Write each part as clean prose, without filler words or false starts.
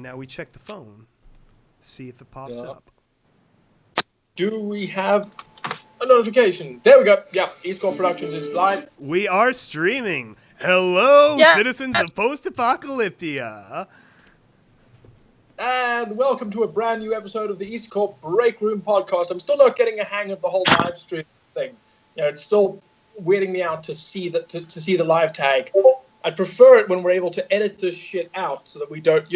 And now we check the phone. See if it pops up. Do we have a notification? There we go. Yeah, EAST Corp Productions is live. We are streaming. Hello, citizens of Post-Apocalyptia. And welcome to a brand new episode of the EAST Corp Breakroom podcast. I'm still not getting a hang of the whole live stream thing. You know, it's still weirding me out to see the live tag. I'd prefer it when we're able to edit this shit out so that we don't,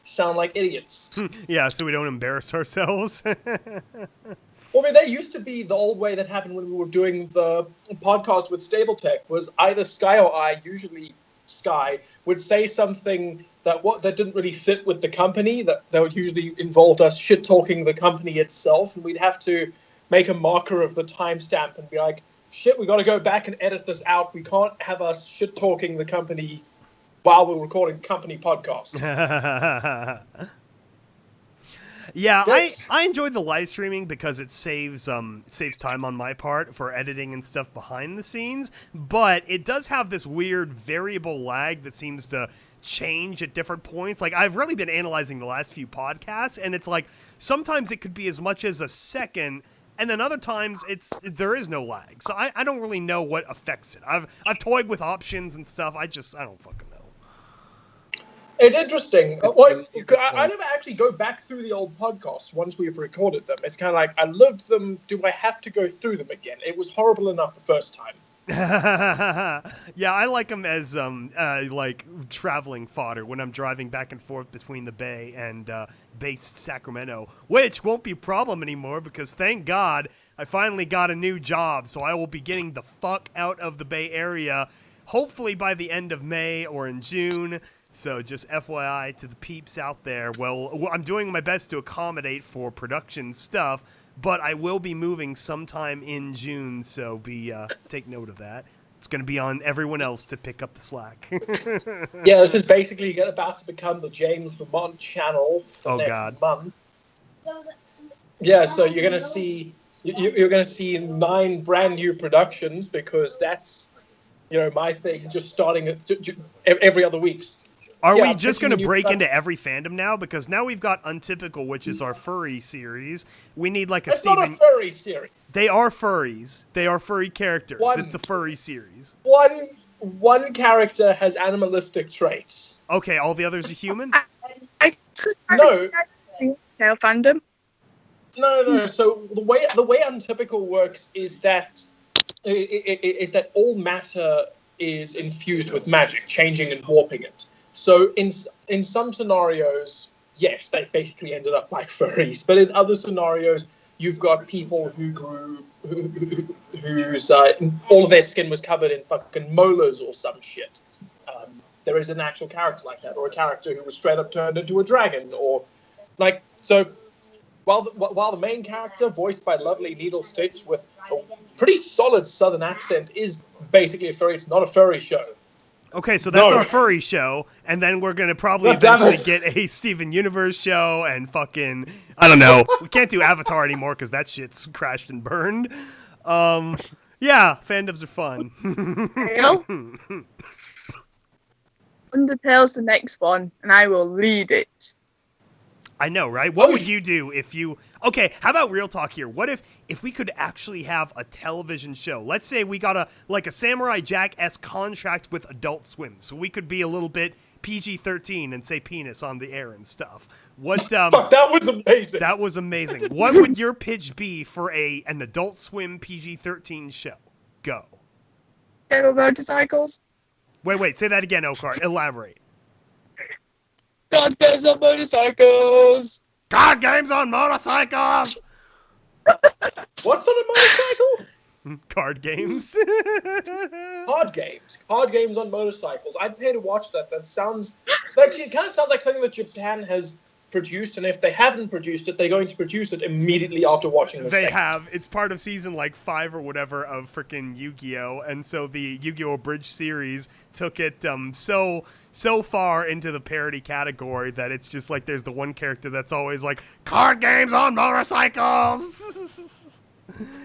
sound like idiots. Yeah, so we don't embarrass ourselves. Well, I mean, that used to be the old way that happened when we were doing the podcast with Stable Tech, was either Sky or I, usually Sky, would say something that didn't really fit with the company, that would usually involve us shit-talking the company itself, and we'd have to make a marker of the timestamp and be like, shit, we got to go back and edit this out. We can't have us shit-talking the company while we're recording company podcast. Yeah, I enjoy the live streaming because it saves time on my part for editing and stuff behind the scenes, but it does have this weird variable lag that seems to change at different points. Like, I've really been analyzing the last few podcasts, and it's like sometimes it could be as much as a second, and then other times there is no lag. So I don't really know what affects it. I've toyed with options and stuff. I don't fucking know. It's interesting. I never actually go back through the old podcasts once we've recorded them. It's kind of like, I loved them. Do I have to go through them again? It was horrible enough the first time. Yeah, I like them as like traveling fodder when I'm driving back and forth between the Bay and based Sacramento, which won't be a problem anymore because thank God I finally got a new job, so I will be getting the fuck out of the Bay Area hopefully by the end of May or in June. So just FYI to the peeps out there. Well, I'm doing my best to accommodate for production stuff, but I will be moving sometime in June, so take note of that. It's going to be on everyone else to pick up the slack. Yeah, this is basically about to become the James Vermont channel for next month. Yeah, so you're going to see 9 brand new productions because that's my thing. Just starting every other week. Are we just going to break into every fandom now? Because now we've got Untypical, which is our furry series. We need like a It's not a furry series. They are furries. They are furry characters. It's a furry series. One character has animalistic traits. Okay, all the others are human? No. Fandom? No. So the way Untypical works is that all matter is infused with magic, changing and warping it. So in some scenarios, yes, they basically ended up like furries. But in other scenarios, you've got people whose all of their skin was covered in fucking molars or some shit. There is an actual character like that, or a character who was straight up turned into a dragon, or like so. While the main character, voiced by lovely Needle Stitch with a pretty solid Southern accent, is basically a furry, it's not a furry show. Okay, so that's our furry show, and then we're going to probably eventually get a Steven Universe show and fucking, I don't know, we can't do Avatar anymore because that shit's crashed and burned. Yeah, fandoms are fun. Undertale's the next one, and I will lead it. I know, right? What would you do if you... Okay, how about real talk here? What if we could actually have a television show? Let's say we got a Samurai Jack-esque contract with Adult Swim, so we could be a little bit PG-13 and say penis on the air and stuff. Fuck, that was amazing. That was amazing. What would your pitch be for an Adult Swim PG-13 show? Go. Motorcycles? Wait, say that again, Okar. Elaborate. God games on motorcycles! Card games on motorcycles! What's on a motorcycle? Card games. Card games on motorcycles. I'd pay to watch that. It kind of sounds like something that Japan has produced, and if they haven't produced it, they're going to produce it immediately after watching the They have. It's part of season 5 or whatever of freaking Yu-Gi-Oh! And so the Yu-Gi-Oh! Bridge series took it so far into the parody category that it's just like there's the one character that's always like, card games on motorcycles!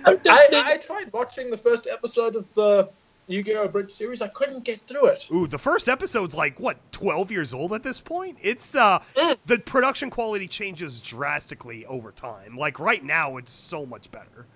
I tried watching the first episode of the Yu-Gi-Oh! Bridge series. I couldn't get through it. Ooh, the first episode's like, what, 12 years old at this point? It's, the production quality changes drastically over time. Like, right now, it's so much better.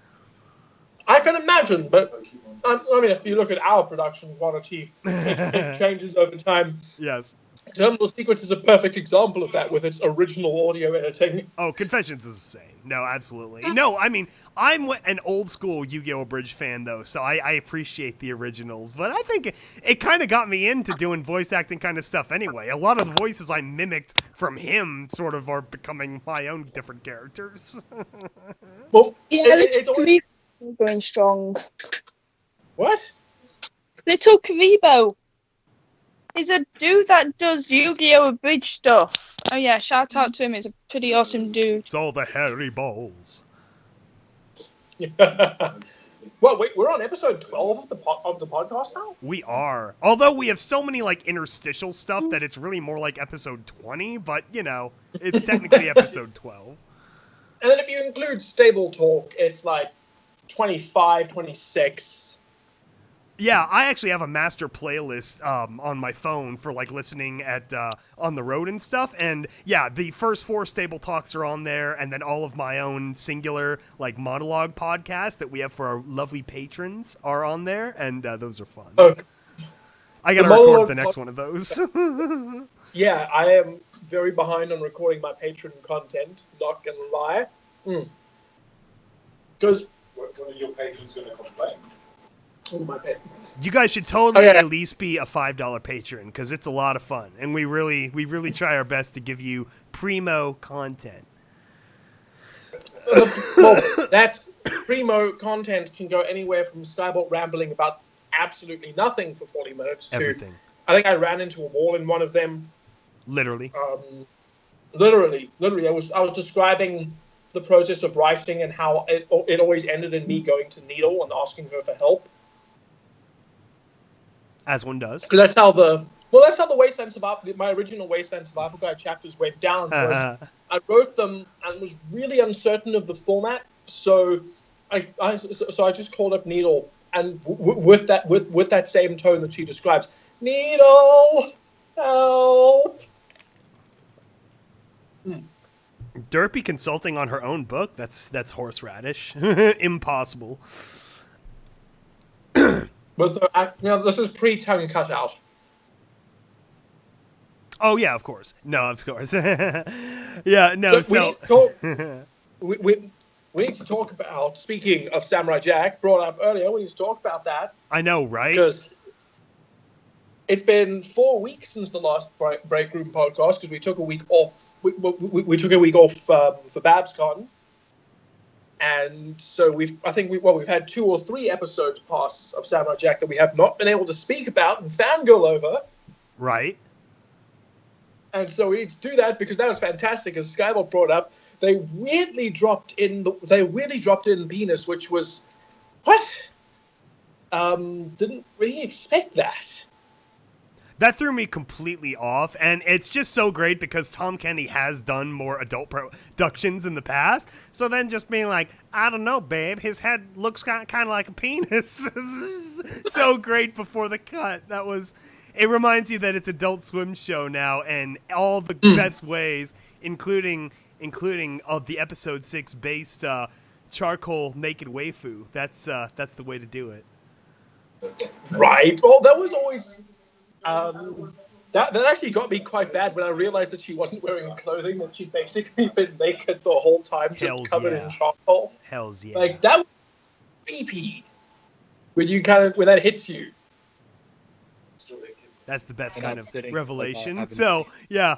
I can imagine, but I mean, if you look at our production quality, it changes over time. Yes. Terminal Sequence is a perfect example of that with its original audio editing. Oh, Confessions is the same. No, absolutely. No, I mean, I'm an old school Yu-Gi-Oh! Bridge fan, though, so I appreciate the originals. But I think it kind of got me into doing voice acting kind of stuff anyway. A lot of the voices I mimicked from him sort of are becoming my own different characters. Well, Yeah, it's Little always... Karibo going strong. What? Little Karibo. He's a dude that does Yu-Gi-Oh! Bridge stuff. Oh yeah, shout out to him. He's a pretty awesome dude. It's all the hairy balls. Well, wait, we're on episode 12 of the podcast now? We are. Although we have so many, like, interstitial stuff that it's really more like episode 20, but, you know, it's technically episode 12. And then if you include Stable Talk, it's like 25, 26. Yeah, I actually have a master playlist on my phone for like listening at on the road and stuff. And yeah, the first 4 Stable Talks are on there, and then all of my own singular like monologue podcasts that we have for our lovely patrons are on there, and those are fun. Okay. I gotta record the next one of those. Yeah, I am very behind on recording my patron content. Not gonna lie. Because When are your patrons going to complain? You guys should totally at least be a $5 patron, because it's a lot of fun, and we really try our best to give you primo content. Well, that primo content can go anywhere from Skybolt rambling about absolutely nothing for 40 minutes to Everything. I think I ran into a wall in one of them. Literally. Literally, I was describing the process of writing and how it always ended in me going to Needle and asking her for help. As one does. Because that's how the Wasteland Survival, my original Wasteland Survival Guide chapters went down. Was I wrote them and was really uncertain of the format, so I just called up Needle, and with that same tone that she describes, Needle, help. Derpy consulting on her own book? That's horseradish. Impossible. But this is pre-tongue cutout. Oh yeah, of course. No, of course. Yeah, no. We need to talk about. Speaking of Samurai Jack, brought up earlier, we need to talk about that. I know, right? Because it's been 4 weeks since the last Breakroom podcast, because we took a week off. We took a week off for BabsCon. And so we've had 2 or 3 episodes pass of Samurai Jack that we have not been able to speak about and fangirl over. Right. And so we need to do that because that was fantastic. As Skybot brought up, they weirdly dropped in Venus, which was what? Didn't really expect that. That threw me completely off, and it's just so great because Tom Kenny has done more adult productions in the past. So then just being like, I don't know, babe, his head looks kind of like a penis. So great before the cut. It reminds you that it's Adult Swim show now, and all the best ways, including of the episode 6 based charcoal naked waifu. That's the way to do it. Right. Well, that was always. That actually got me quite bad when I realized that she wasn't wearing clothing, that she'd basically been naked the whole time, just covered in charcoal. Hells yeah. Like, that was creepy. When that hits you. That's the best kind of revelation. So yeah,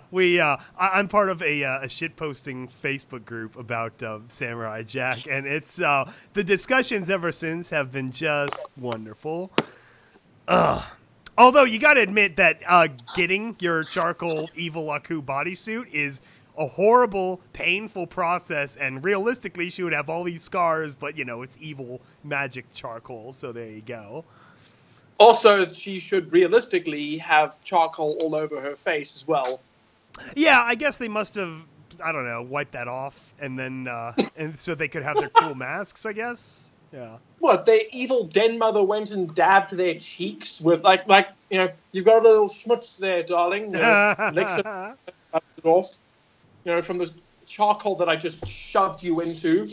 I'm part of a shitposting Facebook group about Samurai Jack, and it's the discussions ever since have been just wonderful. Although you got to admit that getting your charcoal Evil Aku bodysuit is a horrible, painful process, and realistically, she would have all these scars, but it's evil magic charcoal. So there you go. Also, she should realistically have charcoal all over her face as well. Yeah, I guess they must have, I don't know, wiped that off, and then and so they could have their cool masks, I guess. Yeah. What, their evil den mother went and dabbed their cheeks with, like, you've got a little schmutz there, darling. Licks it off, from this charcoal that I just shoved you into.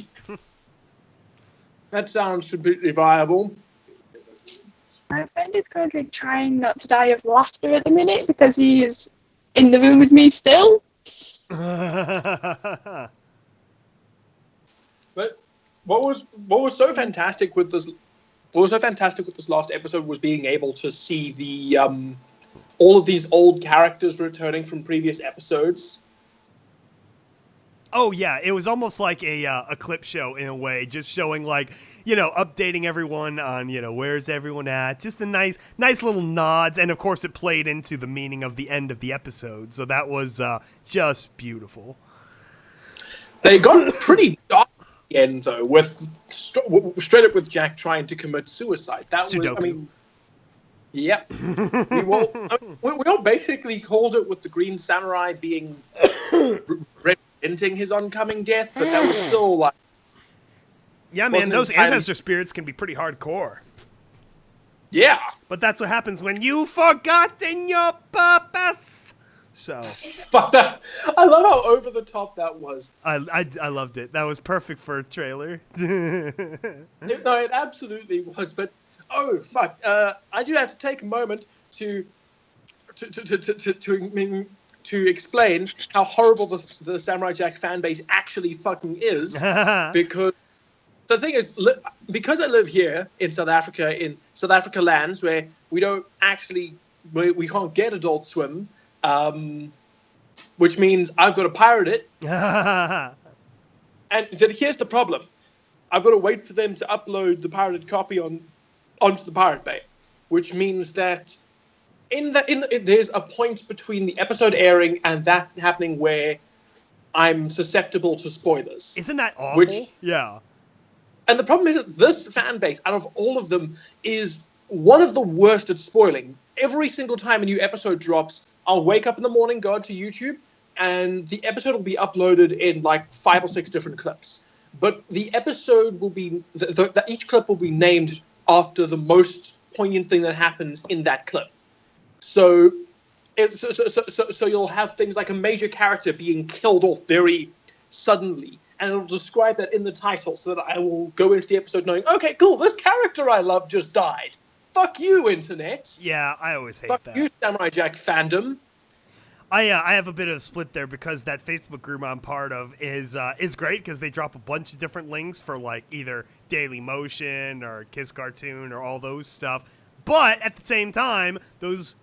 That sounds completely viable. My friend is currently trying not to die of laughter at the minute because he is in the room with me still. But what was so fantastic with this? What was so fantastic with this last episode was being able to see the all of these old characters returning from previous episodes. Oh yeah, it was almost like a clip show in a way, just showing like, updating everyone on, where's everyone at, just a nice little nods, and of course it played into the meaning of the end of the episode, so that was just beautiful. They got pretty dark at the end though, with straight up with Jack trying to commit suicide. That Sudoku. was, I mean, yep. We all basically called it with the Green Samurai being representing his oncoming death, but that was still like. Yeah, man, those ancestor spirits can be pretty hardcore. Yeah. But that's what happens when you've forgotten your purpose. So. Fuck that. I love how over the top that was. I loved it. That was perfect for a trailer. No, it absolutely was. But oh fuck! I do have to take a moment to explain how horrible the Samurai Jack fan base actually fucking is, because. The thing is, because I live here in South Africa lands, where we can't get Adult Swim, which means I've got to pirate it. And then here's the problem: I've got to wait for them to upload the pirated copy onto the Pirate Bay, which means that there's a point between the episode airing and that happening where I'm susceptible to spoilers. Isn't that awful? Yeah. And the problem is that this fan base, out of all of them, is one of the worst at spoiling. Every single time a new episode drops, I'll wake up in the morning, go to YouTube, and the episode will be uploaded in like 5 or 6 different clips. But the episode will be, each clip will be named after the most poignant thing that happens in that clip. So you'll have things like a major character being killed off very suddenly. And it'll describe that in the title so that I will go into the episode knowing, okay, cool, this character I love just died. Fuck you, Internet. Yeah, I always hate Fuck that. you, Samurai Jack fandom. I have a bit of a split there because that Facebook group I'm part of is great because they drop a bunch of different links for like either Daily Motion or Kiss Cartoon or all those stuff. But at the same time, those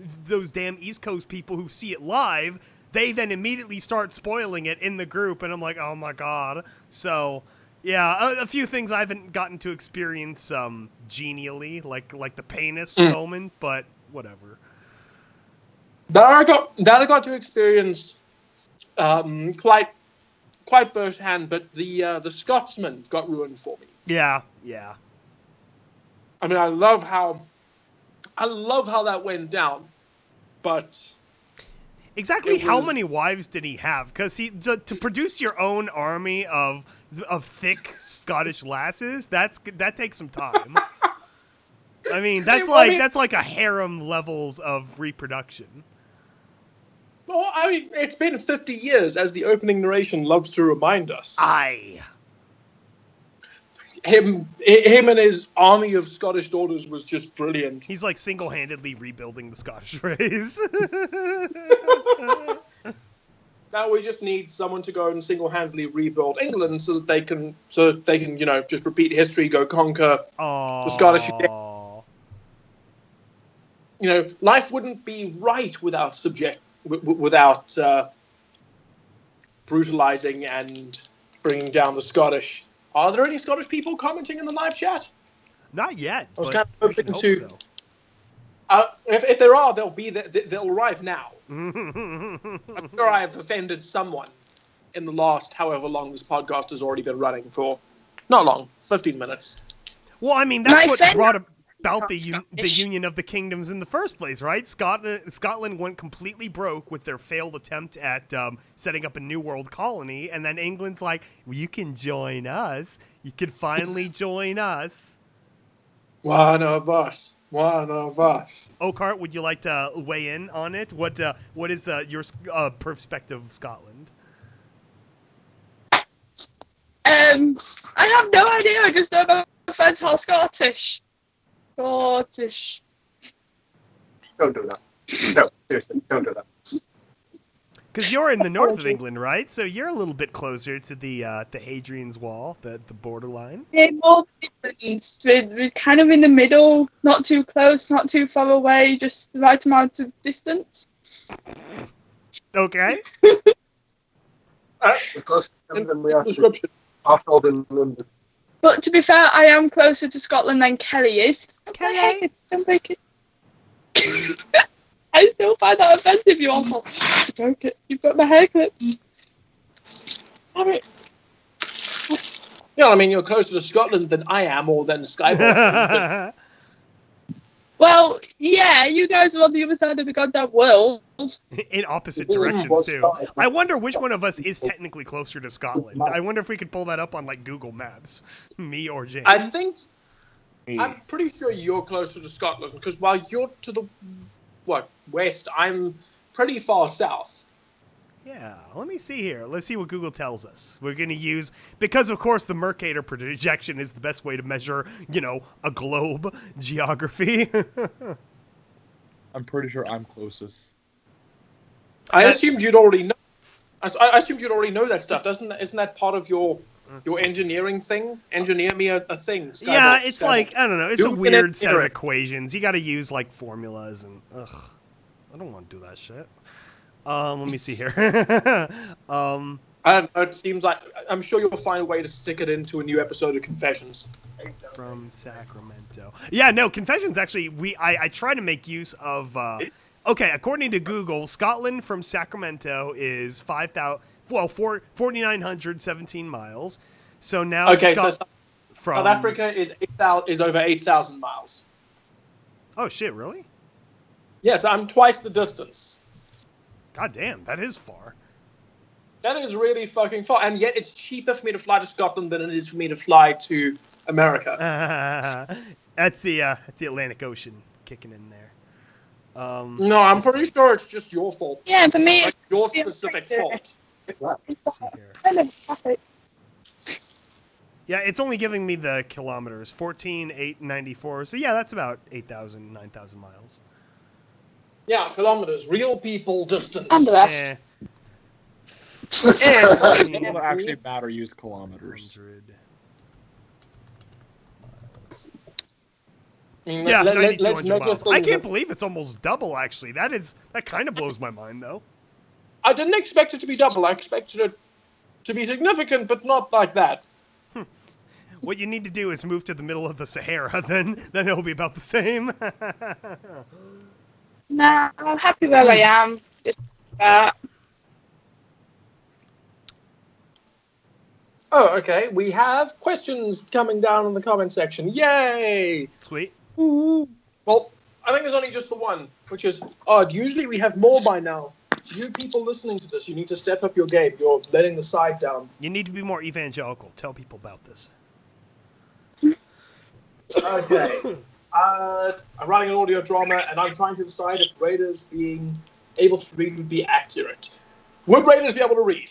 damn East Coast people who see it live, they then immediately start spoiling it in the group, and I'm like, oh my god. So, yeah, a few things I haven't gotten to experience genially, like the penis moment, but whatever. That I got to experience quite firsthand, but the Scotsman got ruined for me. Yeah. I mean, I love how that went down, but. Exactly how many wives did he have? Because to produce your own army of thick Scottish lasses, that takes some time. I mean, that's like a harem levels of reproduction. Well, I mean, it's been 50 years, as the opening narration loves to remind us. Aye. Him and his army of Scottish daughters was just brilliant. He's like single-handedly rebuilding the Scottish race. Now we just need someone to go and single-handedly rebuild England so that they can just repeat history, go conquer the Scottish. Life wouldn't be right without brutalizing and bringing down the Scottish. Are there any Scottish people commenting in the live chat? Not yet. I was kind of hoping to. So. If there are, they'll arrive now. I'm sure I have offended someone in the last however long this podcast has already been running for. Not long, 15 minutes. Well, I mean, that's what brought about the union of the kingdoms in the first place, right? Scotland went completely broke with their failed attempt at setting up a new world colony, and then England's like, well, you can join us. You can finally join us. One of us. One of us. Oakheart, would you like to weigh in on it? What is your perspective of Scotland? I have no idea. I just know my friends are Scottish. Scottish. Don't do that. No, seriously, don't do that. Because you're in the north of England, right? So you're a little bit closer to the Hadrian's Wall, the borderline. Yeah, more different. We're kind of in the middle, not too close, not too far away, just the right amount of distance. Okay. Close than we are to Description. Arnold in London. But to be fair, I am closer to Scotland than Kelly is. Kelly? Don't break it. I still find that offensive, you asshole. You broke it. You broke my hair clips. Damn it. Yeah, I mean, you're closer to Scotland than I am, or than Skywalker. Well, yeah, you guys are on the other side of the goddamn world. In opposite directions, too. I wonder which one of us is technically closer to Scotland. I wonder if we could pull that up on, like, Google Maps. Me or James. I think... I'm pretty sure you're closer to Scotland, because while you're to the, west, I'm pretty far south. Yeah, let me see here. Let's see what Google tells us. We're going to use, because of course the Mercator projection is the best way to measure, a globe geography. I'm pretty sure I'm closest. I assumed you'd already know. I assumed you'd already know that stuff. Isn't that part of your engineering thing? Engineer me a thing. Yeah, it's like, I don't know, it's a weird set of it. equations. You got to use like formulas and I don't want to do that shit. Let me see here. I don't know, it seems like I'm sure you'll find a way to stick it into a new episode of Confessions. From Sacramento. Yeah, no, Confessions actually, I try to make use of, okay, according to Google, Scotland from Sacramento is 4,917 miles. So now Okay, so South Africa is over 8,000 miles. Oh shit, really? Yes, I'm twice the distance. God damn, that is far. That is really fucking far, and yet it's cheaper for me to fly to Scotland than it is for me to fly to America. That's the Atlantic Ocean kicking in there. No, I'm pretty sure it's just your fault. Yeah, for me, Like your specific fault. Yeah, it's only giving me the kilometers, 14,894. So yeah, that's about 8,000, 9,000 miles. Yeah, kilometers, real people distance. And the rest. It doesn't actually matter, use kilometers. 100 miles. Yeah, Yeah, let's 9,200 measure miles. I things. can't believe it's almost double, actually. That kind of blows my mind, though. I didn't expect it to be double. I expected it to be significant, but not like that. What you need to do is move to the middle of the Sahara, then it'll be about the same. Nah, I'm happy where I am. Just that. Oh, okay. We have questions coming down in the comment section. Yay! Sweet. Well, I think there's only just the one, which is odd. Usually we have more by now. You people listening to this, you need to step up your game. You're letting the side down. You need to be more evangelical. Tell people about this. Okay. I'm writing an audio drama, and I'm trying to decide if Raiders being able to read would be accurate. Would Raiders be able to read?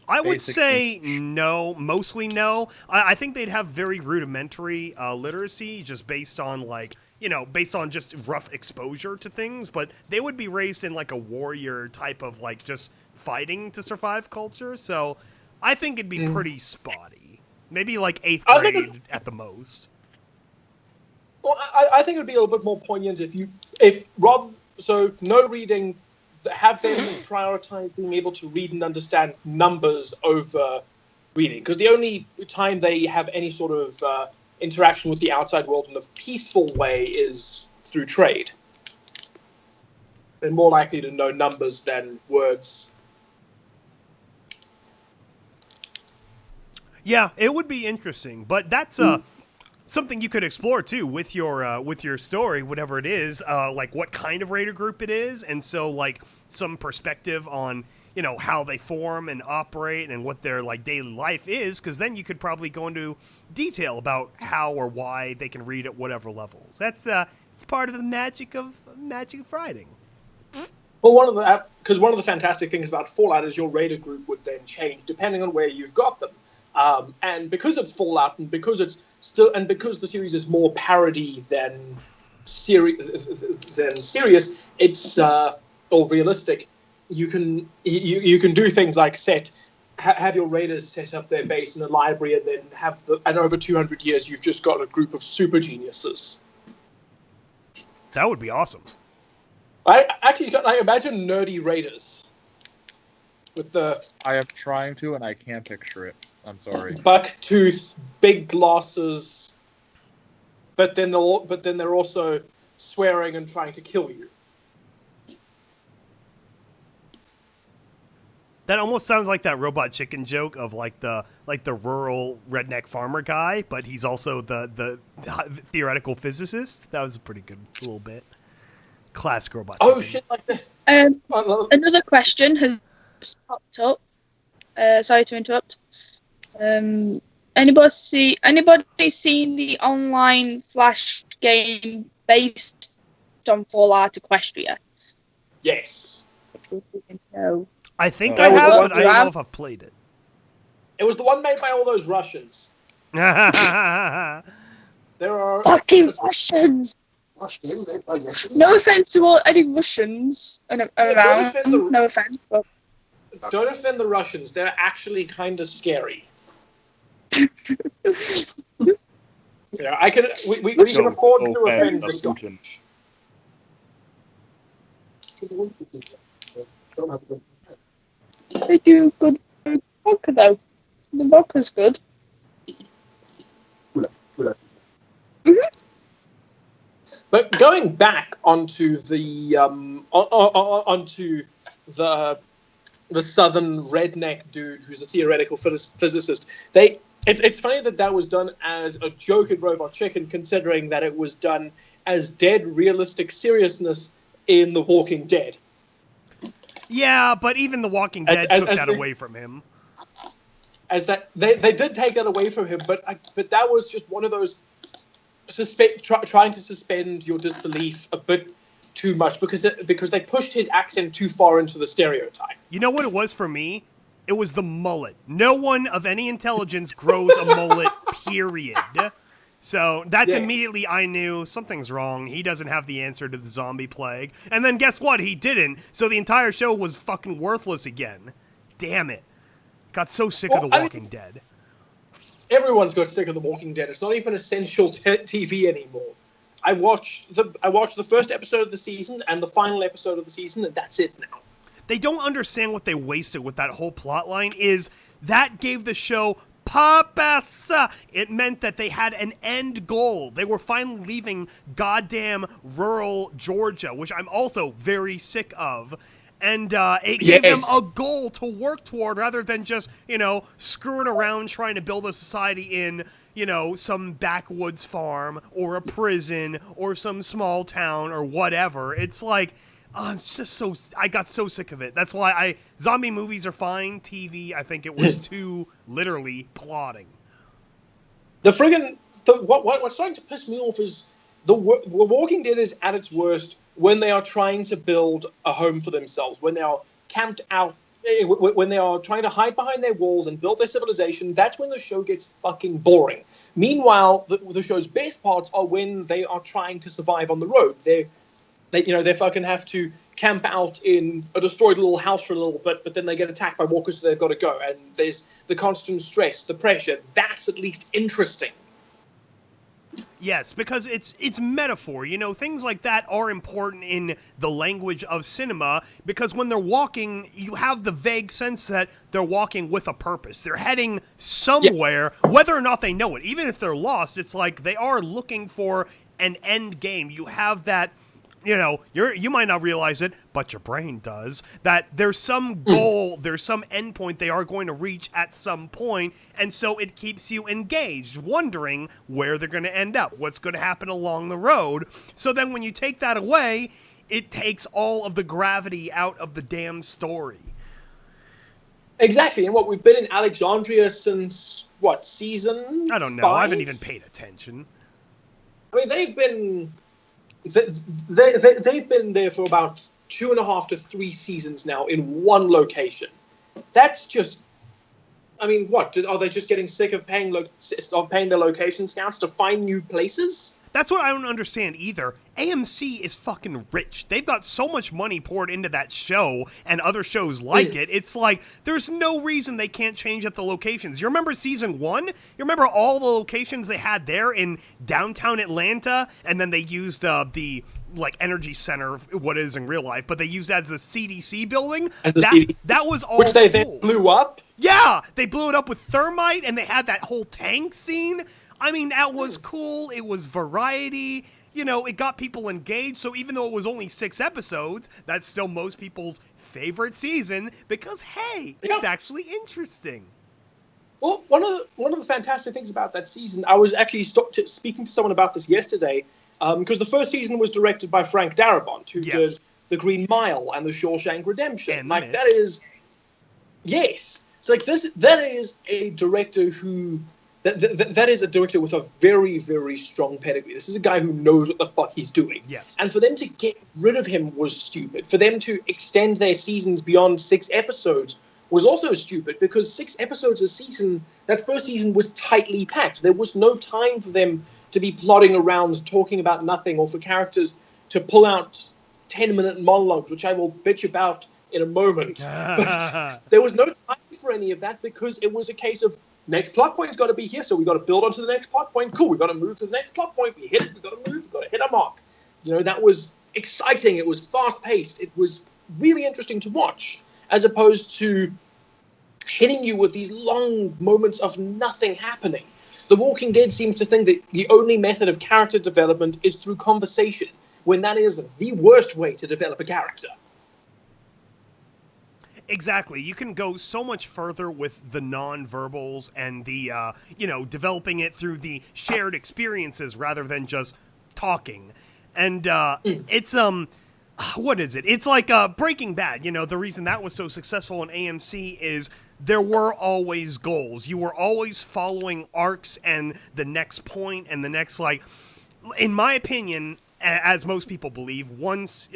I would say no, mostly no. I think they'd have very rudimentary literacy, just based on based on just rough exposure to things. But they would be raised in like a warrior type of like just fighting to survive culture. So I think it'd be pretty spotty. Maybe like 8th grade at the most. Well, I think it would be a little bit more poignant if rather so no reading, have them prioritize being able to read and understand numbers over reading, because the only time they have any sort of interaction with the outside world in a peaceful way is through trade. They're more likely to know numbers than words. Yeah, it would be interesting, but that's something you could explore too with your story, whatever it is, like what kind of raider group it is, and so like some perspective on how they form and operate and what their like daily life is, because then you could probably go into detail about how or why they can read at whatever levels. That's it's part of the magic of writing. Well, one of the fantastic things about Fallout is your raider group would then change depending on where you've got them. And because it's Fallout, and because the series is more parody than serious, it's or realistic. You can do things like have your raiders set up their base in a library, and then and over 200 years, you've just got a group of super geniuses. That would be awesome. I actually imagine nerdy raiders with the. I am trying to, and I can't picture it. I'm sorry. Bucktooth, big glasses, but then they're also swearing and trying to kill you. That almost sounds like that Robot Chicken joke of like the rural redneck farmer guy, but he's also the theoretical physicist. That was a pretty good little bit. Classic Robot Chicken. Oh shit! Like that. Another question has popped up. Sorry to interrupt. Anybody seen the online Flash game based on Fallout Equestria? Yes. No. I think Oh. I That was have, the but one I don't you know if I've played it. It was the one made by all those Russians. There are Fucking Russians! No offense to any Russians around. don't offend the- No offense, but Don't offend the Russians. They're actually kind of scary. We can afford to offend the Scottish. they do good vodka though. The vodka's good. But going back onto the onto the southern redneck dude who's a theoretical physicist, it's funny that was done as a joke in Robot Chicken, considering that it was done as dead realistic seriousness in The Walking Dead. Yeah, but even The Walking Dead took that away from him. As that they did take that away from him, but that was just one of those trying to suspend your disbelief a bit too much because they pushed his accent too far into the stereotype. You know what it was for me? It was the mullet. No one of any intelligence grows a mullet, period. So that's immediately I knew something's wrong. He doesn't have the answer to the zombie plague. And then guess what? He didn't. So the entire show was fucking worthless again. Damn it. Got so sick of The Walking Dead. Everyone's got sick of The Walking Dead. It's not even essential TV anymore. I watched the first episode of the season and the final episode of the season, and that's it now. They don't understand what they wasted with that whole plot line is that gave the show purpose. It meant that they had an end goal. They were finally leaving goddamn rural Georgia, which I'm also very sick of. And it gave them a goal to work toward rather than just, screwing around trying to build a society in, some backwoods farm or a prison or some small town or whatever. It's like, it's just I got so sick of it. That's why zombie movies are fine. TV, I think it was too literally plotting. What's starting to piss me off is the Walking Dead is at its worst when they are trying to build a home for themselves, when they are camped out, when they are trying to hide behind their walls and build their civilization. That's when the show gets fucking boring. Meanwhile, the show's best parts are when they are trying to survive on the road. They fucking have to camp out in a destroyed little house for a little bit, but then they get attacked by walkers, so they've got to go. And there's the constant stress, the pressure. That's at least interesting. Yes, because it's metaphor. Things like that are important in the language of cinema because when they're walking, you have the vague sense that they're walking with a purpose. They're heading somewhere, whether or not they know it. Even if they're lost, it's like they are looking for an end game. You have that, you might not realize it, but your brain does, that there's some goal, there's some endpoint they are going to reach at some point, and so it keeps you engaged, wondering where they're going to end up, what's going to happen along the road. So then when you take that away, it takes all of the gravity out of the damn story. Exactly, and we've been in Alexandria since, season I don't know, 5? I haven't even paid attention. I mean, they've been there for about 2.5 to 3 seasons now in one location. That's just, I mean, are they just getting sick of paying their location scouts to find new places? That's what I don't understand either. AMC is fucking rich. They've got so much money poured into that show and other shows like it. It's like, there's no reason they can't change up the locations. You remember season 1? You remember all the locations they had there in downtown Atlanta? And then they used the energy center, what is in real life, but they used that as the CDC building. That was all which they cool. then blew up? Yeah! They blew it up with thermite, and they had that whole tank scene. I mean, that was cool. It was variety. It got people engaged. So even though it was only 6 episodes, that's still most people's favorite season because, hey, it's actually interesting. Well, one of the fantastic things about that season, I was actually speaking to someone about this yesterday, because the first season was directed by Frank Darabont, who did The Green Mile and The Shawshank Redemption. And that is, yes. It's like that is a director who. That is a director with a very, very strong pedigree. This is a guy who knows what the fuck he's doing. Yes. And for them to get rid of him was stupid. For them to extend their seasons beyond 6 episodes was also stupid, because 6 episodes a season, that first season was tightly packed. There was no time for them to be plodding around talking about nothing, or for characters to pull out 10-minute monologues, which I will bitch about in a moment. But there was no time for any of that, because it was a case of, next plot point's got to be here, so we got to build onto the next plot point. Cool, we got to move to the next plot point. We hit it, we got to move, we got to hit our mark. That was exciting. It was fast-paced. It was really interesting to watch, as opposed to hitting you with these long moments of nothing happening. The Walking Dead seems to think that the only method of character development is through conversation, when that is the worst way to develop a character. Exactly. You can go so much further with the non-verbals and the, developing it through the shared experiences rather than just talking. And it's, what is it? It's like Breaking Bad. The reason that was so successful in AMC is there were always goals. You were always following arcs and the next point and the next, in my opinion, as most people believe, once,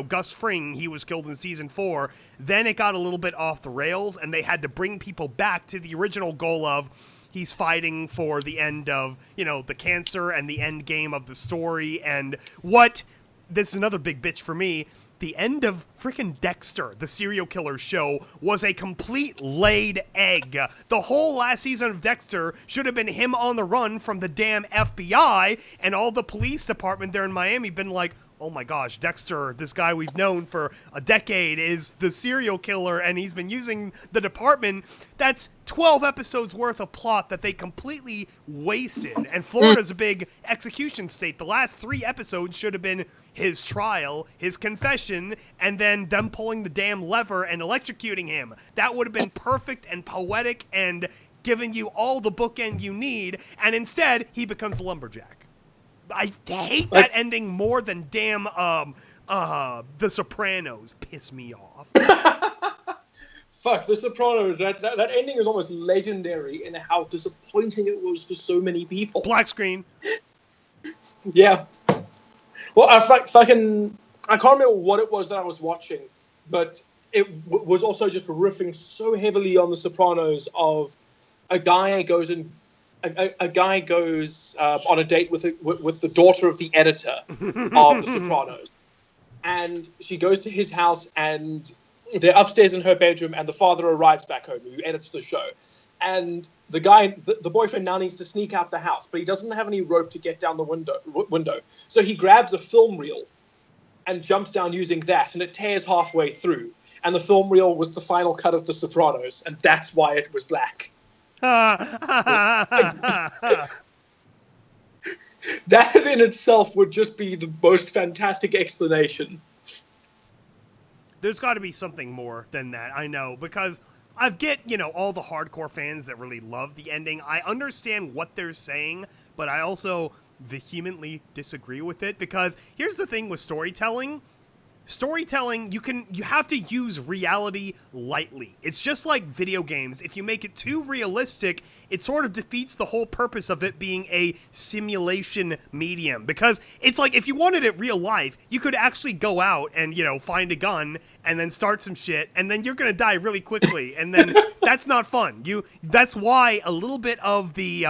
Gus Fring, he was killed in season 4, then it got a little bit off the rails, and they had to bring people back to the original goal of he's fighting for the end of, the cancer and the end game of the story, and this is another big bitch for me, the end of frickin' Dexter, the serial killer show, was a complete laid egg. The whole last season of Dexter should have been him on the run from the damn FBI, and all the police department there in Miami been like, oh my gosh, Dexter, this guy we've known for a decade, is the serial killer, and he's been using the department. That's 12 episodes worth of plot that they completely wasted. And Florida's a big execution state. The last 3 episodes should have been his trial, his confession, and then them pulling the damn lever and electrocuting him. That would have been perfect and poetic and giving you all the bookend you need, and instead, he becomes a lumberjack. I hate that ending more than damn The Sopranos piss me off. Fuck, The Sopranos, that ending is almost legendary in how disappointing it was for so many people. Black screen. Yeah. Well, I can't remember what it was that I was watching, but it was also just riffing so heavily on The Sopranos of a guy goes on a date with the daughter of the editor of The Sopranos, and she goes to his house, and they're upstairs in her bedroom, and the father arrives back home, who edits the show, and the guy, the boyfriend, now needs to sneak out the house, but he doesn't have any rope to get down the window, so he grabs a film reel and jumps down using that, and it tears halfway through, and the film reel was the final cut of The Sopranos, and that's why it was black. That in itself would just be the most fantastic explanation. There's got to be something more than that, I know, because I get, all the hardcore fans that really love the ending. I understand what they're saying, but I also vehemently disagree with it, because here's the thing with storytelling. Storytelling, you have to use reality lightly. It's just like video games. If you make it too realistic, it sort of defeats the whole purpose of it being a simulation medium. Because it's like, if you wanted it real life, you could actually go out and, find a gun and then start some shit, and then you're gonna die really quickly, and then that's not fun. That's why a little bit of the,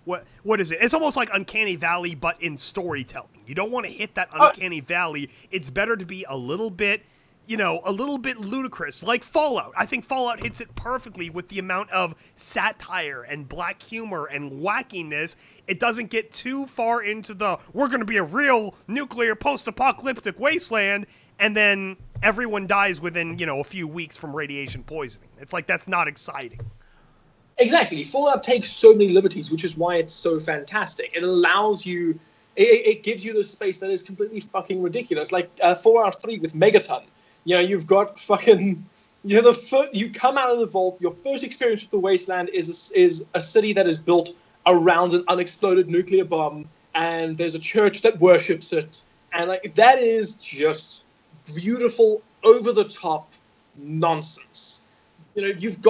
what is it? It's almost like Uncanny Valley, but in storytelling. You don't want to hit that Uncanny Valley. It's better to be a little bit ludicrous, like Fallout. I think Fallout hits it perfectly with the amount of satire and black humor and wackiness. It doesn't get too far into we're going to be a real nuclear post-apocalyptic wasteland, and then everyone dies within, a few weeks from radiation poisoning. It's like, that's not exciting. Exactly. Fallout takes so many liberties, which is why it's so fantastic. It allows you... It gives you this space that is completely fucking ridiculous. Like Fallout 3 with Megaton. You've got fucking... you come out of the vault, your first experience with the wasteland is a city that is built around an unexploded nuclear bomb, and there's a church that worships it. And that is just beautiful, over-the-top nonsense. I can't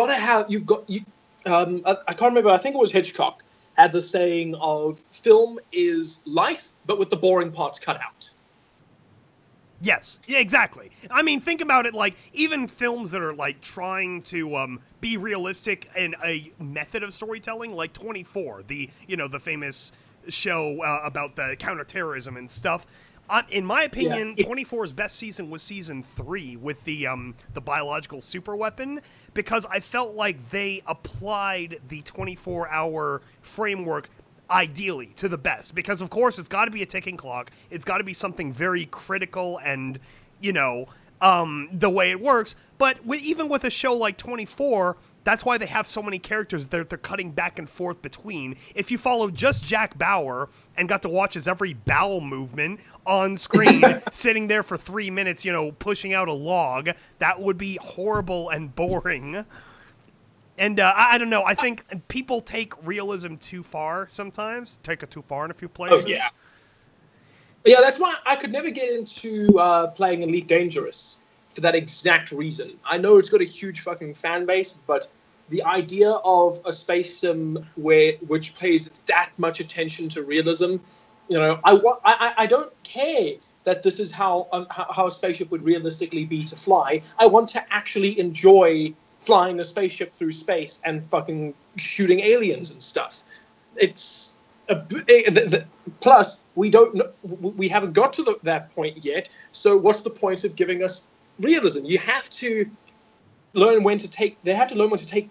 remember, I think it was Hitchcock, had the saying of film is life, but with the boring parts cut out. Yes, yeah, exactly. I mean, think about it, like, even films that are, like, trying to be realistic in a method of storytelling, like 24, the famous show about the counterterrorism and stuff. In my opinion, 24's best season was season 3 with the biological superweapon, because I felt like they applied the 24-hour framework ideally to the best. Because, of course, it's got to be a ticking clock. It's got to be something very critical and, the way it works. But even with a show like 24... that's why they have so many characters that they're cutting back and forth between. If you follow just Jack Bauer and got to watch his every bowel movement on screen, sitting there for 3 minutes, pushing out a log, that would be horrible and boring. And I don't know, I think people take realism too far sometimes. Take it too far in a few places. Oh, yeah. Yeah, that's why I could never get into playing Elite Dangerous. For that exact reason. I know it's got a huge fucking fan base, but the idea of a space sim which pays that much attention to realism, I don't care that this is how a spaceship would realistically be to fly. I want to actually enjoy flying a spaceship through space and fucking shooting aliens and stuff. It's plus we haven't got to that point yet. So what's the point of giving us realism? You have to learn when to take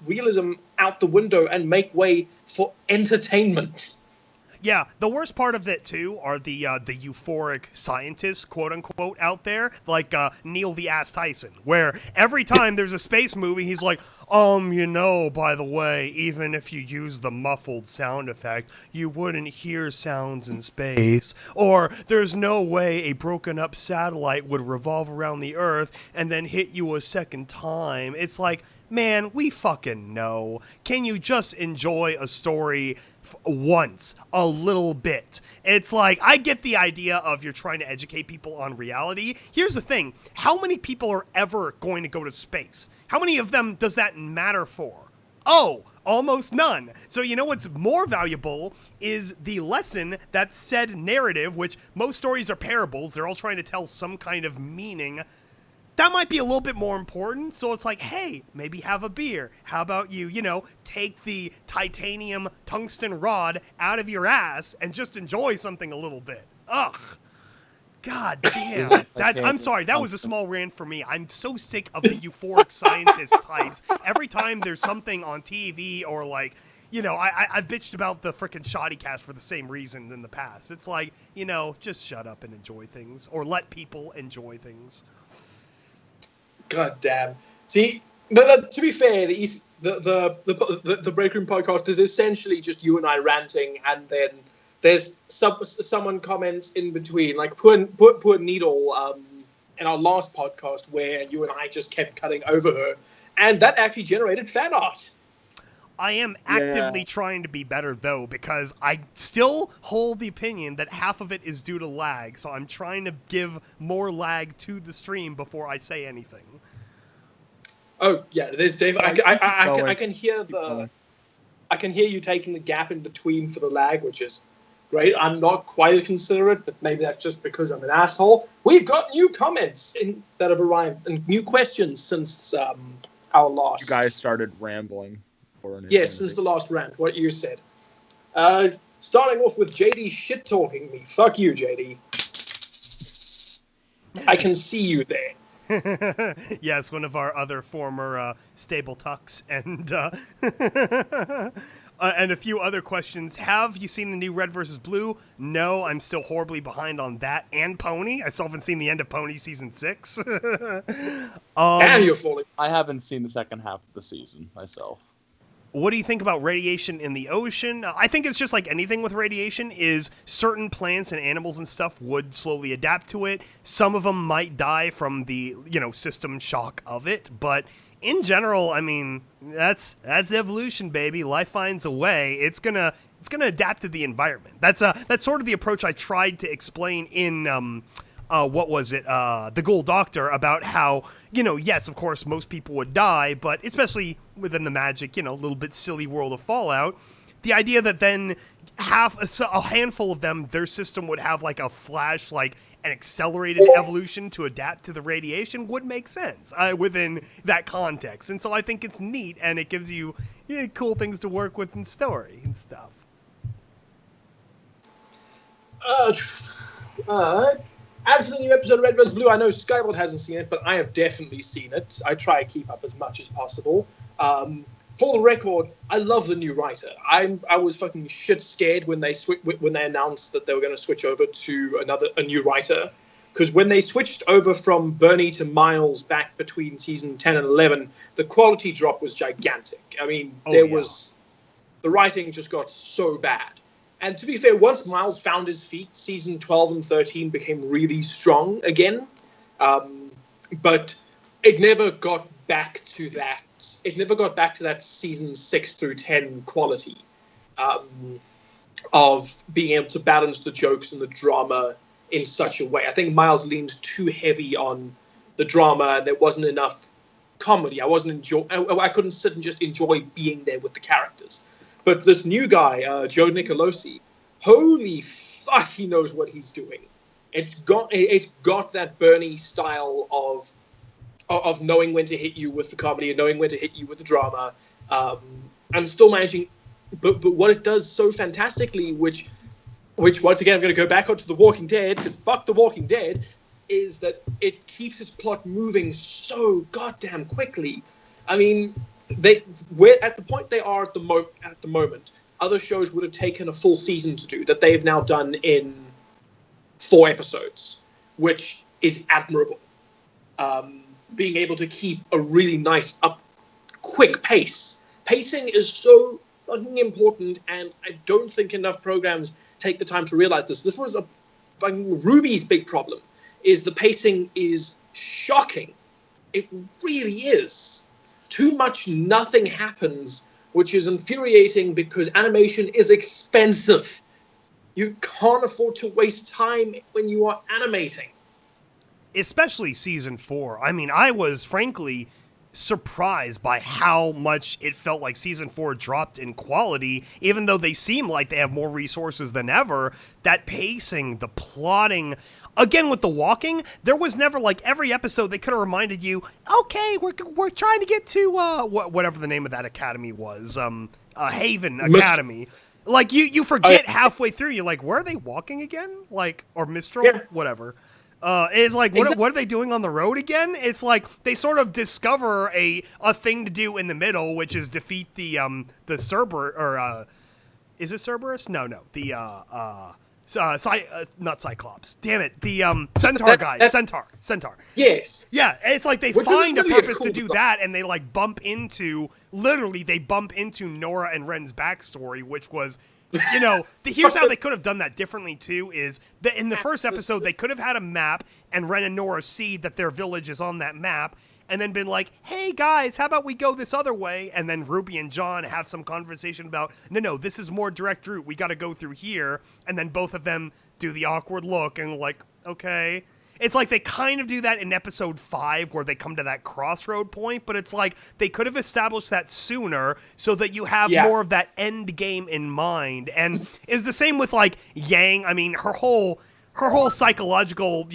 realism out the window and make way for entertainment. Yeah, the worst part of it too are the euphoric scientists, quote unquote, out there, like Neil deGrasse Tyson, where every time there's a space movie, he's like, by the way, even if you use the muffled sound effect, you wouldn't hear sounds in space. Or there's no way a broken up satellite would revolve around the Earth and then hit you a second time. It's like, man, we fucking know. Can you just enjoy a story once, a little bit? It's like, I get the idea of you're trying to educate people on reality. Here's the thing. How many people are ever going to go to space? How many of them does that matter for? Oh, almost none. So you know what's more valuable is the lesson, that said narrative, which most stories are parables. They're all trying to tell some kind of meaning. That might be a little bit more important. So it's like, hey, maybe have a beer. How about you, take the titanium tungsten rod out of your ass and just enjoy something a little bit. Ugh. God damn. I'm sorry, that was a small rant for me. I'm so sick of the euphoric scientist types. Every time there's something on TV or I've bitched about the frickin' Shoddy Cast for the same reason in the past. It's like, just shut up and enjoy things, or let people enjoy things. God damn. See, but to be fair, the Breakroom podcast is essentially just you and I ranting, and then there's someone comments in between, like poor Needle in our last podcast where you and I just kept cutting over her, and that actually generated fan art. I am actively trying to be better, though, because I still hold the opinion that half of it is due to lag, so I'm trying to give more lag to the stream before I say anything. Oh, yeah, there's Dave. I can hear I can hear you taking the gap in between for the lag, which is great. I'm not quite as considerate, but maybe that's just because I'm an asshole. We've got new comments that have arrived, and new questions since our last... You guys started rambling. Yes, since the last rant, what you said. Starting off with JD shit-talking me. Fuck you, JD. I can see you there. Yes, one of our other former stable tucks, and and a few other questions. Have you seen the new Red vs. Blue? No, I'm still horribly behind on that and Pony. I still haven't seen the end of Pony Season 6. And you're falling. I haven't seen the second half of the season myself. What do you think about radiation in the ocean? I think it's just like anything with radiation is certain plants and animals and stuff would slowly adapt to it. Some of them might die from the, system shock of it. But in general, I mean, that's evolution, baby. Life finds a way. It's gonna adapt to the environment. That's sort of the approach I tried to explain in The Ghoul Doctor, about how, yes, of course, most people would die, but especially within the magic, little bit silly world of Fallout, the idea that then a handful of them, their system would have like a flash, like an accelerated evolution to adapt to the radiation would make sense within that context. And so I think it's neat, and it gives you cool things to work with in story and stuff. As for the new episode of Red vs. Blue, I know Skyward hasn't seen it, but I have definitely seen it. I try to keep up as much as possible. For the record, I love the new writer. I was fucking shit scared when they announced that they were going to switch over to a new writer, because when they switched over from Bernie to Miles back between season 10 and 11, the quality drop was gigantic. I mean, the writing just got so bad. And to be fair, once Miles found his feet, season 12 and 13 became really strong again. But it never got back to that. It never got back to that season 6 through 10 quality of being able to balance the jokes and the drama in such a way. I think Miles leaned too heavy on the drama, and there wasn't enough comedy. I couldn't sit and just enjoy being there with the characters. But this new guy, Joe Nicolosi, holy fuck, he knows what he's doing. It's got that Bernie style of knowing when to hit you with the comedy and knowing when to hit you with the drama, and still managing. But what it does so fantastically, which once again I'm going to go back onto The Walking Dead, because fuck The Walking Dead, is that it keeps its plot moving so goddamn quickly. I mean, we're at the point they are at the moment. Other shows would have taken a full season to do that. They've now done in 4 episodes, which is admirable. Being able to keep a really nice quick pace. Pacing is so fucking important, and I don't think enough programs take the time to realize this. This was fucking Ruby's big problem, is the pacing is shocking. It really is. Too much nothing happens, which is infuriating because animation is expensive. You can't afford to waste time when you are animating. Especially season 4. I mean, I was frankly surprised by how much it felt like season 4 dropped in quality, even though they seem like they have more resources than ever. That pacing, the plotting, again with the walking, there was never like every episode they could have reminded you, okay, we're trying to get to whatever the name of that academy was, Haven Academy. Like you forget halfway through, you're like, where are they walking again? Like, or Mistral, whatever. It's like, what are they doing on the road again? It's like they sort of discover a thing to do in the middle, which is defeat the Cerberus, or is it Cerberus? No, the not Cyclops. Damn it, the Centaur guy, Centaur. Yes. Yeah, it's like they find a purpose to do that, and they like bump into Nora and Ren's backstory, which was You know, here's how they could have done that differently, too, is that in the first episode, they could have had a map, and Ren and Nora see that their village is on that map, and then been like, hey, guys, how about we go this other way? And then Ruby and John have some conversation about, no, this is more direct route. We got to go through here. And then both of them do the awkward look and like, okay. It's like they kind of do that in episode 5 where they come to that crossroad point, but it's like they could have established that sooner so that you have more of that end game in mind. And it's the same with like Yang. I mean, her whole psychological,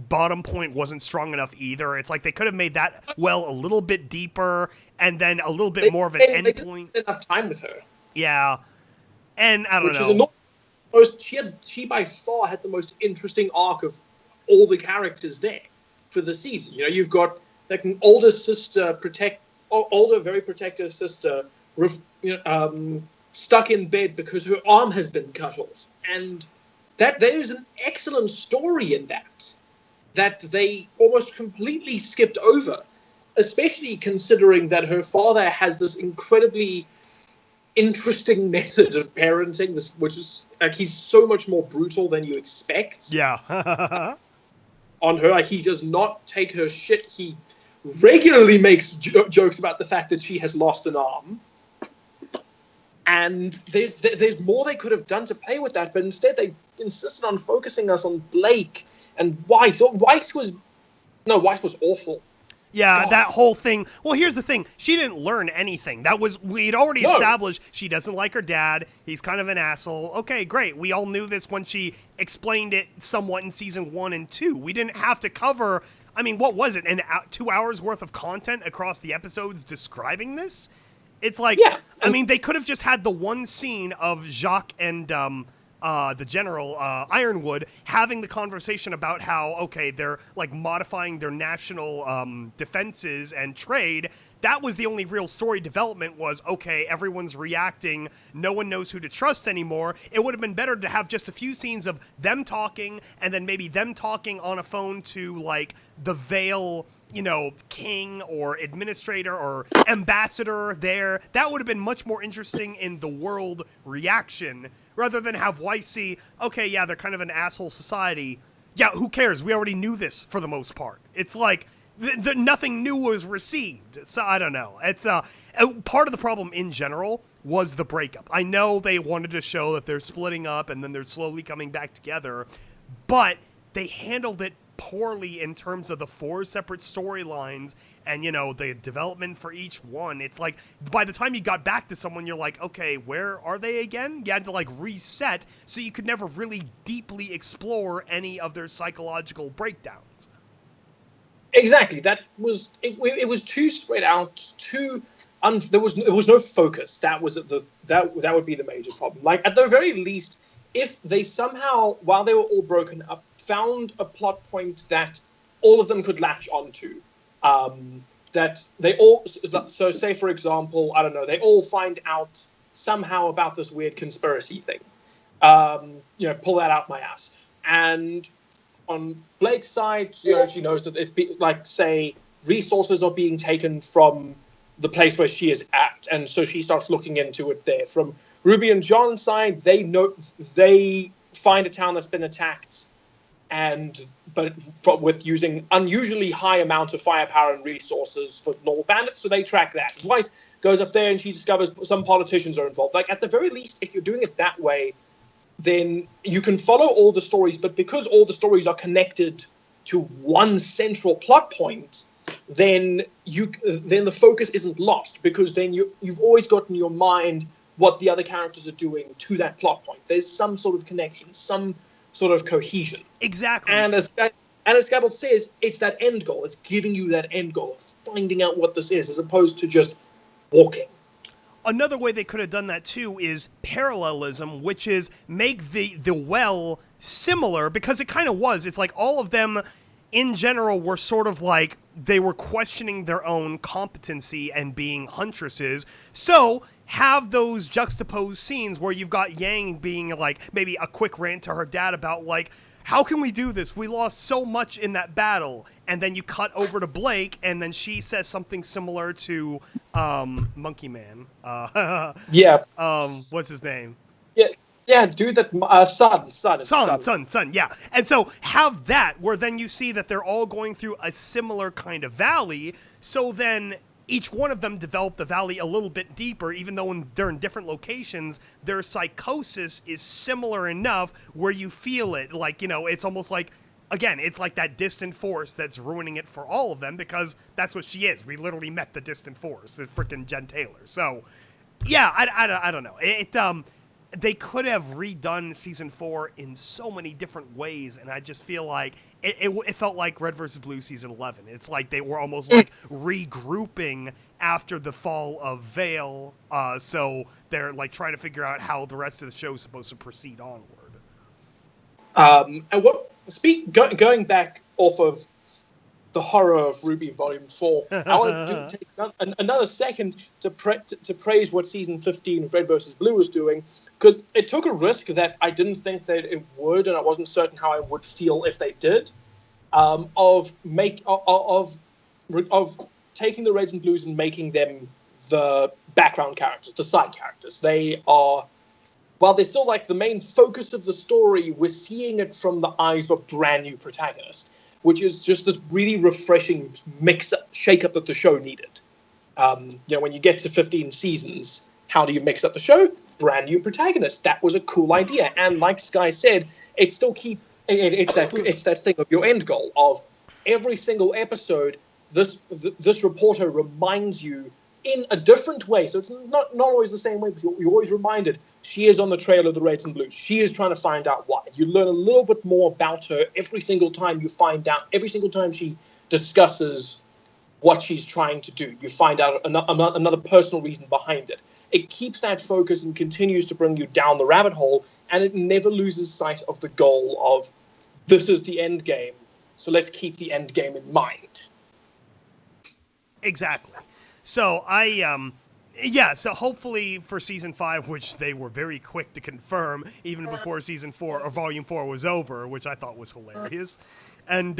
bottom point wasn't strong enough either. It's like they could have made that well a little bit deeper and then a little bit more of an end point. They didn't have time with her. Yeah. And I don't know. She by far had the most interesting arc of all the characters there for the season. You've got like an older sister, very protective sister, stuck in bed because her arm has been cut off, and that there is an excellent story in that they almost completely skipped over, especially considering that her father has this incredibly interesting method of parenting, which is like he's so much more brutal than you expect. Yeah. On her, he does not take her shit. He regularly makes jokes about the fact that she has lost an arm. And there's more they could have done to play with that, but instead they insisted on focusing us on Blake and Weiss. Weiss was awful. Yeah, God. That whole thing. Well, here's the thing. She didn't learn anything. We'd already established she doesn't like her dad. He's kind of an asshole. Okay, great. We all knew this when she explained it somewhat in season 1 and 2. We didn't have to cover, what was it? 2 hours worth of content across the episodes describing this? It's like, they could have just had the one scene of Jacques and the general, Ironwood, having the conversation about how, okay, they're like modifying their national defenses and trade. That was the only real story development was, okay, everyone's reacting. No one knows who to trust anymore. It would have been better to have just a few scenes of them talking and then maybe them talking on a phone to like the Vale, king or administrator or ambassador there. That would have been much more interesting in the world reaction rather than have Weiss see, okay, yeah, they're kind of an asshole society. Yeah, who cares? We already knew this for the most part. It's like nothing new was received. So I don't know. It's part of the problem in general was the breakup. I know they wanted to show that they're splitting up and then they're slowly coming back together, but they handled it poorly in terms of the 4 separate storylines and, the development for each one. It's like, by the time you got back to someone, you're like, okay, where are they again? You had to, like, reset, so you could never really deeply explore any of their psychological breakdowns. Exactly. It was too spread out, there was no focus. That would be the major problem. Like, at the very least, if they somehow, while they were all broken up, found a plot point that all of them could latch onto, that they all, so say for example, I don't know, they all find out somehow about this weird conspiracy thing, pull that out my ass. And on Blake's side, she knows that say resources are being taken from the place where she is at, and so she starts looking into it there. From Ruby and John's side, they find a town that's been attacked, but with using unusually high amount of firepower and resources for normal bandits, so they track that. Weiss goes up there and she discovers some politicians are involved. Like, at the very least, if you're doing it that way, then you can follow all the stories, but because all the stories are connected to one central plot point, then the focus isn't lost, because then you've always got in your mind what the other characters are doing to that plot point. There's some sort of connection, some sort of cohesion. Exactly. And as Scabble says, it's that end goal. It's giving you that end goal of finding out what this is, as opposed to just walking. Another way they could have done that too is parallelism, which is make the well similar, because it kind of was. It's like all of them in general were sort of like they were questioning their own competency and being huntresses. So have those juxtaposed scenes where you've got Yang being like maybe a quick rant to her dad about like, how can we do this? We lost so much in that battle. And then you cut over to Blake, and then she says something similar to Monkey Man. Yeah. What's his name? Yeah, Yeah, dude, that Sun. Yeah. And so have that where then you see that they're all going through a similar kind of valley. So then each one of them develop the valley a little bit deeper, even though they're in different locations, their psychosis is similar enough where you feel it. Like, it's almost like, again, it's like that distant force that's ruining it for all of them because that's what she is. We literally met the distant force, the freaking Jen Taylor. So, yeah, I don't know. They could have redone season 4 in so many different ways, and I just feel like it felt like Red vs. Blue season 11. It's like they were almost like regrouping after the fall of Vale, so they're like trying to figure out how the rest of the show is supposed to proceed onward. And going back off of the horror of RWBY Volume 4, I want to take another second to praise what Season 15 of Red vs. Blue was doing, because it took a risk that I didn't think that it would, and I wasn't certain how I would feel if they did, of taking the Reds and Blues and making them the background characters, the side characters. They are, while they're still like the main focus of the story, we're seeing it from the eyes of a brand new protagonist, which is just this really refreshing shake-up that the show needed. When you get to 15 seasons, how do you mix up the show? Brand new protagonist. That was a cool idea. And like Sky said, it's that thing of your end goal of every single episode, this reporter reminds you in a different way. So it's not always the same way, but you're always reminded she is on the trail of the Reds and Blues. She is trying to find out why. You learn a little bit more about her every single time every single time she discusses what she's trying to do. You find out another personal reason behind it. It keeps that focus and continues to bring you down the rabbit hole, and it never loses sight of the goal of this is the end game, so let's keep the end game in mind. Exactly. So so hopefully for season 5, which they were very quick to confirm even before season 4 or volume 4 was over, which I thought was hilarious. And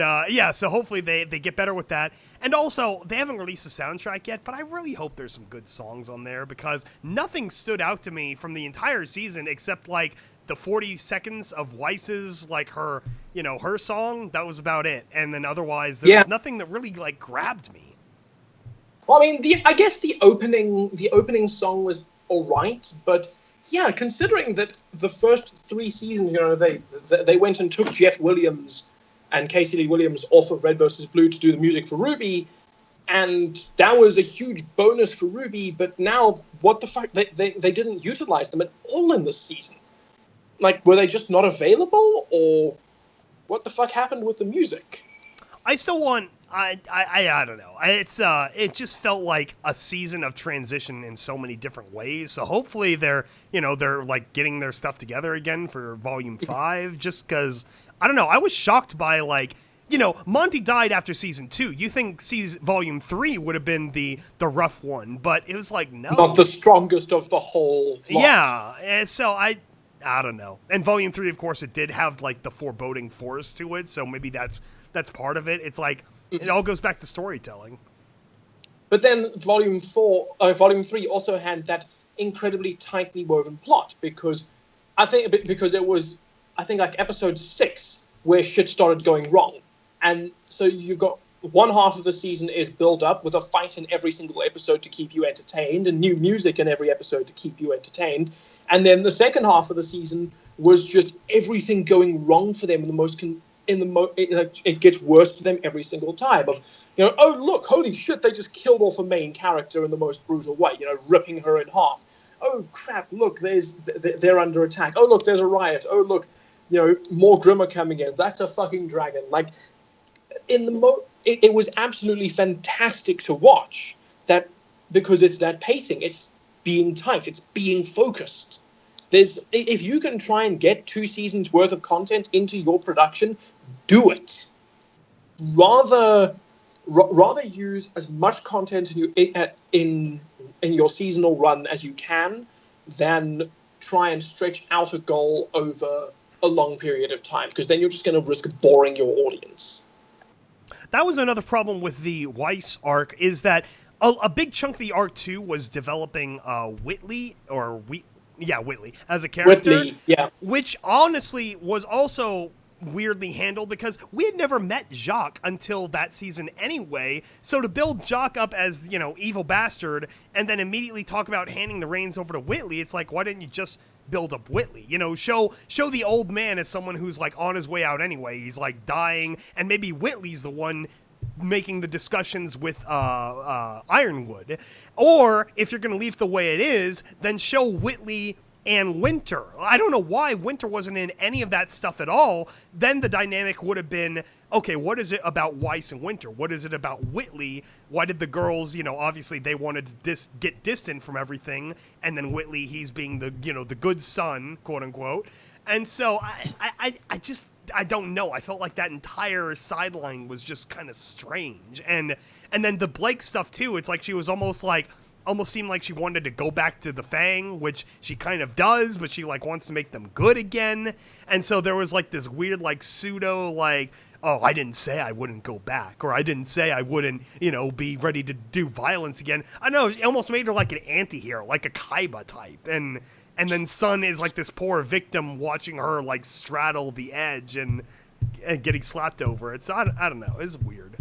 so hopefully they get better with that. And also, they haven't released a soundtrack yet, but I really hope there's some good songs on there because nothing stood out to me from the entire season except like the 40 seconds of Weiss's, like her song. That was about it. And then otherwise, there was nothing that really like grabbed me. Well, I mean, I guess the opening song was all right, but yeah, considering that the first 3 seasons, they went and took Jeff Williams and Casey Lee Williams off of Red vs. Blue to do the music for RWBY, and that was a huge bonus for RWBY. But now, what the fuck? They didn't utilize them at all in this season. Like, were they just not available, or what the fuck happened with the music? I still want. I don't know. It just felt like a season of transition in so many different ways. So hopefully they're like getting their stuff together again for volume 5. Just because I don't know. I was shocked by Monty died after season 2. You think volume 3 would have been the rough one, but it was like no, not the strongest of the whole lot. Yeah, and so I don't know. And volume 3, of course, it did have like the foreboding force to it. So maybe that's part of it. It's like. It all goes back to storytelling. But then Volume 3 also had that incredibly tightly woven plot because it was like episode 6 where shit started going wrong. And so you've got one half of the season is built up with a fight in every single episode to keep you entertained and new music in every episode to keep you entertained. And then the second half of the season was just everything going wrong for them it gets worse to them every single time oh look, holy shit, they just killed off a main character in the most brutal way, ripping her in half. Oh crap, look, they're under attack. Oh look, there's a riot. Oh look, more Grim are coming in. That's a fucking dragon. Like it was absolutely fantastic to watch that because it's that pacing, it's being tight, it's being focused. If you can try and get 2 seasons worth of content into your production, do it. Rather use as much content in your seasonal run as you can than try and stretch out a goal over a long period of time, because then you're just going to risk boring your audience. That was another problem with the Weiss arc, is that a big chunk of the arc too was developing Whitley or Whitley as a character, Whitley, yeah. which honestly was also weirdly handled because we had never met Jacques until that season anyway. So to build Jacques up as, evil bastard and then immediately talk about handing the reins over to Whitley, it's like, why didn't you just build up Whitley? Show the old man as someone who's like on his way out anyway. He's like dying, and maybe Whitley's the one making the discussions with Ironwood. Or if you're going to leave the way it is, then show Whitley and Winter. I don't know why Winter wasn't in any of that stuff at all. Then the dynamic would have been, okay, what is it about Weiss and Winter? What is it about Whitley? Why did the girls, obviously they wanted to get distant from everything, and then Whitley, he's being the, the good son, quote unquote. And so I don't know. I felt like that entire sideline was just kind of strange. And then the Blake stuff too, it's like she was almost seemed like she wanted to go back to the Fang, which she kind of does, but she wants to make them good again. And so there was this weird pseudo oh, I didn't say I wouldn't go back, or I didn't say I wouldn't, be ready to do violence again. I know, it almost made her like an anti-hero, like a Kaiba type. And then Sun is this poor victim watching her straddle the edge and getting slapped over it. So I don't know. It's weird.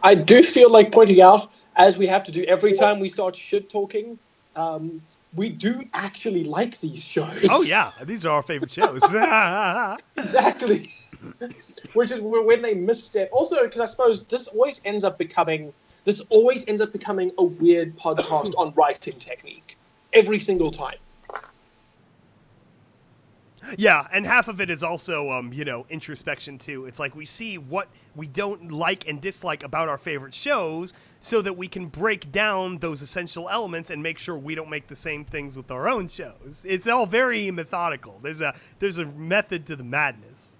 I do feel like pointing out, as we have to do every time we start shit talking, we do actually like these shows. Oh yeah, these are our favorite shows. Exactly. Which is when they misstep. Also, because I suppose this always ends up becoming a weird podcast on writing technique every single time. Yeah, and half of it is also, introspection too. It's we see what we don't like and dislike about our favorite shows so that we can break down those essential elements and make sure we don't make the same things with our own shows. It's all very methodical. There's a method to the madness.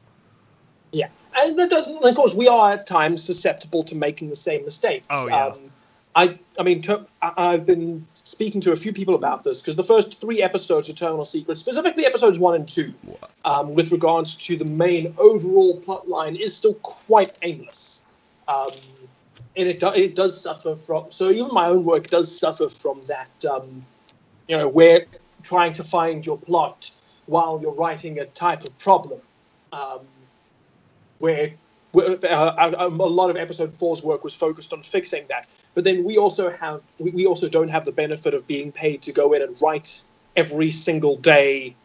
Yeah, and that doesn't. Of course, we are at times susceptible to making the same mistakes. Oh yeah. I've been speaking to a few people about this because the first 3 episodes of Eternal Secret, specifically episodes 1 and 2, with regards to the main overall plot line, is still quite aimless. And it does suffer from. So even my own work does suffer from that. Where trying to find your plot while you're writing a type of problem, where a lot of episode 4's work was focused on fixing that. But then we also don't have the benefit of being paid to go in and write every single day,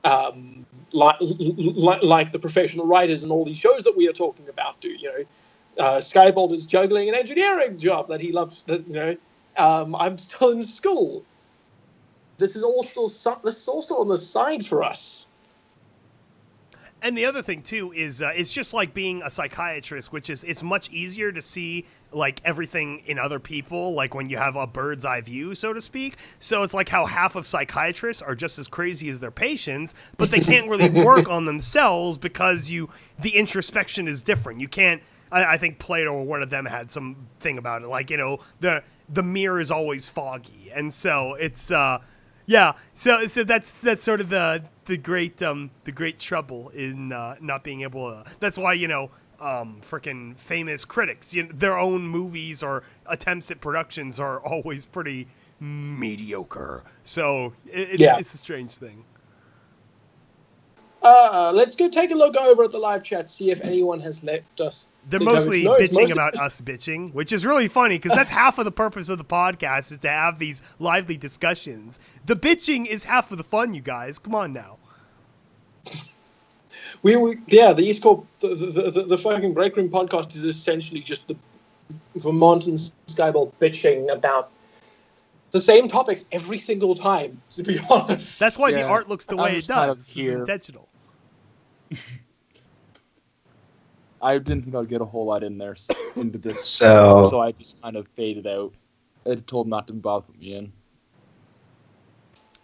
like the professional writers and all these shows that we are talking about do. Skybolt is juggling an engineering job that he loves. I'm still in school. This is all still on the side for us. And the other thing too is it's just like being a psychiatrist, which is it's much easier to see everything in other people, when you have a bird's eye view, so to speak. So it's how half of psychiatrists are just as crazy as their patients, but they can't really work on themselves because the introspection is different. You can't. I think Plato or one of them had some thing about it, the mirror is always foggy, and so it's yeah. So that's sort of the great trouble in not being able to. That's why freaking famous critics, their own movies or attempts at productions are always pretty mediocre. So it's a strange thing. Let's go take a look over at the live chat, see if anyone has left us. They're mostly bitching about us bitching, which is really funny because that's half of the purpose of the podcast, is to have these lively discussions. The bitching is half of the fun, you guys. Come on now. The EAST Corp, the fucking Breakroom podcast is essentially just the Vermont and Skyball bitching about the same topics every single time, to be honest. That's why the art looks the way it does. It's intentional. I didn't think I'd get a whole lot into this, so I just kind of faded out. I told him not to bother me in.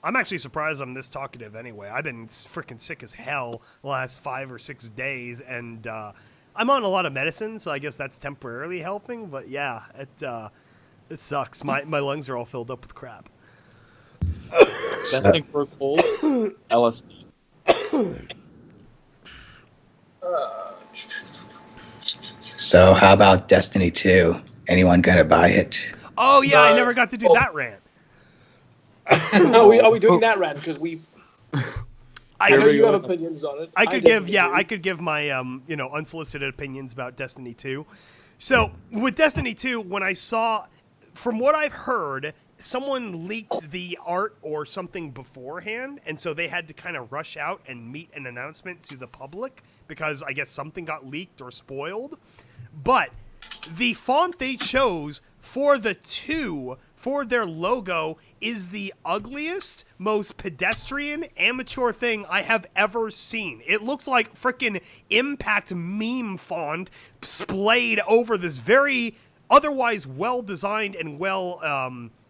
I'm actually surprised I'm this talkative anyway. I've been freaking sick as hell the last 5 or 6 days, and I'm on a lot of medicine, so I guess that's temporarily helping. But yeah, it sucks. My lungs are all filled up with crap. Best thing for a cold? LSD. So how about Destiny 2? Anyone gonna buy it? Oh yeah, I never got to do that rant. Are we doing that, Rand? Because I know you have opinions on it. I could give my unsolicited opinions about Destiny 2. So with Destiny 2, when I saw, from what I've heard, someone leaked the art or something beforehand, and so they had to kind of rush out and meet an announcement to the public because I guess something got leaked or spoiled. But the font they chose for the 2 for their logo is the ugliest, most pedestrian, amateur thing I have ever seen. It looks like frickin' Impact meme font splayed over this very otherwise well-designed and well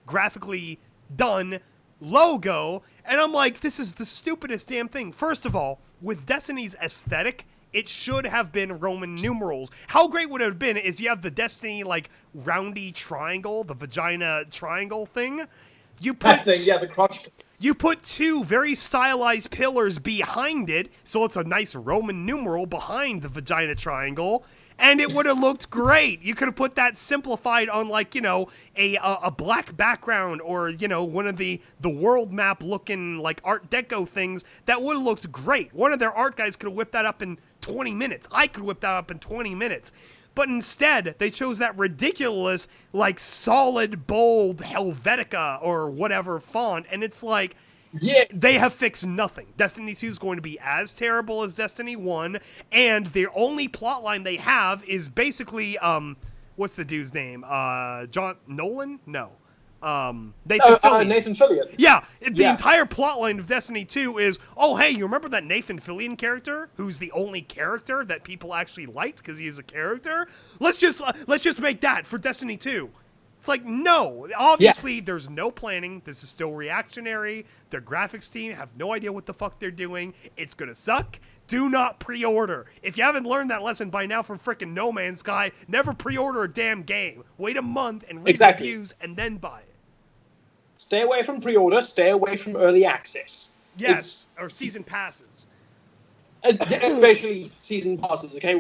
graphically done logo. And I'm like, this is the stupidest damn thing. First of all, with Destiny's aesthetic, it should have been Roman numerals. How great would it have been is you have the Destiny, like, roundy triangle, the vagina triangle thing. You put the crotch. You put 2 very stylized pillars behind it, so it's a nice Roman numeral behind the vagina triangle, and it would have looked great. You could have put that simplified on, like, a black background or, one of the world map looking, like, Art Deco things. That would have looked great. One of their art guys could have whipped that up in 20 minutes. I could whip that up in 20 minutes. But instead, they chose that ridiculous, like, solid, bold Helvetica or whatever font, and it's like, yeah, they have fixed nothing. Destiny 2 is going to be as terrible as Destiny 1, and the only plotline they have is basically, what's the dude's name? John Nolan? No. Nathan Fillion. Nathan Fillion. Yeah, the entire plotline of Destiny 2 is, oh, hey, you remember that Nathan Fillion character, who's the only character that people actually liked because he is a character? Let's just make that for Destiny 2. It's like, no, obviously there's no planning. This is still reactionary. Their graphics team have no idea what the fuck they're doing. It's gonna suck. Do not pre-order. If you haven't learned that lesson by now from frickin' No Man's Sky, never pre-order a damn game. Wait a month and read reviews and then buy it. Stay away from pre-order. Stay away from early access. Yes, or season passes. Especially season passes, okay?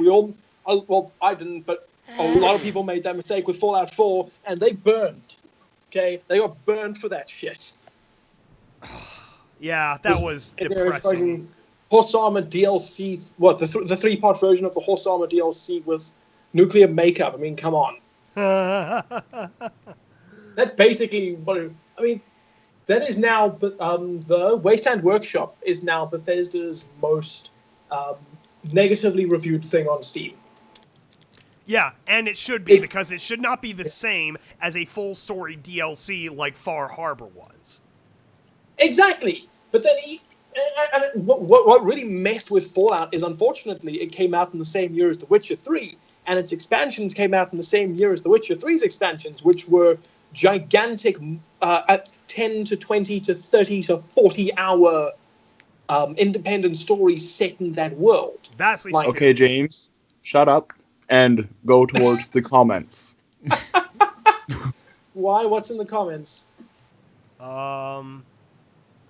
I didn't, but a lot of people made that mistake with Fallout 4, and they burned. Okay? They got burned for that shit. Yeah, that was depressing. Horse Armor DLC, the 3-part version of the Horse Armor DLC with nuclear makeup. I mean, come on. That's basically what... that is now... the Wasteland Workshop is now Bethesda's most negatively reviewed thing on Steam. Yeah, and it should be, because it should not be the same as a full-story DLC like Far Harbor was. Exactly. But then what really messed with Fallout is, unfortunately, it came out in the same year as The Witcher 3, and its expansions came out in the same year as The Witcher 3's expansions, which were gigantic, at 10 to 20 to 30 to 40-hour independent stories set in that world. Vastly okay, James, shut up and go towards the comments. Why? What's in the comments? I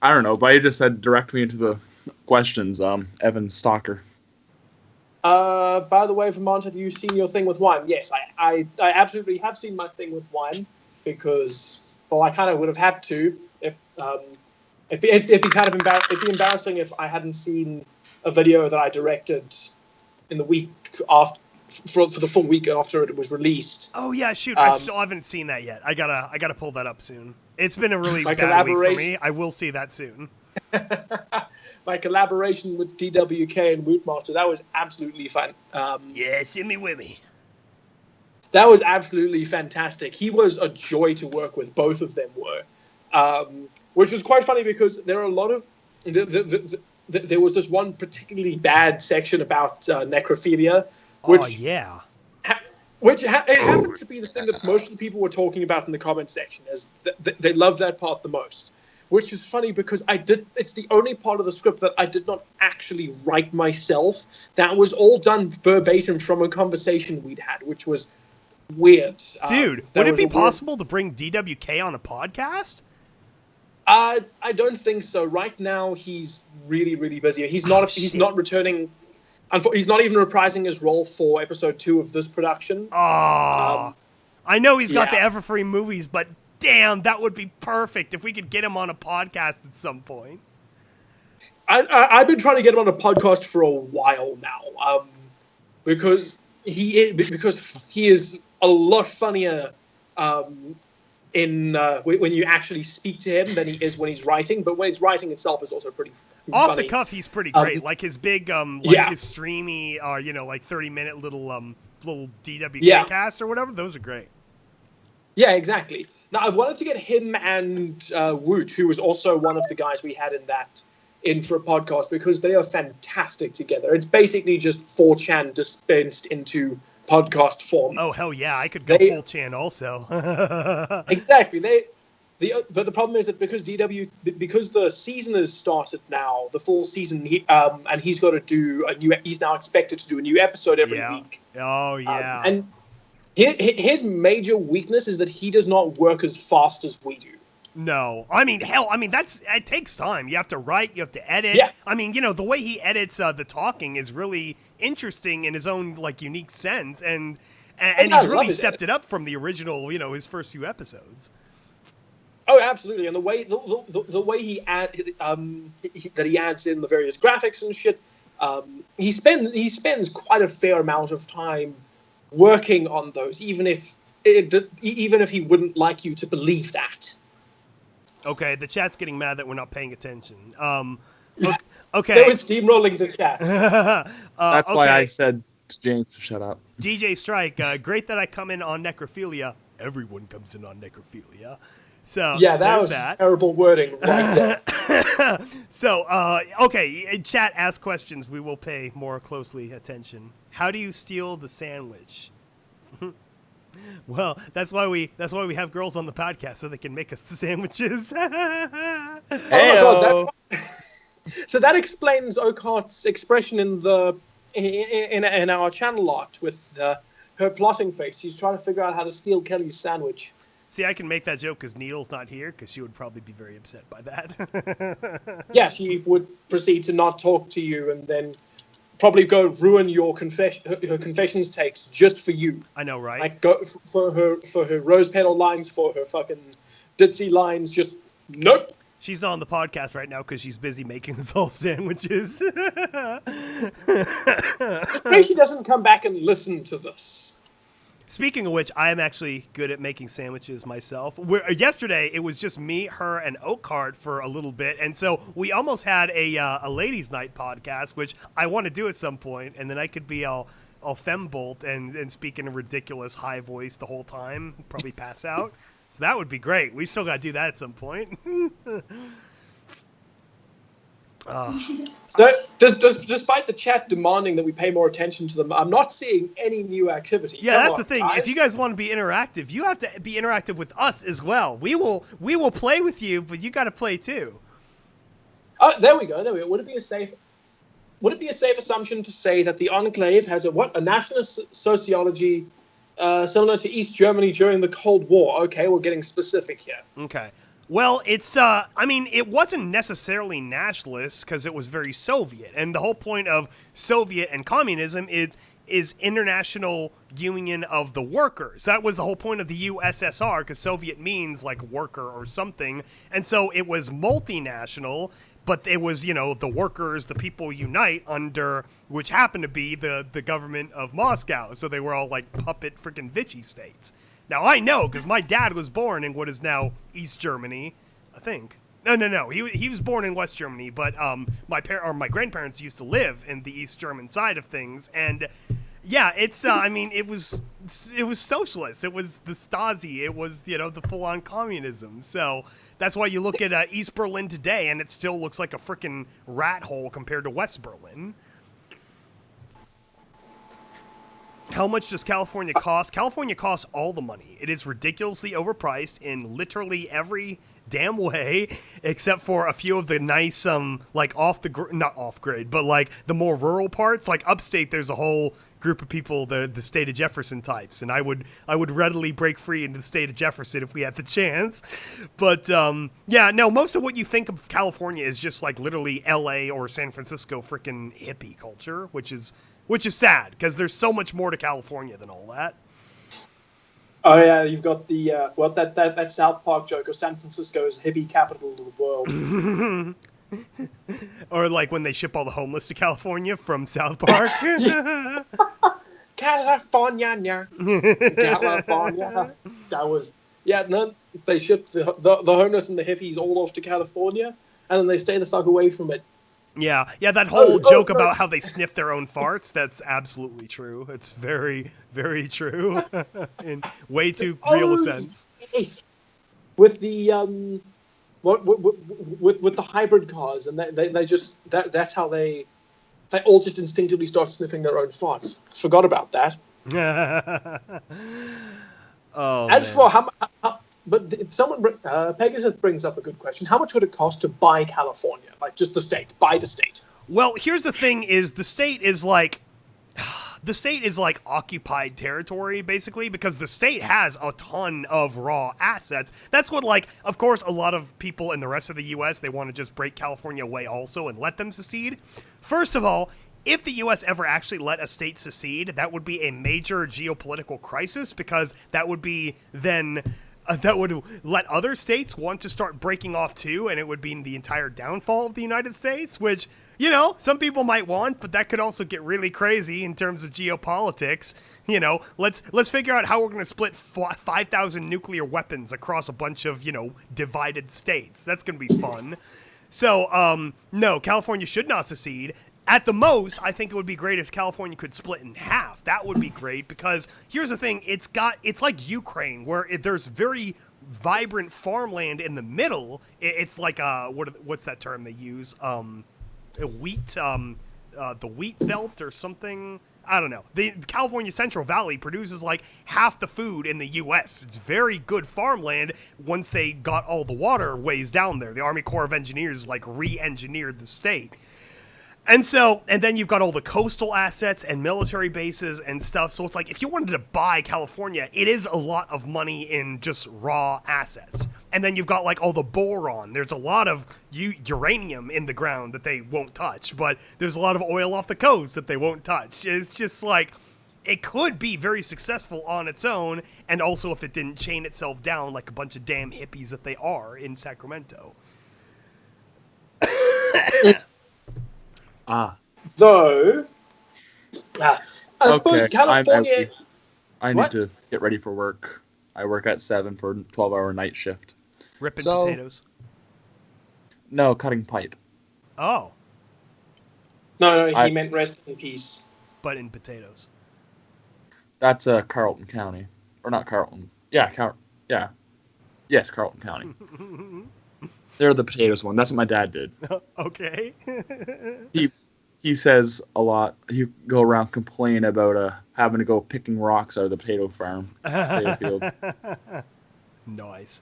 don't know, but you just said direct me into the questions, Evan Stalker. By the way, Vermont, have you seen your thing with wine? Yes, I absolutely have seen my thing with wine, because, well, I kind of would have had to. It'd be embarrassing if I hadn't seen a video that I directed in the week after, for the full week after it was released. Oh yeah, shoot! I still haven't seen that yet. I gotta pull that up soon. It's been a really bad week for me. I will see that soon. My collaboration with DWK and Wootmaster, that was absolutely fun. Yeah, shimmy wimmy. That was absolutely fantastic. He was a joy to work with. Both of them were, which was quite funny because there are a lot of. There was this one particularly bad section about necrophilia. Which, it happened to be the thing that most of the people were talking about in the comment section, as they loved that part the most. Which is funny because it's the only part of the script that I did not actually write myself. That was all done verbatim from a conversation we'd had, which was weird. Dude, would it be possible to bring DWK on a podcast? I don't think so. Right now, he's really, really busy. He's not returning. He's not even reprising his role for episode 2 of this production. I know he's got the Everfree movies, but Damn, that would be perfect if we could get him on a podcast at some point. I've been trying to get him on a podcast for a while now, because he is a lot funnier when you actually speak to him than he is when he's writing. But when he's writing itself is also pretty off funny. The cuff. He's pretty great. Like his big his streamy 30-minute little DWK casts or whatever. Those are great. Yeah, exactly. Now I've wanted to get him and Woot, who was also one of the guys we had in for a podcast, because they are fantastic together. It's basically just 4chan dispensed into podcast form. Oh hell yeah, I could go full Chan also. Exactly. But the problem is that because the season has started now, the full season, and he's got to do he's now expected to do a new episode every week. Oh yeah. And his major weakness is that he does not work as fast as we do. No, it takes time. You have to write, you have to edit. Yeah. I mean, the way he edits the talking is really interesting in his own unique sense, and he's really stepped it up from the original, his first few episodes. Oh, absolutely, and the way he adds in the various graphics and shit, he spends quite a fair amount of time working on those, even if he wouldn't like you to believe that. Okay, the chat's getting mad that we're not paying attention. Okay. They were steamrolling the chat. That's why I said to James to shut up. DJ Strike, great that I come in on necrophilia. Everyone comes in on necrophilia. So yeah, that was terrible wording right there. So, okay, chat, ask questions. We will pay more closely attention. How do you steal the sandwich? Well, that's why we have girls on the podcast, so they can make us the sandwiches. Oh my god! So that explains Okart's expression in our channel art with her plotting face. She's trying to figure out how to steal Kelly's sandwich. See, I can make that joke because Needle's not here, because she would probably be very upset by that. Yeah, she would proceed to not talk to you and then probably go ruin your her confessions takes just for you. I know, right? Like go for her rose petal lines, for her fucking ditzy lines. Just nope. She's not on the podcast right now because she's busy making us all sandwiches. Just pray she doesn't come back and listen to this. Speaking of which, I am actually good at making sandwiches myself. Yesterday, it was just me, her, and Oakheart for a little bit, and so we almost had a ladies' night podcast, which I want to do at some point, and then I could be all fembolt and speak in a ridiculous high voice the whole time, probably pass out. So that would be great. We still got to do that at some point. So, despite the chat demanding that we pay more attention to them, I'm not seeing any new activity. Yeah, that's the thing. Guys. If you guys want to be interactive, you have to be interactive with us as well. We will play with you, but you got to play too. There we go. Would it be a safe assumption to say that the Enclave has a nationalist sociology similar to East Germany during the Cold War? Okay, we're getting specific here. Okay. Well, it's, it wasn't necessarily nationalist because it was very Soviet. And the whole point of Soviet and communism is international union of the workers. That was the whole point of the USSR, because Soviet means like worker or something. And so it was multinational, but it was, the workers, the people unite under, which happened to be the government of Moscow. So they were all like puppet freaking Vichy states. Now, I know, because my dad was born in what is now East Germany, I think. No. He was born in West Germany, but my grandparents used to live in the East German side of things. And, yeah, it's, it was socialist. It was the Stasi. It was, the full-on communism. So that's why you look at East Berlin today, and it still looks like a freaking rat hole compared to West Berlin. How much does California cost? California costs all the money. It is ridiculously overpriced in literally every damn way, except for a few of the nice, not off-grid, but like the more rural parts. Like upstate, there's a whole group of people, the state of Jefferson types, and I would readily break free into the state of Jefferson if we had the chance. But most of what you think of California is just like literally LA or San Francisco freaking hippie culture, which is sad, because there's so much more to California than all that. Oh yeah, you've got the that South Park joke of San Francisco is hippie capital of the world. Or like when they ship all the homeless to California from South Park. California. California. That was no. They ship the homeless and the hippies all off to California, and then they stay the fuck away from it. Yeah, that whole joke about how they sniff their own farts, that's absolutely true. It's very, very true. In way too real a sense. Yes. With the with the hybrid cars, and they just that's how they all just instinctively start sniffing their own farts. Forgot about that. As for how someone Pegasus brings up a good question. How much would it cost to buy California? Like just the state, buy the state. Well, here's the thing: is the state is like occupied territory, basically, because the state has a ton of raw assets. That's what, like, of course, a lot of people in the rest of the U.S., they want to just break California away also and let them secede. First of all, if the U.S. ever actually let a state secede, that would be a major geopolitical crisis, because that would be then... that would let other states want to start breaking off too, and it would be the entire downfall of the United States, which, you know, some people might want, but that could also get really crazy in terms of geopolitics. You know, let's figure out how we're going to split 5,000 nuclear weapons across a bunch of, you know, divided states. That's going to be fun. So, no, California should not secede. At the most, I think it would be great if California could split in half. That would be great, because here's the thing, it's like Ukraine, where there's very vibrant farmland in the middle. It's like what's that term they use? Wheat, the wheat belt or something. I don't know. The California Central Valley produces like half the food in the U.S. It's very good farmland once they got all the waterways down there. The Army Corps of Engineers like re-engineered the state. And then you've got all the coastal assets and military bases and stuff. So it's like, if you wanted to buy California, it is a lot of money in just raw assets. And then you've got like all the boron. There's a lot of uranium in the ground that they won't touch, but there's a lot of oil off the coast that they won't touch. It's just like, it could be very successful on its own, and also if it didn't chain itself down like a bunch of damn hippies that they are in Sacramento. Though, I suppose California... I need to get ready for work. I work at 7 for a 12-hour night shift. Ripping potatoes? No, cutting pipe. Oh. No, he meant rest in peace. But in potatoes. That's Carlton County. Or not Carlton. Yeah, Yes, Carlton County. They're the potatoes one. That's what my dad did. Okay. He says a lot. He go around complaining about having to go picking rocks out of the potato farm, potato field. Nice.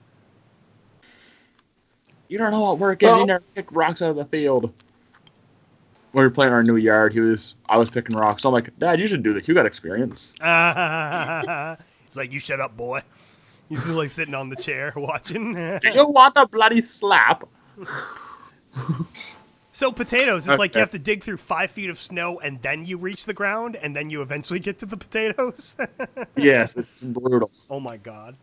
You don't know what work is. You never pick rocks out of the field. When we were playing our new yard, I was picking rocks. So I'm like, Dad, you should do this. You got experience. It's like, you shut up, boy. He's like sitting on the chair watching. Do you want a bloody slap? So potatoes, it's like you have to dig through 5 feet of snow and then you reach the ground and then you eventually get to the potatoes? Yes, it's brutal. Oh my god.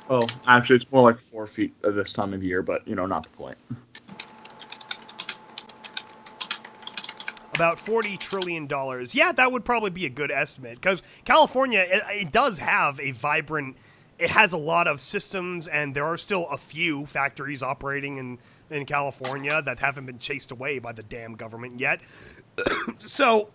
Oh, actually, it's more like 4 feet at this time of year, but, not the point. About $40 trillion. Yeah, that would probably be a good estimate, because California, it does have a vibrant... It has a lot of systems, and there are still a few factories operating in California that haven't been chased away by the damn government yet. So,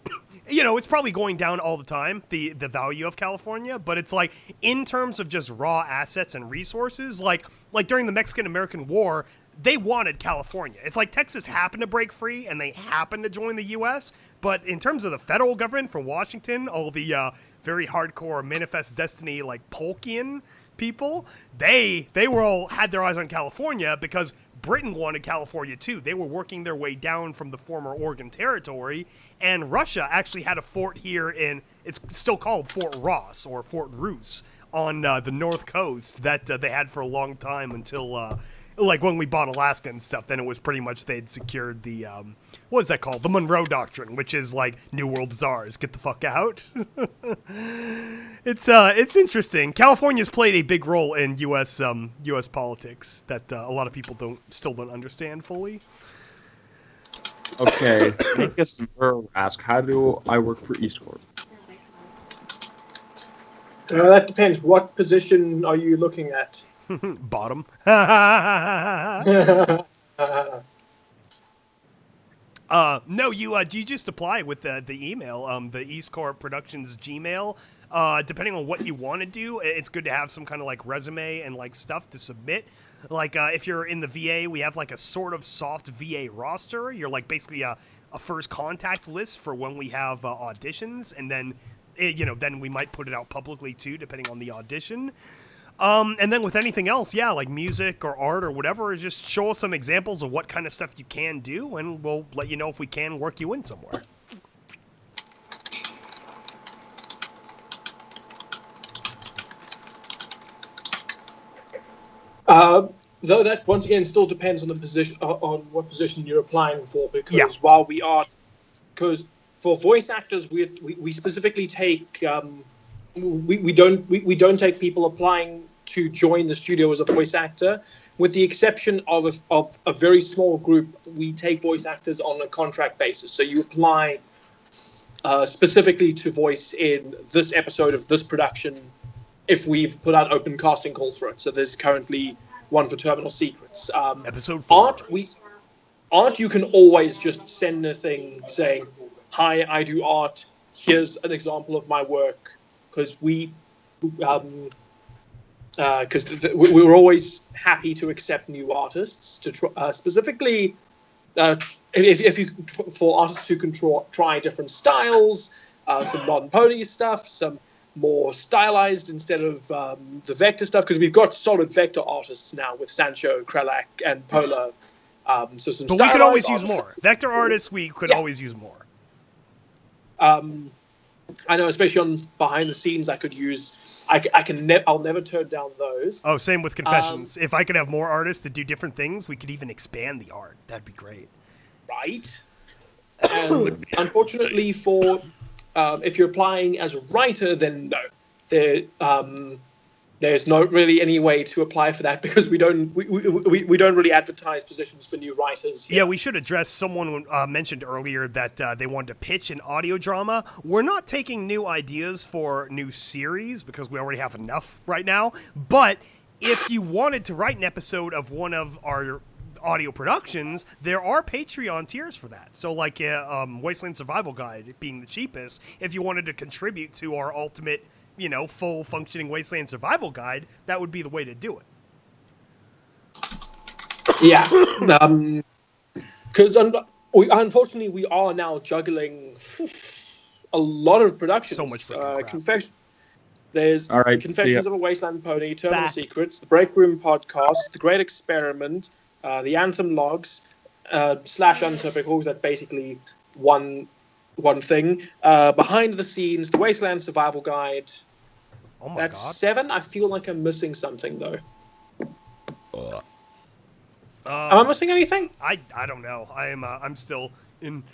it's probably going down all the time, the value of California, but it's like, in terms of just raw assets and resources, like during the Mexican-American War, they wanted California. It's like Texas happened to break free, and they happened to join the U.S., but in terms of the federal government from Washington, all the very hardcore Manifest Destiny, like Tolkien people, they were all had their eyes on California because Britain wanted California too. They were working their way down from the former Oregon Territory, and Russia actually had a fort here it's still called Fort Ross or Fort Roos on the north coast that they had for a long time until like when we bought Alaska and stuff, then it was pretty much they'd secured the what is that called? The Monroe Doctrine, which is like New World Czars, get the fuck out. It's interesting. California's played a big role in U.S. politics that a lot of people still don't understand fully. Okay, Angus ask, how do I work for EAST Corp? That depends. What position are you looking at? Bottom. No, you just apply with the email, the EAST Corp Productions Gmail. Depending on what you want to do, it's good to have some kind of like resume and like stuff to submit. Like if you're in the VA, we have like a sort of soft VA roster. You're like basically a first contact list for when we have auditions, and then then we might put it out publicly too, depending on the audition. And then with anything else, yeah, like music or art or whatever, just show us some examples of what kind of stuff you can do, and we'll let you know if we can work you in somewhere. Though that once again still depends on the position, on what position you're applying for. Because because for voice actors, we specifically take we don't take people applying to join the studio as a voice actor, with the exception of a very small group. We take voice actors on a contract basis. So you apply specifically to voice in this episode of this production if we've put out open casting calls for it. So there's currently one for Terminal Secrets. Episode 4. Art, you can always just send a thing saying, "Hi, I do art. Here's an example of my work." Because we're always happy to accept new artists to specifically for artists who can try different styles, some modern pony stuff, some more stylized instead of the vector stuff, because we've got solid vector artists now with Sancho, Krelak, and Polar. So some. But we could always use more vector artists. We could always use more. I know, especially on behind the scenes, I could use. I'll never turn down those. Oh, same with Confessions. If I could have more artists that do different things, we could even expand the art. That'd be great. Right. And unfortunately, for if you're applying as a writer, then no. There's not really any way to apply for that, because we don't really advertise positions for new writers here. Yeah, we should address someone mentioned earlier that they wanted to pitch an audio drama. We're not taking new ideas for new series because we already have enough right now. But if you wanted to write an episode of one of our audio productions, there are Patreon tiers for that. So like Wasteland Survival Guide being the cheapest, if you wanted to contribute to our ultimate full functioning Wasteland Survival Guide, that would be the way to do it. Yeah. Because unfortunately, we are now juggling a lot of productions. So much freaking crap. There's Confessions of a Wasteland Pony, Terminal Secrets, the Breakroom podcast, The Great Experiment, the Anthem logs, / Untypical, that's basically one thing. Behind the scenes, the Wasteland Survival Guide. Oh my That's God. 7. I feel like I'm missing something though. Am I missing anything? I don't know. I'm still in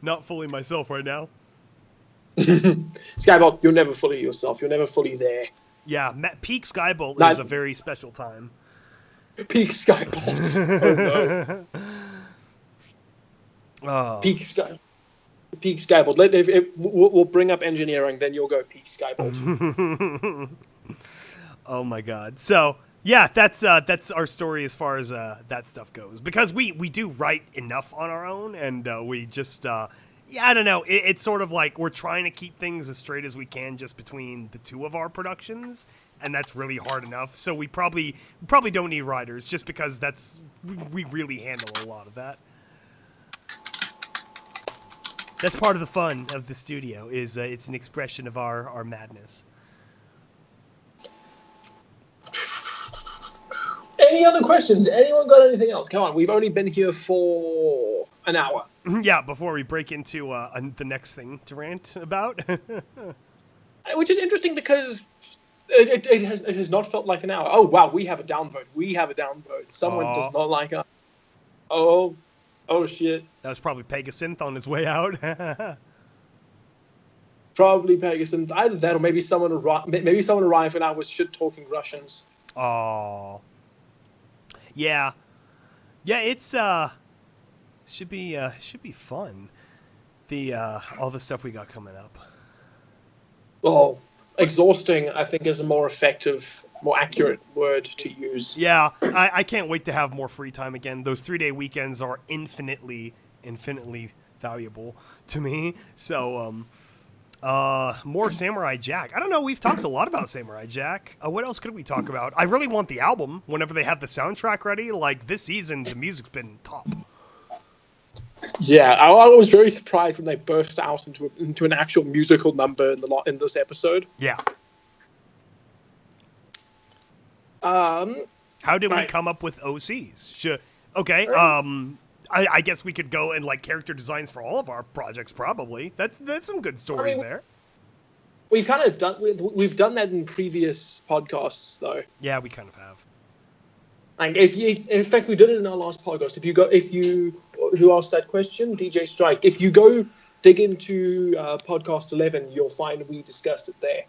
not fully myself right now. Skybolt, you're never fully yourself. You're never fully there. Yeah, Peak Skybolt is a very special time. Peak Skybolt. Oh no. Peak Skybolt. We'll bring up engineering, then you'll go Peak Skybolt. Oh my God. So yeah, that's our story as far as that stuff goes. Because we do write enough on our own, and we just I don't know. It's sort of like we're trying to keep things as straight as we can just between the two of our productions, and that's really hard enough. So we probably don't need writers, just because we really handle a lot of that. That's part of the fun of the studio, is it's an expression of our madness. Any other questions? Anyone got anything else? Come on, we've only been here for an hour. Yeah, before we break into the next thing to rant about. Which is interesting because It has not felt like an hour. Oh wow, we have a downvote. We have a downvote. Someone does not like us. Oh shit. That was probably Pegasynth on his way out. Probably Pegasus. Either that, or maybe someone arrived and I was shit talking Russians. Oh. Yeah. Yeah, it's should be fun. The all the stuff we got coming up. Well, exhausting, I think, is a more effective, more accurate word to use. Yeah, I can't wait to have more free time again. Those 3-day weekends are infinitely valuable to me. So, more Samurai Jack. I don't know. We've talked a lot about Samurai Jack. What else could we talk about? I really want the album whenever they have the soundtrack ready. Like, this season, the music's been top. Yeah, I was very surprised when they burst out into an actual musical number in this episode. Yeah. How did we come up with OCs? Okay. I guess we could go and like character designs for all of our projects. Probably that's some good stories there. We've kind of done that in previous podcasts, though. Yeah, we kind of have. Like in fact, we did it in our last podcast. Who asked that question? DJ Strike. If you go dig into podcast 11, you'll find we discussed it there.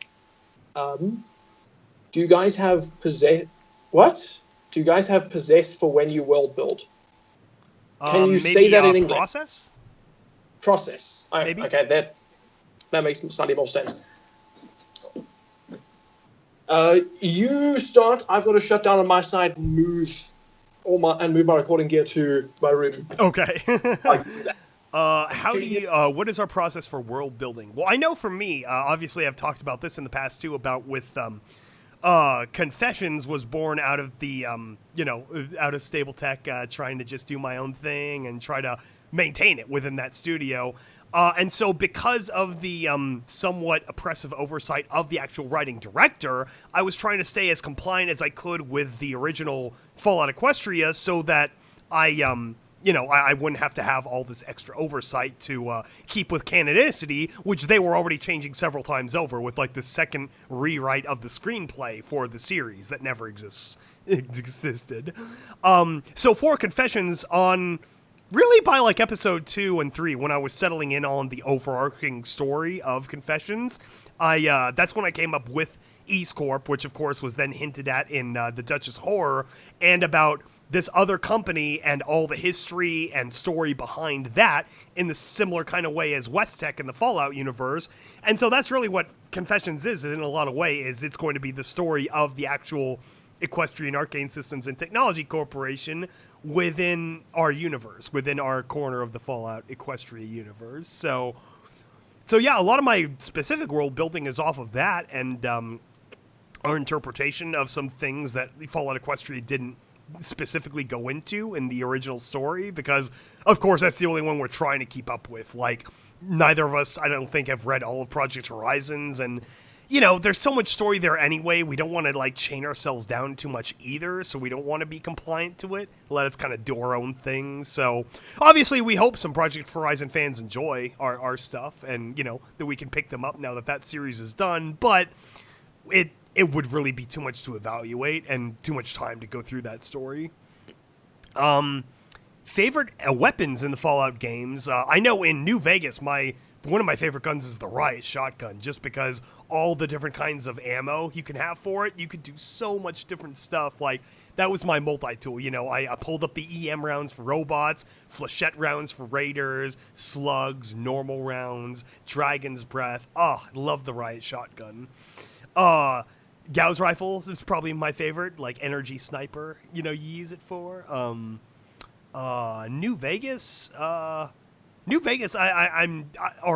Do you guys have possess? What? Do you guys have possess for when you world build? Can you say that in English? Process? Process. Maybe. Okay, that makes slightly more sense. You start. I've got to shut down on my side, move my recording gear to my room. Okay. I can do that. What is our process for world building? Well, I know for me, obviously I've talked about this in the past too, about with Confessions was born out of the, out of Stable Tech, trying to just do my own thing and try to maintain it within that studio. And so because of the somewhat oppressive oversight of the actual writing director, I was trying to stay as compliant as I could with the original Fallout Equestria so that I wouldn't have to have all this extra oversight to keep with canonicity, which they were already changing several times over with like the second rewrite of the screenplay for the series that never existed. So for Confessions on... Really, by like episode 2 and 3, when I was settling in on the overarching story of Confessions, that's when I came up with EAST Corp, which of course was then hinted at in the Duchess Horror, and about this other company and all the history and story behind that in the similar kind of way as West Tech in the Fallout universe. And so that's really what Confessions is in a lot of ways. It's going to be the story of the actual Equestrian Arcane Systems and Technology Corporation within our universe, within our corner of the Fallout Equestria universe. So yeah, a lot of my specific world building is off of that and our interpretation of some things that Fallout Equestria didn't specifically go into in the original story, because of course that's the only one we're trying to keep up with. Like, neither of us, I don't think, have read all of Project Horizons, and there's so much story there anyway. We don't want to like chain ourselves down too much either, so we don't want to be compliant to it. Let us kind of do our own thing. So obviously we hope some Project Horizon fans enjoy our stuff, and that we can pick them up now that series is done. But it would really be too much to evaluate and too much time to go through that story. Favorite weapons in the Fallout games? I know in New Vegas, one of my favorite guns is the Riot Shotgun, just because all the different kinds of ammo you can have for it, you could do so much different stuff. Like, that was my multi-tool. I pulled up the EM rounds for robots, flechette rounds for raiders, slugs, normal rounds, dragon's breath. I love the Riot Shotgun. Gauss rifles is probably my favorite, like energy sniper, you use it for. New Vegas, or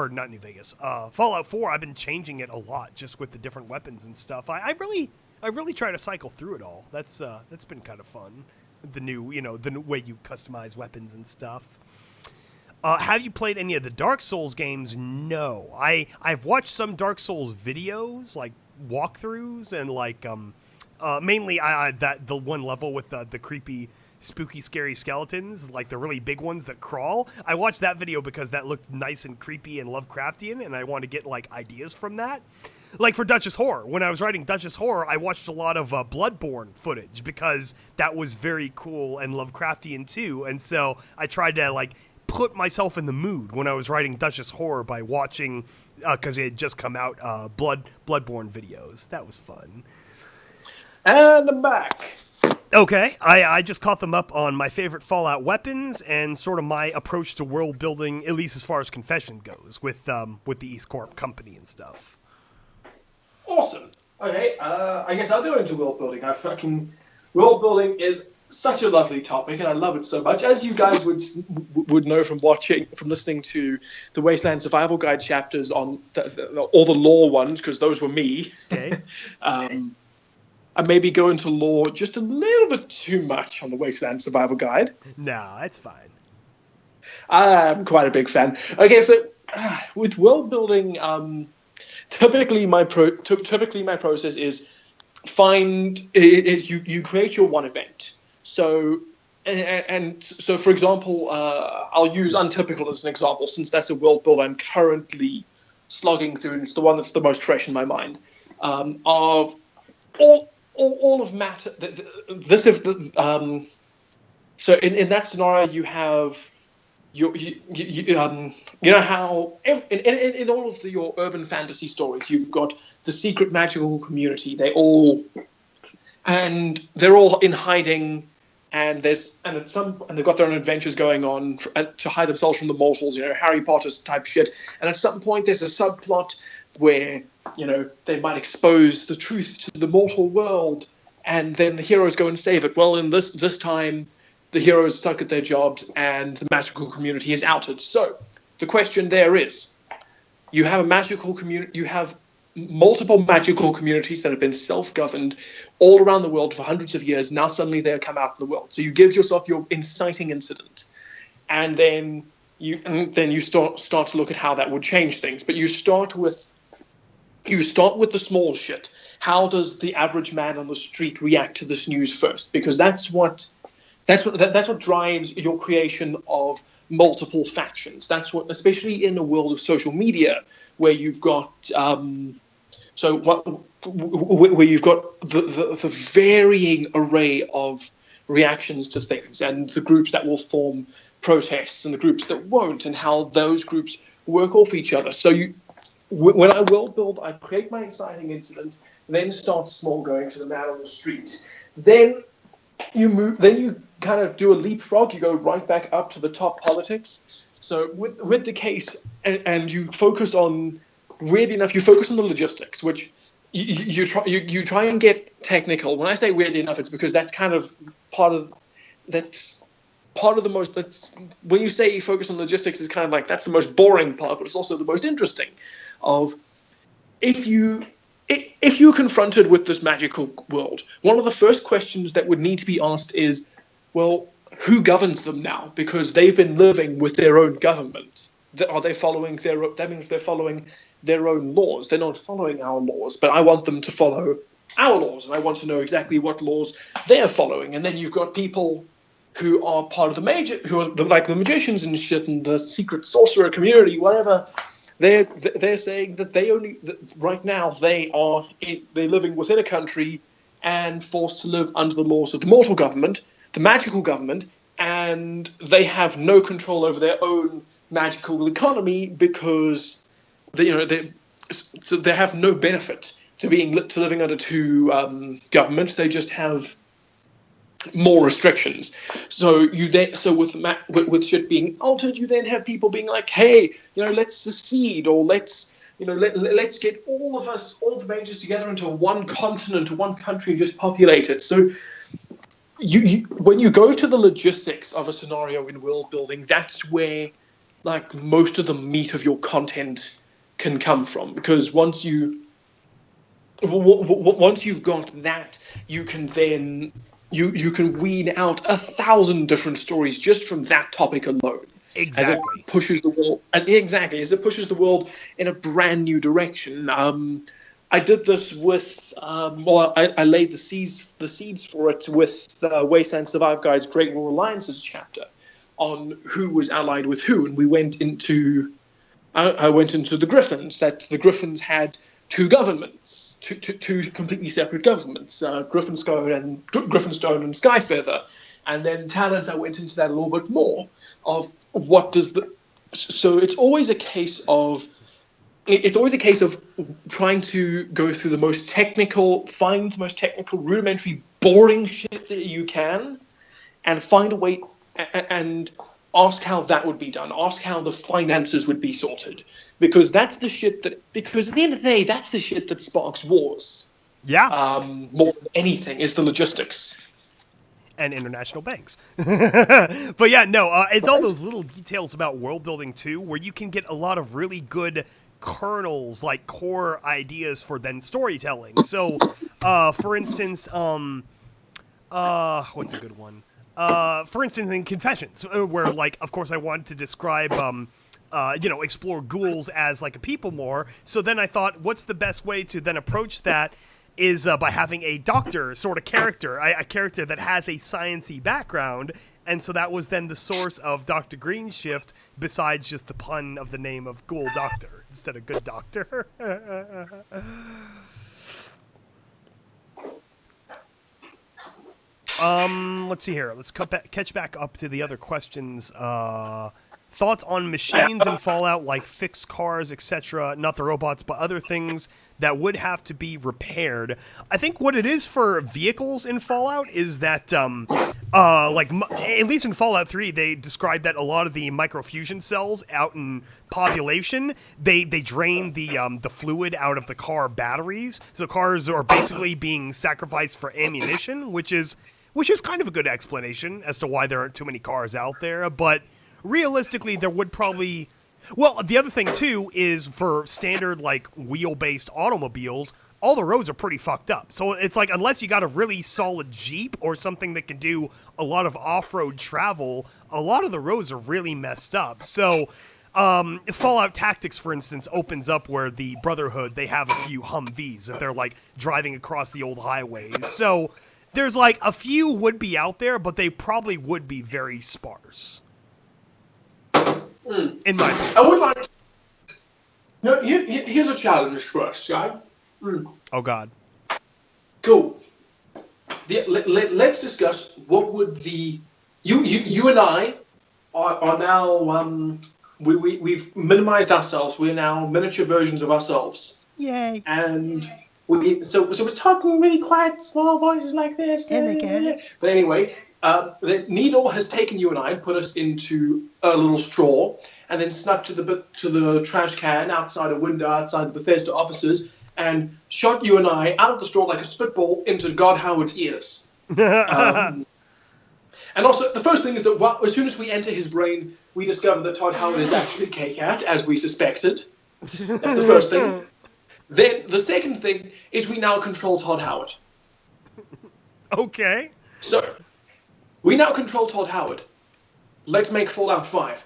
not New Vegas, Fallout 4, I've been changing it a lot just with the different weapons and stuff. I really try to cycle through it all. That's been kind of fun. The new way you customize weapons and stuff. Have you played any of the Dark Souls games? No. I've watched some Dark Souls videos, like walkthroughs, and like mainly the one level with the creepy, spooky, scary skeletons, like the really big ones that crawl. I watched that video because that looked nice and creepy and Lovecraftian, and I want to get like ideas from that. Like for Duchess Horror, when I was writing Duchess Horror, I watched a lot of Bloodborne footage because that was very cool and Lovecraftian too. And so I tried to like put myself in the mood when I was writing Duchess Horror by watching, because it had just come out, Bloodborne videos. That was fun. And I'm back. Okay, I just caught them up on my favorite Fallout weapons and sort of my approach to world building, at least as far as Confession goes, with the EAST Corp company and stuff. Awesome. Okay, I guess I'll go into world building. World building is such a lovely topic, and I love it so much. As you guys would know from listening to the Wasteland Survival Guide chapters on all the lore ones, because those were me. Okay. I maybe go into lore just a little bit too much on the Wasteland Survival Guide. No, it's fine. I'm quite a big fan. Okay, so with world building, typically my process is you create your one event. So so for example, I'll use Untypical as an example, since that's a world build I'm currently slogging through, and it's the one that's the most fresh in my mind. Of all of matter. So in that scenario, you have you know how in all of your urban fantasy stories, you've got the secret magical community. They're all in hiding, and they've got their own adventures going on to hide themselves from the mortals. You know, Harry Potter's type shit. And at some point, there's a subplot where they might expose the truth to the mortal world, and then the heroes go and save it. Well, in this time, the heroes stuck at their jobs, and the magical community is outed. So the question there is, you have a magical community. You have multiple magical communities that have been self-governed all around the world for hundreds of years. Now suddenly they come out in the world. So you give yourself your inciting incident, and then you start to look at how that would change things. But you start with the small shit. How does the average man on the street react to this news first? Because that's what drives your creation of multiple factions. That's what, especially in a world of social media, where you've got where you've got the varying array of reactions to things, and the groups that will form protests and the groups that won't, and how those groups work off each other. So when I world build, I create my inciting incident, then start small, going to the man on the street. Then you kind of do a leapfrog. You go right back up to the top politics. So with the case, and you focus on, weirdly enough, you focus on the logistics, which you try and get technical. When I say weirdly enough, it's because that's kind of part of the most. When you say you focus on logistics, it's kind of like that's the most boring part, but it's also the most interesting. Of if you're confronted with this magical world, one of the first questions that would need to be asked is, well, who governs them now? Because they've been living with their own government. Are they following that means they're following their own laws. They're not following our laws, but I want them to follow our laws, and I want to know exactly what laws they're following. And then you've got people who are part of who are like the magicians and shit, and the secret sorcerer community, whatever. They're saying that right now they're living within a country and forced to live under the laws of the mortal government, the magical government, and they have no control over their own magical economy because they have no benefit to living under two governments. They just have more restrictions. So with shit being altered, you then have people being like, hey, let's secede, or let's get all the majors together into one continent, one country, and just populate it. So when you go to the logistics of a scenario in world building, that's where like most of the meat of your content can come from, because once you've got that, you can then you can weed out 1,000 different stories just from that topic alone. Exactly. As it pushes the world. Exactly, as it pushes the world in a brand new direction. I did this with I laid the seeds for it with Wasteland Survive Guide's Great War Alliances chapter on who was allied with who, and we went into I went into the Griffins. That the Griffins had two governments, two completely separate governments, Griffinstone and Skyfeather. And then Talent, I went into that a little bit more of what does the. So it's always a case of trying to go through the most technical, find the most technical, rudimentary, boring shit that you can, and find a way and ask how that would be done. Ask how the finances would be sorted, because that's the shit that. Because at the end of the day, that's the shit that sparks wars. Yeah. More than anything is the logistics. And international banks. But yeah, no, it's all those little details about world building too, where you can get a lot of really good kernels, like core ideas for then storytelling. So, for instance, what's a good one? For instance, in Confessions, where like, of course, I wanted to describe, explore ghouls as like a people more. So then I thought, what's the best way to then approach that? Is by having a doctor sort of character, a character that has a science-y background, and so that was then the source of Dr. Greenshift, besides just the pun of the name of Ghoul Doctor instead of Good Doctor. Let's see here. Let's catch back up to the other questions. Thoughts on machines in Fallout, like fixed cars, etc. Not the robots, but other things that would have to be repaired. I think what it is for vehicles in Fallout is that, at least in Fallout 3, they described that a lot of the microfusion cells out in population, they drain the fluid out of the car batteries. So cars are basically being sacrificed for ammunition, which is kind of a good explanation as to why there aren't too many cars out there, but realistically, there would probably... Well, the other thing, too, is for standard, like, wheel-based automobiles, all the roads are pretty fucked up. So it's like, unless you got a really solid Jeep or something that can do a lot of off-road travel, a lot of the roads are really messed up. So Fallout Tactics, for instance, opens up where the Brotherhood, they have a few Humvees that they're, like, driving across the old highways. So there's, like, a few would be out there, but they probably would be very sparse. In my opinion. I would like to... No, here's a challenge for us, guy. Oh, God. Cool. Let's discuss what would the... You and I are now... We've minimized ourselves. We're now miniature versions of ourselves. Yay. And so we're talking really quiet, small voices like this. But anyway... the Needle has taken you and I and put us into a little straw, and then snuck to the trash can outside a window outside the Bethesda offices, and shot you and I out of the straw like a spitball into God Howard's ears. And also, the first thing is that as soon as we enter his brain, we discover that Todd Howard is actually K-Cat, as we suspected. That's the first thing. Then the second thing is we now control Todd Howard. Okay. So... we now control Todd Howard. Let's make Fallout 5.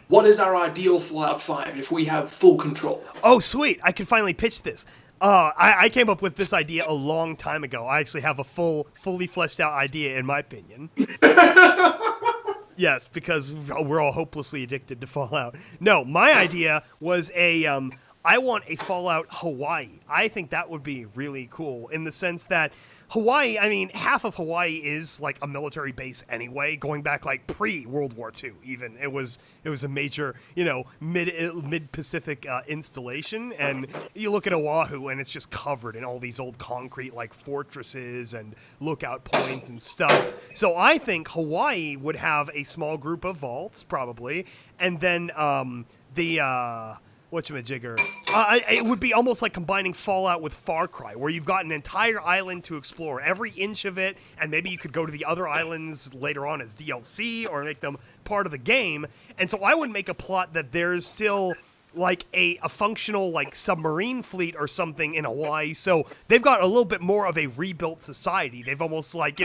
What is our ideal Fallout 5 if we have full control? Oh, sweet. I can finally pitch this. I came up with this idea a long time ago. I actually have a fully fleshed out idea, in my opinion. Yes, because we're all hopelessly addicted to Fallout. No, my idea was I want a Fallout Hawaii. I think that would be really cool in the sense that Hawaii, I mean, half of Hawaii is like a military base anyway, going back like pre-World War II even. It was a major, mid-Pacific installation, and you look at Oahu and it's just covered in all these old concrete like fortresses and lookout points and stuff. So I think Hawaii would have a small group of vaults probably, and then whatchamajigger. It would be almost like combining Fallout with Far Cry, where you've got an entire island to explore, every inch of it, and maybe you could go to the other islands later on as DLC or make them part of the game. And so I would make a plot that there's still like a functional like submarine fleet or something in Hawaii. So they've got a little bit more of a rebuilt society. They've almost like,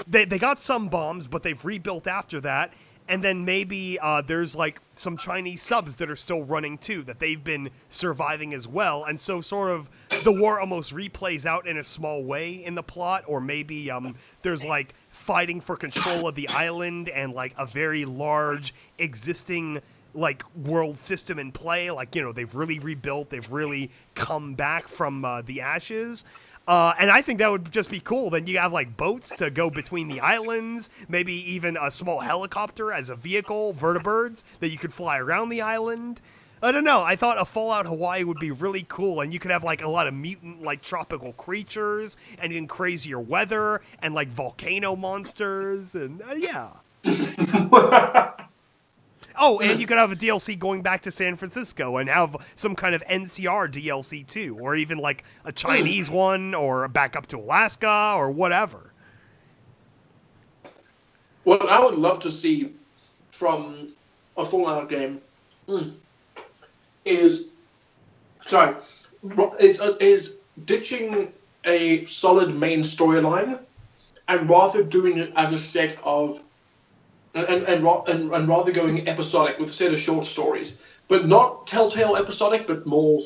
they got some bombs, but they've rebuilt after that. And then maybe there's like some Chinese subs that are still running too, that they've been surviving as well. And so sort of the war almost replays out in a small way in the plot. Or maybe there's like fighting for control of the island and like a very large existing like world system in play. Like, you know, they've really rebuilt, they've really come back from the ashes. And I think that would just be cool. Then you have like boats to go between the islands, maybe even a small helicopter as a vehicle, vertibirds that you could fly around the island. I don't know. I thought a Fallout Hawaii would be really cool, and you could have like a lot of mutant like tropical creatures and even crazier weather and like volcano monsters and yeah. Oh, and you could have a DLC going back to San Francisco and have some kind of NCR DLC too, or even like a Chinese one, or back up to Alaska, or whatever. What I would love to see from a Fallout game is ditching a solid main storyline and rather doing it as a set of and rather going episodic with a set of short stories, but not Telltale episodic, but more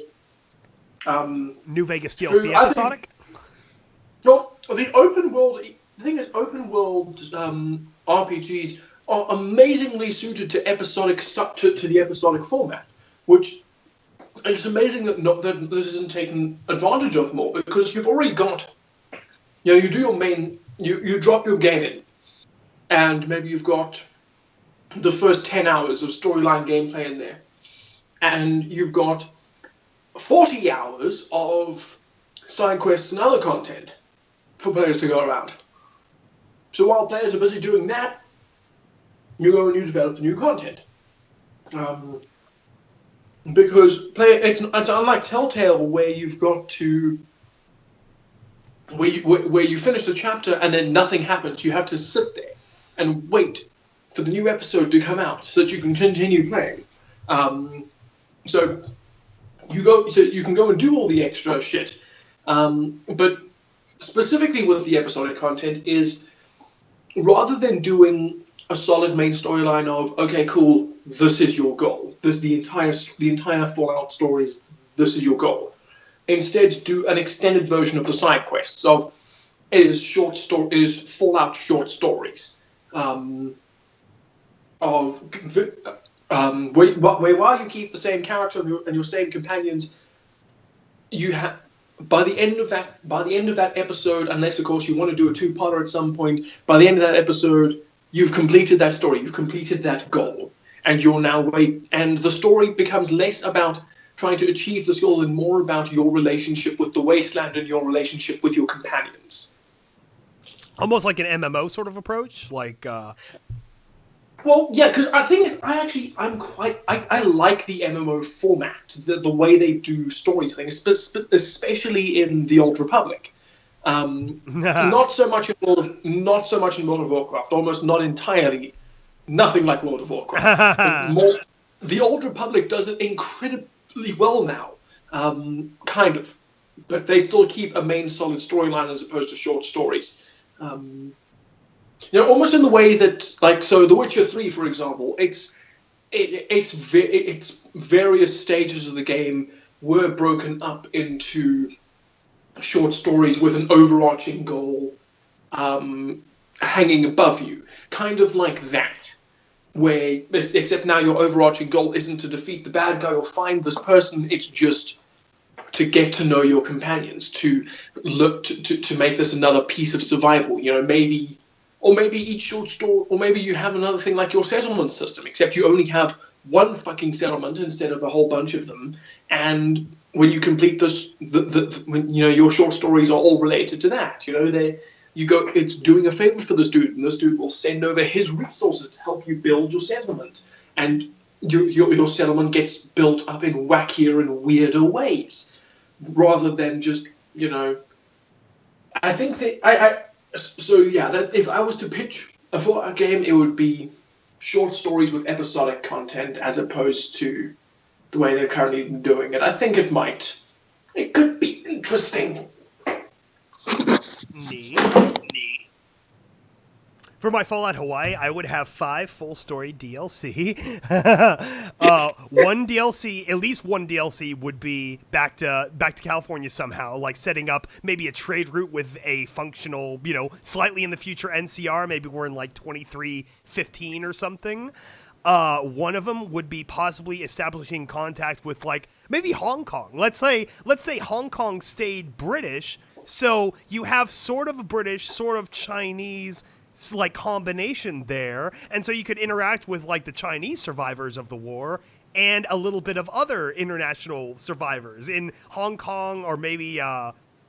New Vegas DLC episodic. Well, the open world. The thing is, open world RPGs are amazingly suited to episodic to the episodic format, which it's amazing that this isn't taken advantage of more, because you've already got, you know, you do your main, you drop your game in, and maybe you've got the first 10 hours of storyline gameplay in there, and you've got 40 hours of side quests and other content for players to go around. So while players are busy doing that, you go and you develop the new content. Because it's unlike Telltale, where you've got to where you finish the chapter and then nothing happens. You have to sit there and wait for the new episode to come out so that you can continue playing. So you can go and do all the extra shit. But specifically with the episodic content is, rather than doing a solid main storyline of, okay, cool, this is your goal. This the entire Fallout stories. This is your goal. Instead, do an extended version of the side quests of Fallout short stories. Where while you keep the same characters and your same companions, you have by the end of that episode, unless of course you want to do a two-parter at some point, by the end of that episode, you've completed that story, you've completed that goal, and you're now and the story becomes less about trying to achieve this goal and more about your relationship with the wasteland and your relationship with your companions. Almost like an MMO sort of approach, like. Well, yeah, because I think I like the MMO format, the way they do stories. I think, especially in the Old Republic. Not so much in World of Warcraft. Almost not entirely. Nothing like World of Warcraft. The Old Republic does it incredibly well now, kind of, but they still keep a main solid storyline as opposed to short stories. Almost in the way that, like, so The Witcher 3, for example, it's various stages of the game were broken up into short stories with an overarching goal hanging above you, kind of like that, where except now your overarching goal isn't to defeat the bad guy or find this person, it's just to get to know your companions, to look to make this another piece of survival. Maybe each short story, or maybe you have another thing like your settlement system, except you only have one fucking settlement instead of a whole bunch of them. And when you complete this, your short stories are all related to that. It's doing a favor for this dude, and this dude will send over his resources to help you build your settlement, and your settlement gets built up in wackier and weirder ways, rather than just I think that that if I was to pitch a Fallout game, it would be short stories with episodic content as opposed to the way they're currently doing it. I think it could be interesting. Neat. For my Fallout Hawaii, I would have 5 full story DLC. One DLC, at least one DLC, would be back to California somehow, like setting up maybe a trade route with a functional, slightly in the future NCR. Maybe we're in like 2315 or something. One of them would be possibly establishing contact with like maybe Hong Kong. Let's say Hong Kong stayed British, so you have sort of a British, sort of Chinese like combination there, and so you could interact with like the Chinese survivors of the war and a little bit of other international survivors in Hong Kong, or maybe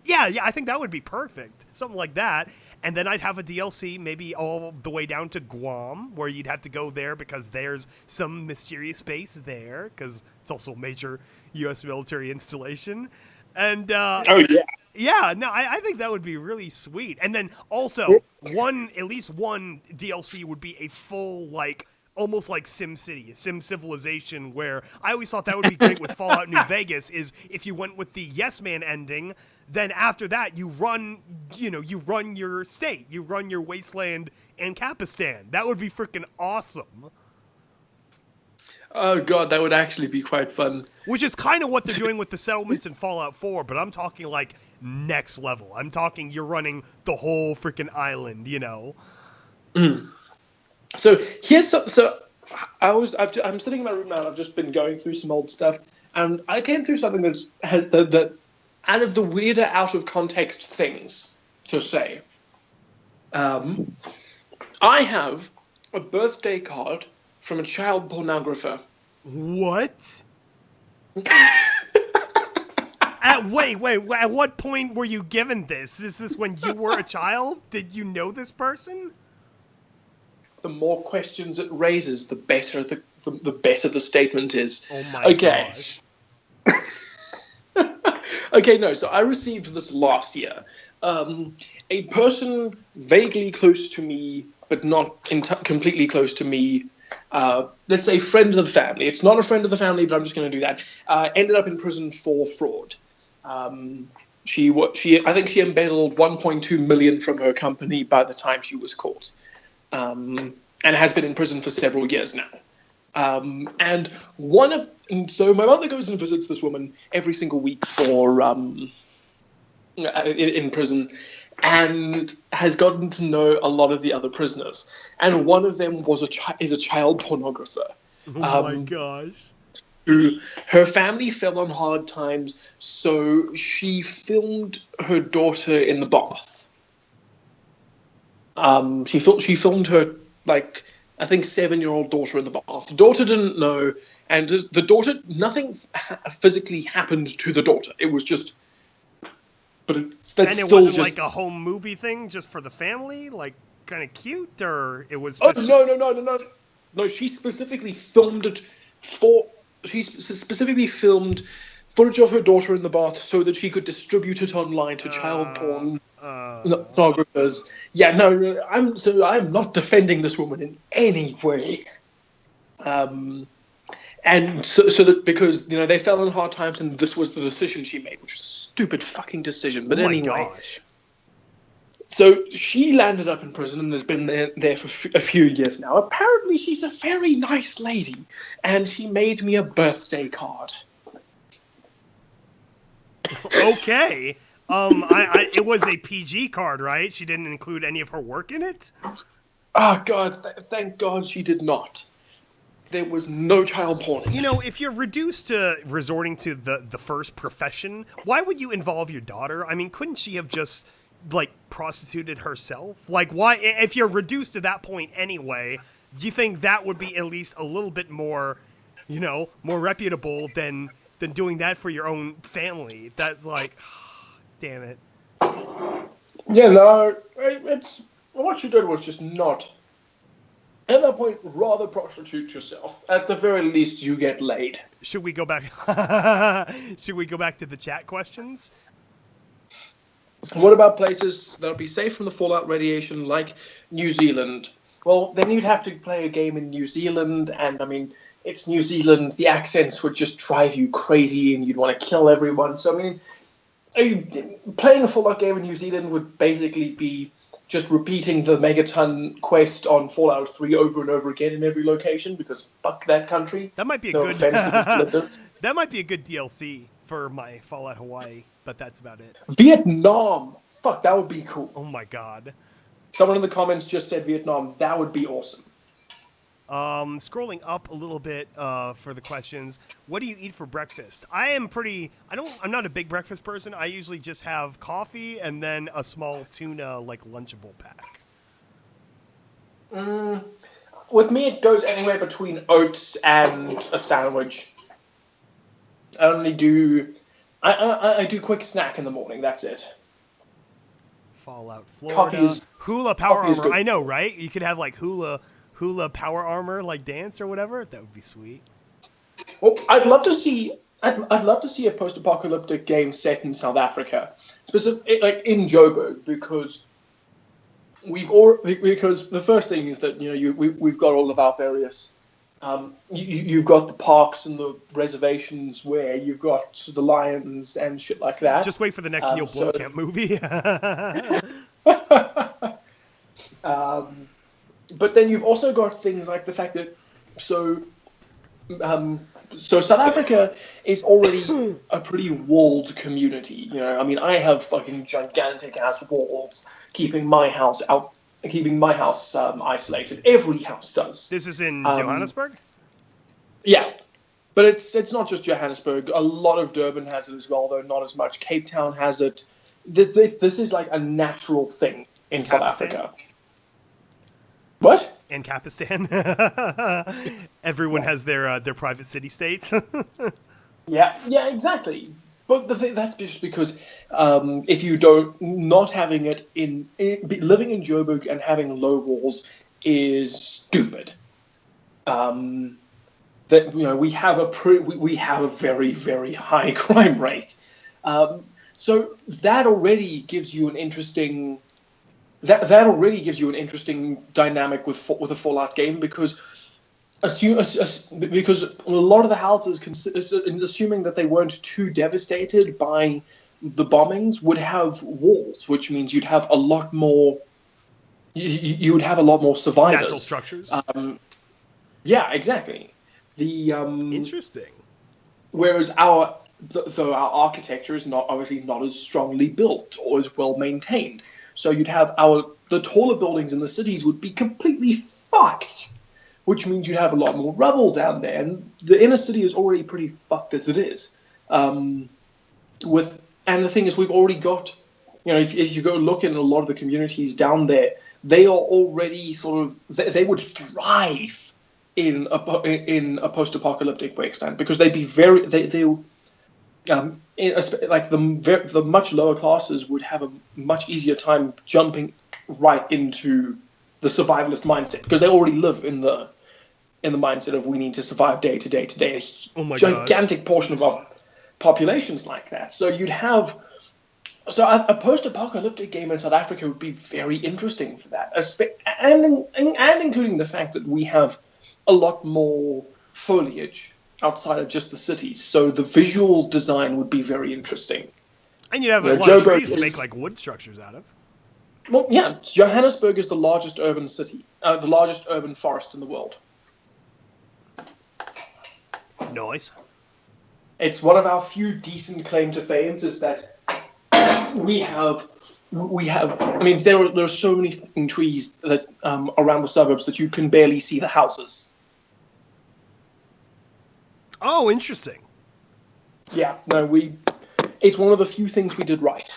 yeah, I think that would be perfect, something like that. And then I'd have a DLC maybe all the way down to Guam, where you'd have to go there because there's some mysterious base there, because it's also a major U.S. military installation. And Oh yeah. yeah, no, I think that would be really sweet. And then also at least one DLC would be a full like almost like SimCity, Sim Civilization, where I always thought that would be great with Fallout New Vegas is if you went with the Yes Man ending, then after that you run your state, you run your wasteland and Capistan. That would be freaking awesome. Oh god, that would actually be quite fun. Which is kind of what they're doing with the settlements in Fallout 4, but I'm talking like next level. I'm talking you're running the whole freaking island, you know. So I'm sitting in my room now. I've just been going through some old stuff, and I came through something that has that out of the weirder, out of context things to say. I have a birthday card from a child pornographer. What? Wait, at what point were you given this? Is this when you were a child? Did you know this person? The more questions it raises, the better the better the statement is. Oh my gosh. Okay, no, so I received this last year. A person vaguely close to me, but not completely close to me, let's say friend of the family. It's not a friend of the family, but I'm just going to do that. Ended up in prison for fraud. I think she embezzled 1.2 million from her company by the time she was caught, and has been in prison for several years now. And so my mother goes and visits this woman every single week for in prison, and has gotten to know a lot of the other prisoners. And one of them is a child pornographer. Oh my gosh. Who her family fell on hard times, so she filmed her daughter in the bath. She filmed her, like, I think 7-year-old daughter in the bath. The daughter didn't know, and the daughter, nothing physically happened to the daughter. It was just, but that's and it still wasn't just like a home movie thing, just for the family, like kind of cute, or it was. Oh no! She specifically filmed it for. She specifically filmed footage of her daughter in the bath so that she could distribute it online to child pornographers. Yeah, no, I'm not defending this woman in any way. And so that because they fell on hard times, and this was the decision she made, which was a stupid fucking decision. But anyway, gosh. So she landed up in prison and has been there for a few years now. Apparently, she's a very nice lady, and she made me a birthday card. Okay. It was a PG card, right? She didn't include any of her work in it? Oh, God. Thank God she did not. There was no child porn. If you're reduced to resorting to the first profession, why would you involve your daughter? I mean, couldn't she have just, like, prostituted herself? Like, why, if you're reduced to that point anyway, do you think that would be at least a little bit more, more reputable than doing that for your own family? That's like, damn it. Yeah, no, what she did was just not. At that point, rather prostitute yourself. At the very least, you get laid. Should we go back? Should we go back to the chat questions? What about places that'll be safe from the fallout radiation, like New Zealand? Well, then you'd have to play a game in New Zealand, and I mean, it's New Zealand. The accents would just drive you crazy, and you'd want to kill everyone. So, I mean, playing a Fallout game in New Zealand would basically be just repeating the Megaton quest on Fallout 3 over and over again in every location, because fuck that country. That might be a no good. That might be a good DLC for my Fallout Hawaii, but that's about it. Vietnam, fuck, that would be cool. Oh my god. Someone in the comments just said Vietnam. That would be awesome. Scrolling up a little bit for the questions. What do you eat for breakfast? I'm not a big breakfast person. I usually just have coffee and then a small tuna like Lunchable pack. With me, it goes anywhere between oats and a sandwich. I do quick snack in the morning. That's it. Fallout Florida. Coffee is- Hula power coffee is armor. good. I know, right? You could have like hula power armor like dance or whatever. That would be sweet. Well, I'd love to see a post-apocalyptic game set in South Africa, like in Joburg, because because the first thing is that we've got all of our various. You've got the parks and the reservations where you've got the lions and shit like that. Just wait for the next Neil Blomkamp movie. But then you've also got things like the fact that so South Africa is already a pretty walled community. I have fucking gigantic ass walls keeping my house isolated. Every house does. This is in Johannesburg? Yeah. But it's not just Johannesburg. A lot of Durban has it as well, though not as much. Cape Town has it. This is like a natural thing in South Africa. What? And Kapistan. Everyone has their private city-states. Yeah, exactly. But that's just because if you not having it living in Joburg and having low walls is stupid. We have a very, very high crime rate. So that already gives you an interesting. That already gives you an interesting dynamic with a Fallout game because because a lot of the houses, assuming that they weren't too devastated by the bombings, would have walls, which means you'd have a lot more. You would have a lot more survivors. Natural structures. Yeah, exactly. Interesting. Whereas our architecture is obviously not as strongly built or as well maintained. So you'd have the taller buildings in the cities would be completely fucked, which means you'd have a lot more rubble down there. And the inner city is already pretty fucked as it is. And the thing is, we've already got, if you go look in a lot of the communities down there, they are already they would thrive in a post-apocalyptic wasteland because they'd be the much lower classes would have a much easier time jumping right into the survivalist mindset because they already live in the mindset of we need to survive day to day to day. A gigantic portion of our populations like that. So you'd have a post-apocalyptic game in South Africa would be very interesting for that, and including the fact that we have a lot more foliage outside of just the cities, so the visual design would be very interesting. And you'd have a lot of trees to make like wood structures out of. Well, yeah, Johannesburg is the largest urban city, the largest urban forest in the world. Nice. It's one of our few decent claim to fame is that we have. I mean, there are so many fucking trees that around the suburbs that you can barely see the houses. Oh, interesting. Yeah, no, it's one of the few things we did right.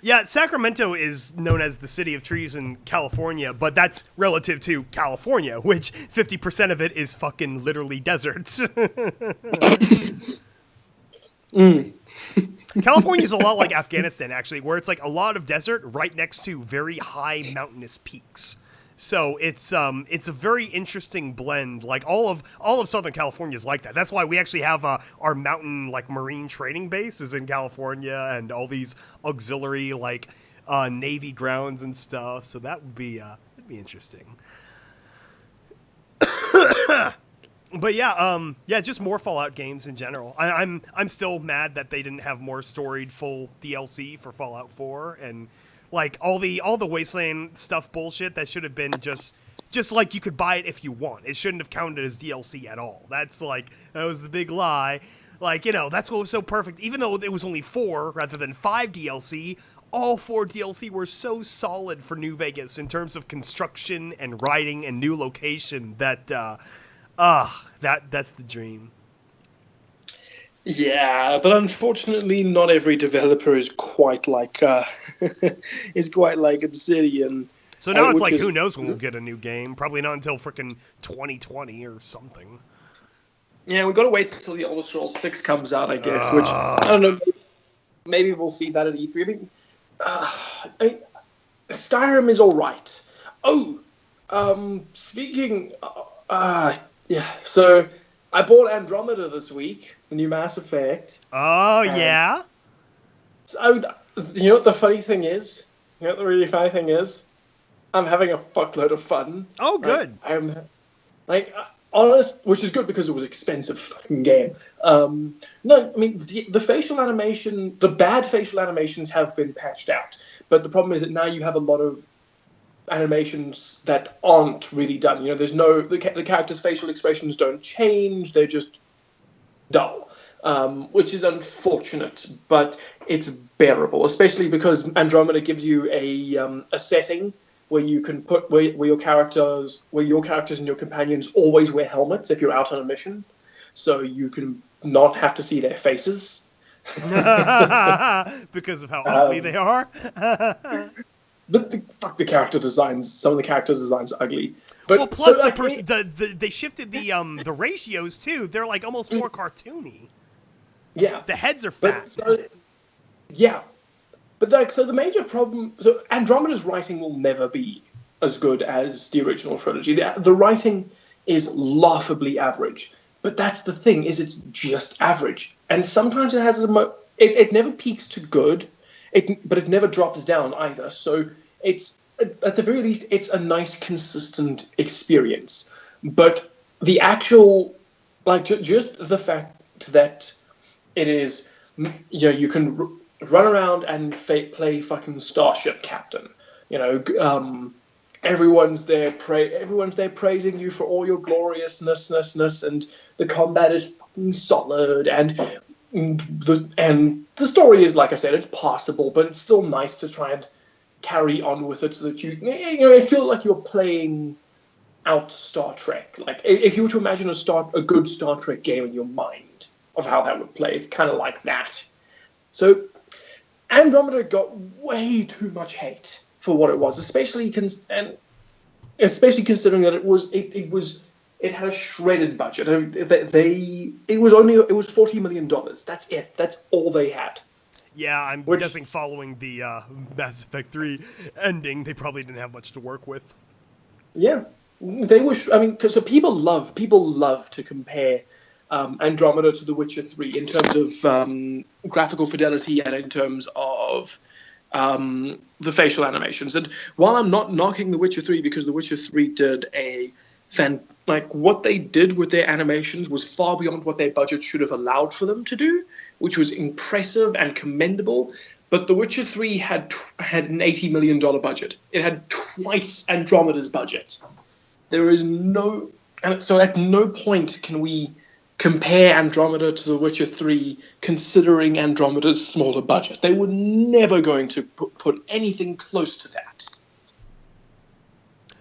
Yeah, Sacramento is known as the city of trees in California, but that's relative to California, which 50% of it is fucking literally deserts. California's a lot like Afghanistan, actually, where it's like a lot of desert right next to very high mountainous peaks. So it's a very interesting blend. Like all of Southern California is like that. That's why we actually have our mountain like marine training base is in California, and all these auxiliary like Navy grounds and stuff. So that would be interesting. But yeah, just more Fallout games in general. I'm still mad that they didn't have more storied full DLC for Fallout 4 and. Like all the Wasteland stuff bullshit that should have been just like you could buy it if you want. It shouldn't have counted as DLC at all. That was the big lie. Like, that's what was so perfect. Even though it was only 4 rather than 5 DLC, all 4 DLC were so solid for New Vegas in terms of construction and writing and new location that that's the dream. Yeah, but unfortunately, not every developer is quite like Obsidian. So now it's which like, is- who knows when we'll get a new game? Probably not until frickin' 2020 or something. Yeah, we got to wait until the Elder Scrolls 6 comes out, I guess. Which I don't know. Maybe we'll see that at E3. I mean, Skyrim is all right. Oh, speaking. Yeah. So I bought Andromeda this week, the new Mass Effect. Oh, yeah? So, you know what the funny thing is? You know what the really funny thing is? I'm having a fuckload of fun. Oh, good. I'm like honest, which is good because it was an expensive fucking game. No, I mean the facial animation, the bad facial animations have been patched out, but the problem is that now you have a lot of animations that aren't really done. You know, there's no the characters' facial expressions don't change; they're just dull. Which is unfortunate, but it's bearable, especially because Andromeda gives you a setting where you can put where your characters and your companions always wear helmets if you're out on a mission, so you can not have to see their faces. Because of how ugly they are. The character designs. Some of the character designs are ugly. But Well, plus so, like, they shifted the ratios too. They're like almost more cartoony. yeah, The heads are but fat. so, yeah. But like, so the major problem, so Andromeda's writing will never be as good as the original trilogy. The writing is laughably average, but that's the thing, is it's just average, and sometimes it has it never peaks to good, but it never drops down either. So it's at the very least it's a nice consistent experience. But the actual just the fact that it is, you can run around and play fucking Starship Captain. You know, everyone's there praising you for all your gloriousness, and the combat is fucking solid, and the story is, like I said, it's passable, but it's still nice to try and carry on with it so that you know, I feel like you're playing out Star Trek. Like, if you were to imagine a good Star Trek game in your mind of how that would play, it's kind of like that. So Andromeda got way too much hate for what it was, especially considering that it had a shredded budget. It was $40 million. That's it. That's all they had. Yeah, I'm guessing following the Mass Effect 3 ending, they probably didn't have much to work with. Yeah, they were. I mean, because people love to compare Andromeda to The Witcher 3 in terms of graphical fidelity and in terms of the facial animations. And while I'm not knocking The Witcher 3, because The Witcher 3 did what they did with their animations was far beyond what their budget should have allowed for them to do, which was impressive and commendable. But The Witcher 3 had an $80 million budget. It had twice Andromeda's budget. There is no... And so at no point can we compare Andromeda to The Witcher 3 considering Andromeda's smaller budget. They were never going to put anything close to that.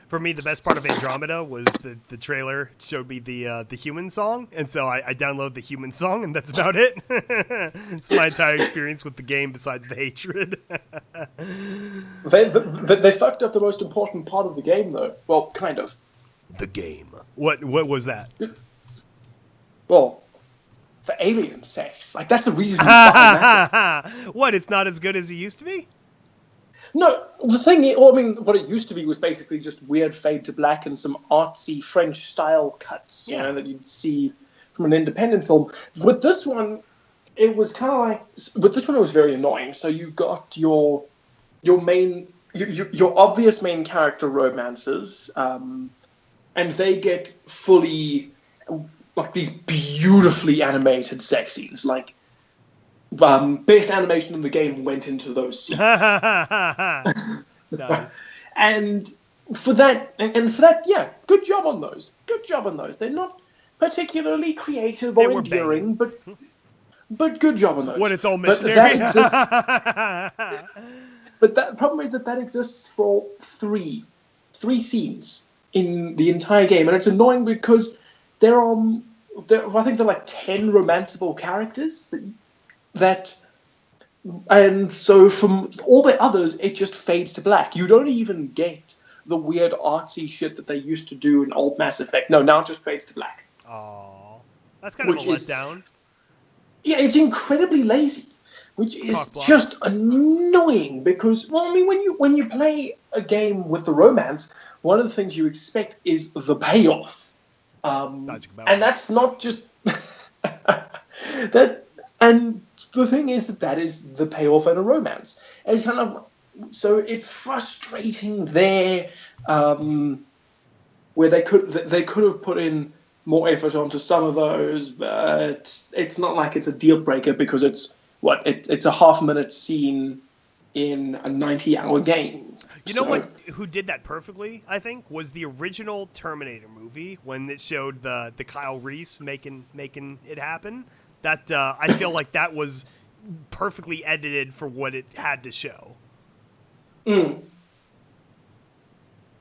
For me, the best part of Andromeda was the trailer showed me the human song, and so I download the human song, and that's about it. It's my entire experience with the game besides the hatred. They fucked up the most important part of the game, though. Well, kind of. The game. What was that? Well, for alien sex. Like, that's the reason you buy Mass Effect. What, it's not as good as it used to be? No, the thing is, well, I mean, what it used to be was basically just weird fade to black and some artsy French-style cuts, you know, that you'd see from an independent film. With this one, it was kind of like... With this one, it was very annoying. So you've got your obvious main character romances, and they get fully... like these beautifully animated sex scenes, like best animation in the game went into those scenes. Nice. And for that, yeah, good job on those. They're not particularly creative or endearing, but good job on those. When it's all missionary. But the problem is that exists for three scenes in the entire game, and it's annoying because there are I think there are like 10 romanceable characters and so from all the others, it just fades to black. You don't even get the weird artsy shit that they used to do in old Mass Effect. No, now it just fades to black. Oh, that's kind of a letdown. Yeah, it's incredibly lazy, which is just annoying because, well, I mean, when you play a game with the romance, one of the things you expect is the payoff, and that's not just that. And the thing is that is the payoff in a romance. And kind of so it's frustrating there, where they could have put in more effort onto some of those, but it's not like it's a deal breaker because it's a half-minute scene in a 90-hour game. You know what? Who did that perfectly? I think was the original Terminator movie when it showed the Kyle Reese making it happen. That I feel like that was perfectly edited for what it had to show.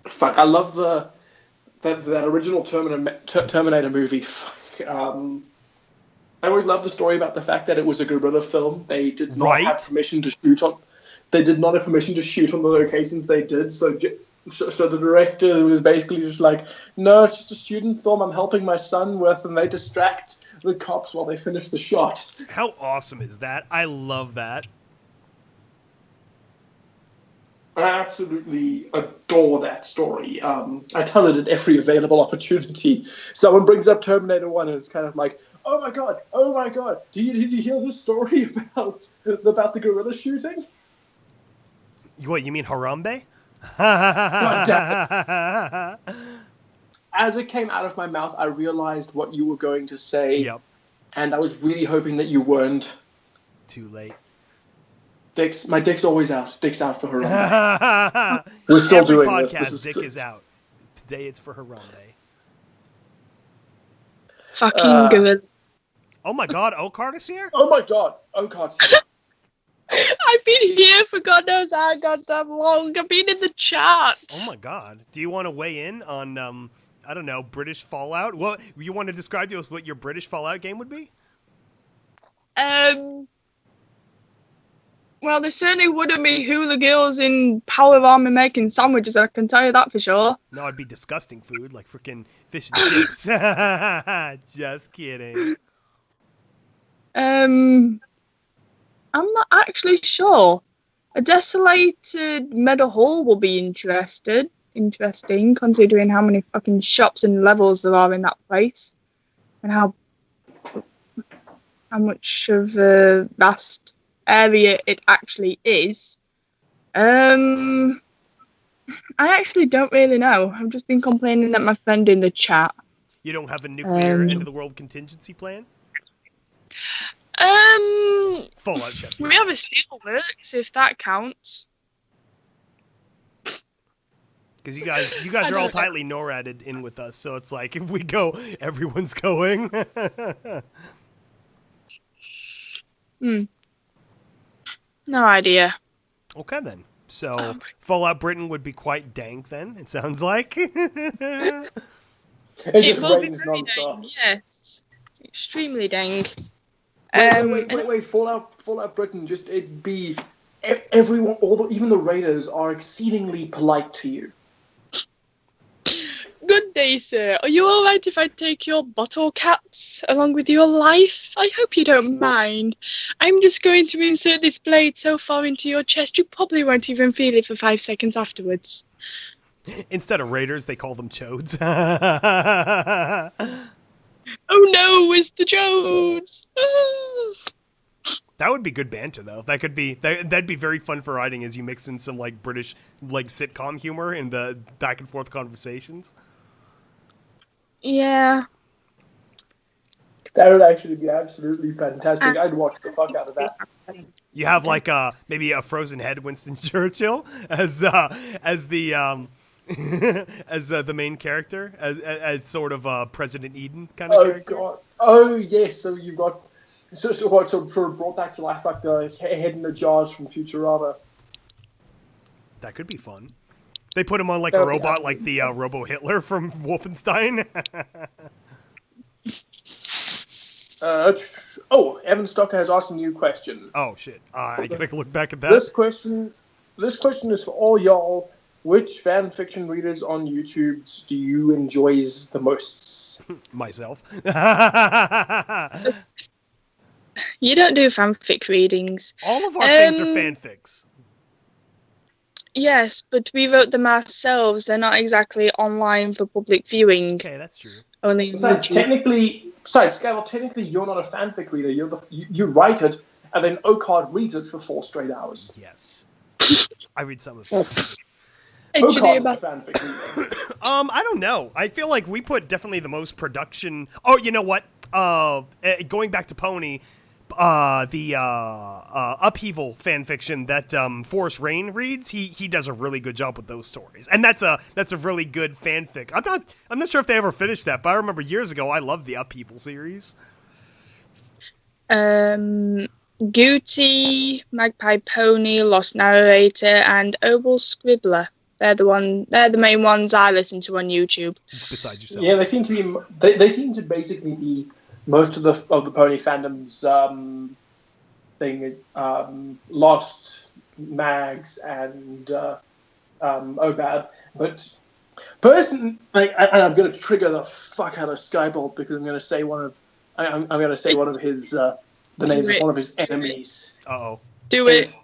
Fuck, I love that original Terminator movie. I always loved the story about the fact that it was a guerrilla film. They did not have permission to shoot on. They did not have permission to shoot on the locations they did. So the director was basically just like, no, it's just a student film I'm helping my son with, and they distract the cops while they finish the shot. How awesome is that? I love that. I absolutely adore that story. I tell it at every available opportunity. Someone brings up Terminator 1 and it's kind of like, oh my god, did you hear this story about the guerrilla shooting? What, you mean Harambe? God damn it. As it came out of my mouth, I realized what you were going to say. Yep. And I was really hoping that you weren't. Too late. My dick's always out. Dick's out for Harambe. We're still Every doing podcast, this. Dick is out. Today it's for Harambe. Fucking good. Oh my god, Oakheart is here? Oh my god, Oakheart's here. I've been here for God knows how goddamn long. I've been in the chat. Oh my god. Do you want to weigh in on, I don't know, British Fallout? What you want to describe to us what your British Fallout game would be? Well, there certainly wouldn't be hula girls in power armor making sandwiches, I can tell you that for sure. No, it'd be disgusting food, like freaking fish and chips. Just kidding. I'm not actually sure. A desolated meadow hall will be interesting, considering how many fucking shops and levels there are in that place, and how much of a vast area it actually is. I actually don't really know. I've just been complaining at my friend in the chat. You don't have a nuclear end of the world contingency plan? Fallout Chef. We have a steelworks, if that counts. Because you guys are all tightly NORADed in with us, so it's like if we go, everyone's going. No idea. Okay then. So Fallout Britain would be quite dank then. It sounds like. It will be rains very non-stop. dang, yes. Extremely dang. Wait, Fallout Britain, just it'd be everyone, even the raiders are exceedingly polite to you. Good day, sir. Are you alright if I take your bottle caps along with your life? I hope you don't mind. I'm just going to insert this blade so far into your chest you probably won't even feel it for 5 seconds afterwards. Instead of raiders, they call them chodes. Oh no, it's the chodes! That would be good banter, though. That'd be very fun for writing as you mix in some like British like sitcom humor in the back and forth conversations. Yeah. That would actually be absolutely fantastic. I'd watch the fuck out of that. You have like maybe a frozen head Winston Churchill as the as the main character, as sort of President Eden kind of character. God! Oh yes, so you've got so brought back to life like the head in the jars from Futurama. That could be fun. They put him on like a robot, like the Robo Hitler from Wolfenstein. Evan Stocker has asked a new question. Oh shit! I gotta look back at that. This question is for all y'all. Which fan fiction readers on YouTube do you enjoy the most? Myself. You don't do fanfic readings. All of our things are fanfics. Yes, but we wrote them ourselves. They're not exactly online for public viewing. Okay, that's true. Only Besides, Skywell, technically you're not a fanfic reader. You write it, and then Okard reads it for 4 straight hours. Yes. I read some of it. Okard is a fanfic reader. I don't know. I feel like we put definitely the most production. Oh, you know what? Going back to Pony, the Upheaval fanfiction that Forrest Rain reads, he does a really good job with those stories, and that's a really good fanfic. I'm not sure if they ever finished that, but I remember years ago I loved the Upheaval series. Gooty, Magpie Pony, Lost Narrator, and Oval Scribbler. They're the main ones I listen to on YouTube. Besides yourself. Yeah, they seem to basically be most of the Pony fandom's thing. Lost, Mags, and Obad. But personally, I'm going to trigger the fuck out of Skybolt because I'm going to say one of his the names of one of his enemies. Uh-oh. Do it.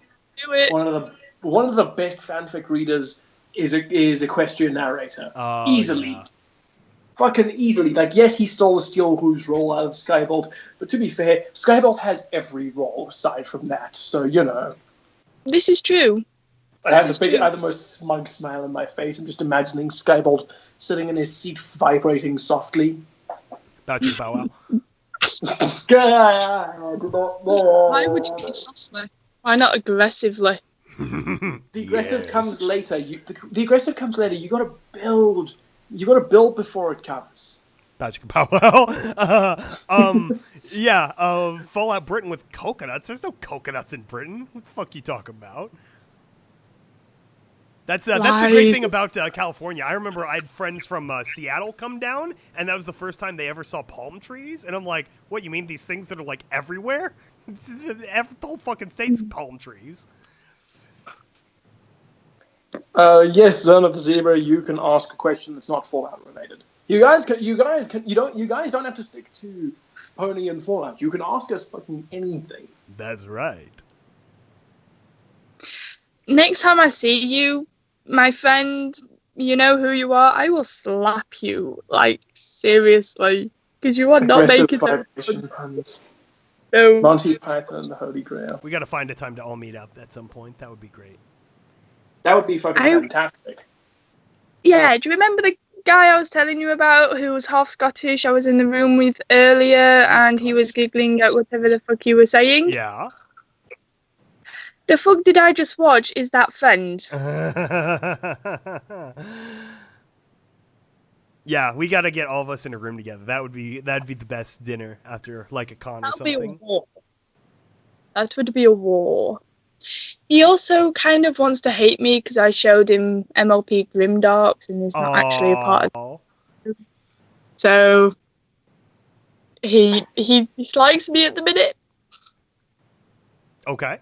One of the best fanfic readers is Equestria narrator. Easily. Yeah. Fucking easily. Like, yes, he stole the Steel Rouge role out of Skybolt, but to be fair, Skybolt has every role aside from that, so, you know. This is true. I have the most smug smile on my face. I'm just imagining Skybolt sitting in his seat vibrating softly. Not your Bow Wow. Why would you do it softly? Why not aggressively? The aggressive comes later. The aggressive comes later. You gotta build. You gotta build before it comes. Magic Bow Wow. Fallout Britain with coconuts. There's no coconuts in Britain. What the fuck are you talking about? That's the great thing about California. I remember I had friends from Seattle come down, and that was the first time they ever saw palm trees. And I'm like, what, you mean these things that are, like, everywhere? The whole fucking state's palm trees. Yes, Zone of the Zebra, you can ask a question that's not Fallout related. You guys don't have to stick to Pony and Fallout. You can ask us fucking anything. That's right. Next time I see you, my friend, you know who you are, I will slap you, like, seriously, because you are not making them. No. Monty Python and the Holy Grail. We got to find a time to all meet up at some point. That would be great. That would be fucking fantastic. Yeah, do you remember the guy I was telling you about who was half Scottish I was in the room with earlier and he was giggling at whatever the fuck you were saying? Yeah. The fuck did I just watch is that friend. Yeah, we got to get all of us in a room together. That'd be the best dinner after like a con or something. That would be a war. He also kind of wants to hate me because I showed him MLP Grimdarks and he's not actually a part of it. So he dislikes me at the minute. Okay.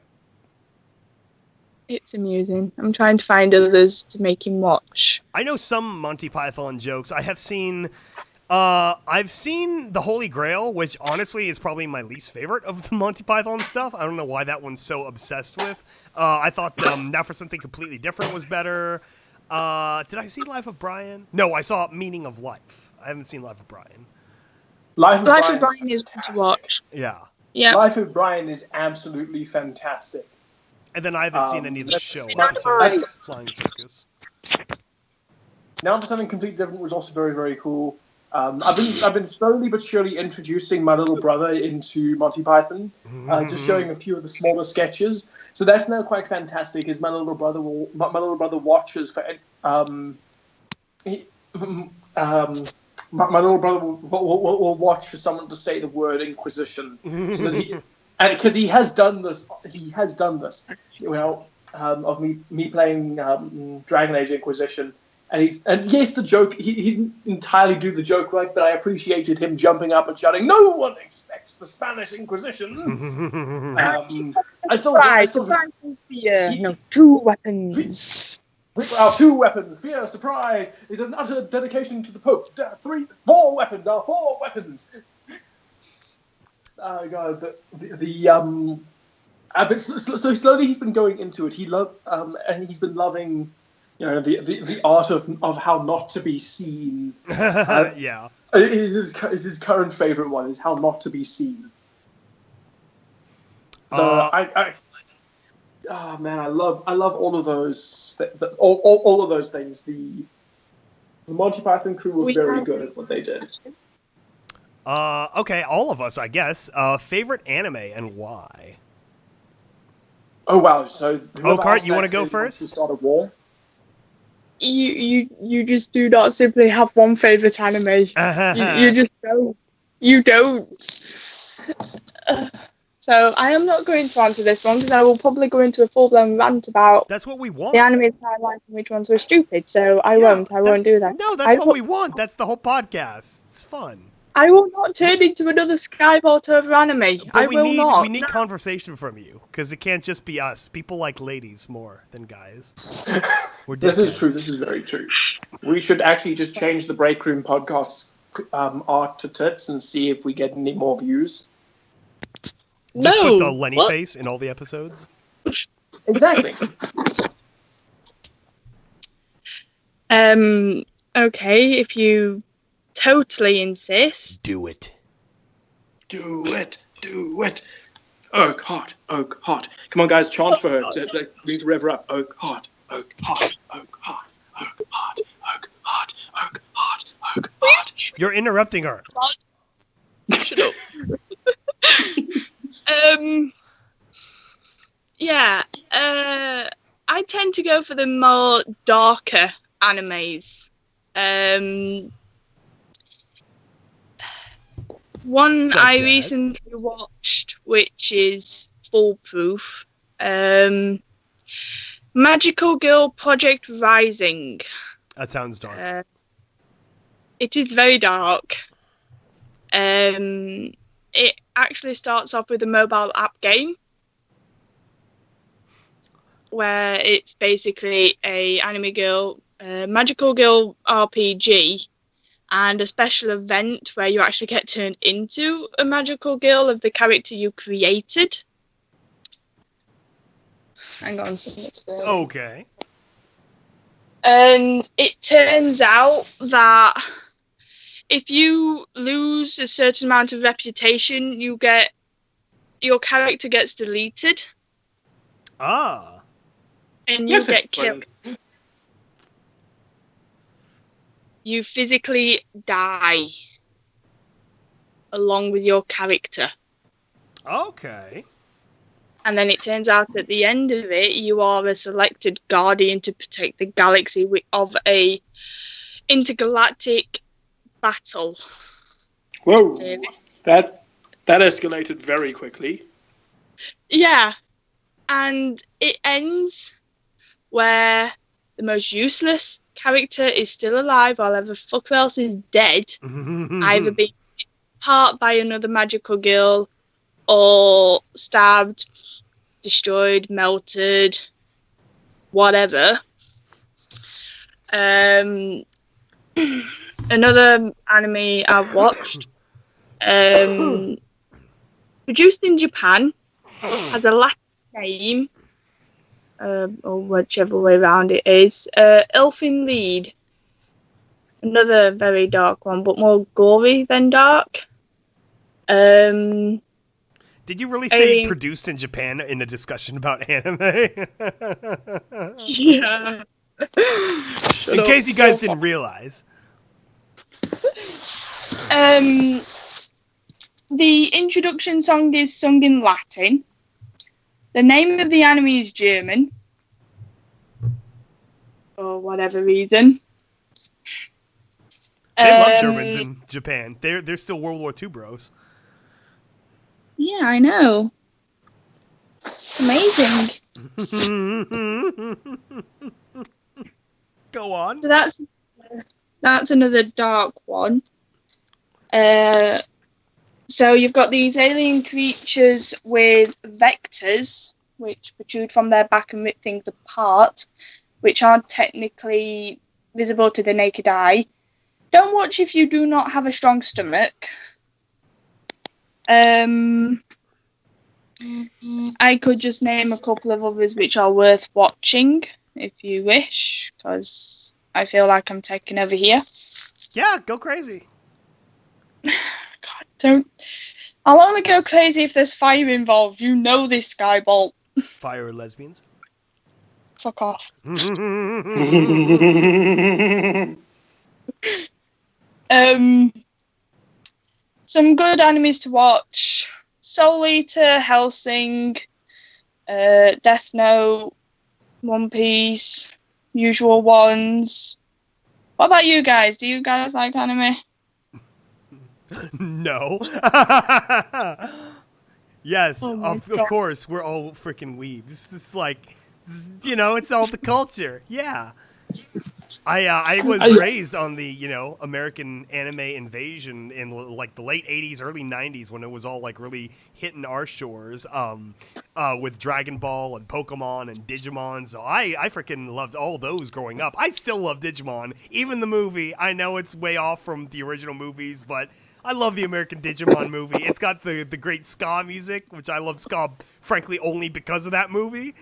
It's amusing. I'm trying to find others to make him watch. I know some Monty Python jokes. I've seen The Holy Grail, which honestly is probably my least favorite of the Monty Python stuff. I don't know why that one's so obsessed with. I thought Now for Something Completely Different was better. Did I see Life of Brian? No, I saw Meaning of Life. I haven't seen Life of Brian. Life of Brian is good to watch. Yeah. Life of Brian is absolutely fantastic. And then I haven't seen any of the show episodes. Flying Circus. Now for Something Completely Different was also very, very cool. I've been slowly but surely introducing my little brother into Monty Python, just showing a few of the smaller sketches. So that's now quite fantastic. Is my little brother watches for my little brother will watch for someone to say the word Inquisition, so that because he has done this. You know, of me playing Dragon Age Inquisition. And yes, the joke, he didn't entirely do the joke right, but I appreciated him jumping up and shouting, "No one expects the Spanish Inquisition!" I still fear. No, 2 weapons. Our 2 weapons, fear, surprise, is an utter dedication to the Pope. 4 weapons, our 4 weapons. Oh god, but so slowly he's been going into it. And he's been loving, the art of how not to be seen. Yeah. Is his current favorite one is how not to be seen. Oh man, I love all of those. All of those things. The Monty Python crew were very good at what they did. Okay, all of us, I guess. Favorite anime and why? Oh wow! So, Cart, you want to go first? To start a war. You just do not simply have one favorite anime. You just don't. You don't. So I am not going to answer this one because I will probably go into a full-blown rant about That's what we want. the animes I liked and which ones were stupid. So I won't do that. No, that's what we want. That's the whole podcast. It's fun. I will not turn into another Skyvault over anime. But We need conversation from you because it can't just be us. People like ladies more than guys. This is true. This is very true. We should actually just change the Breakroom podcast art to tits and see if we get any more views. Just put the Lenny face in all the episodes. Exactly. Okay, if you totally insist. Do it. Do it. Do it. Oak hot. Oak hot. Come on, guys, chant for her. We need to rev her up. Oak hot. Oak hot. Oak hot. Oak hot. Oak hot. Oak hot. Oak hot. You're interrupting her. Shut up. Yeah, I tend to go for the more darker animes. One Such I as? recently watched, which is foolproof. Magical Girl Project Rising. That sounds dark. It is very dark. It actually starts off with a mobile app game where it's basically a magical girl RPG and a special event where you actually get turned into a magical girl of the character you created. Hang on, something's going on. Okay. And it turns out that if you lose a certain amount of reputation, your character gets deleted. Ah. And you get killed. You physically die along with your character. Okay. And then it turns out at the end of it, you are a selected guardian to protect the galaxy of a intergalactic battle. Whoa, that escalated very quickly. Yeah, and it ends where the most useless character is still alive while everyone else is dead, either being apart by another magical girl or stabbed, destroyed, melted, whatever. Another anime I've watched, produced in Japan, has a Latin name, or whichever way around it is, Elfin Lied. Another very dark one, but more gory than dark. Did you really say produced in Japan in a discussion about anime? Yeah. In case you guys didn't realize. The introduction song is sung in Latin. The name of the anime is German. For whatever reason. They love Germans in Japan. They're still World War II bros. Yeah, I know. It's amazing. Go on. So that's another dark one. So you've got these alien creatures with vectors, which protrude from their back and rip things apart, which aren't technically visible to the naked eye. Don't watch if you do not have a strong stomach. I could just name a couple of others which are worth watching, if you wish, because I feel like I'm taking over here. Yeah, go crazy. God, don't. I'll only go crazy if there's fire involved. You know this, Skybolt. Fire lesbians. Fuck off. Some good animes to watch: Soul Eater, Hellsing, Death Note, One Piece, usual ones. What about you guys? Do you guys like anime? No. Yes, Oh my of God. course, we're all freaking weebs. It's like, you know, it's all the culture. Yeah. I was raised on the, American anime invasion in like the late 80s, early 90s when it was all like really hitting our shores with Dragon Ball and Pokemon and Digimon. So I freaking loved all those growing up. I still love Digimon, even the movie. I know it's way off from the original movies, but I love the American Digimon movie. It's got the great ska music, which I love ska, frankly, only because of that movie.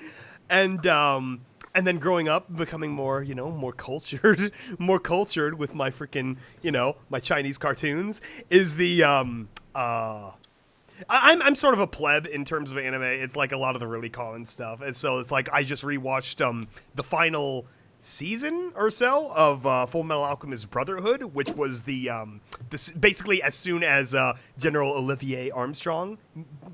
And then growing up, becoming more, more cultured with my freaking, my Chinese cartoons is the, I'm sort of a pleb in terms of anime. It's like a lot of the really common stuff. And so it's like I just rewatched the final season or so of Full Metal Alchemist Brotherhood, which was basically as soon as General Olivier Armstrong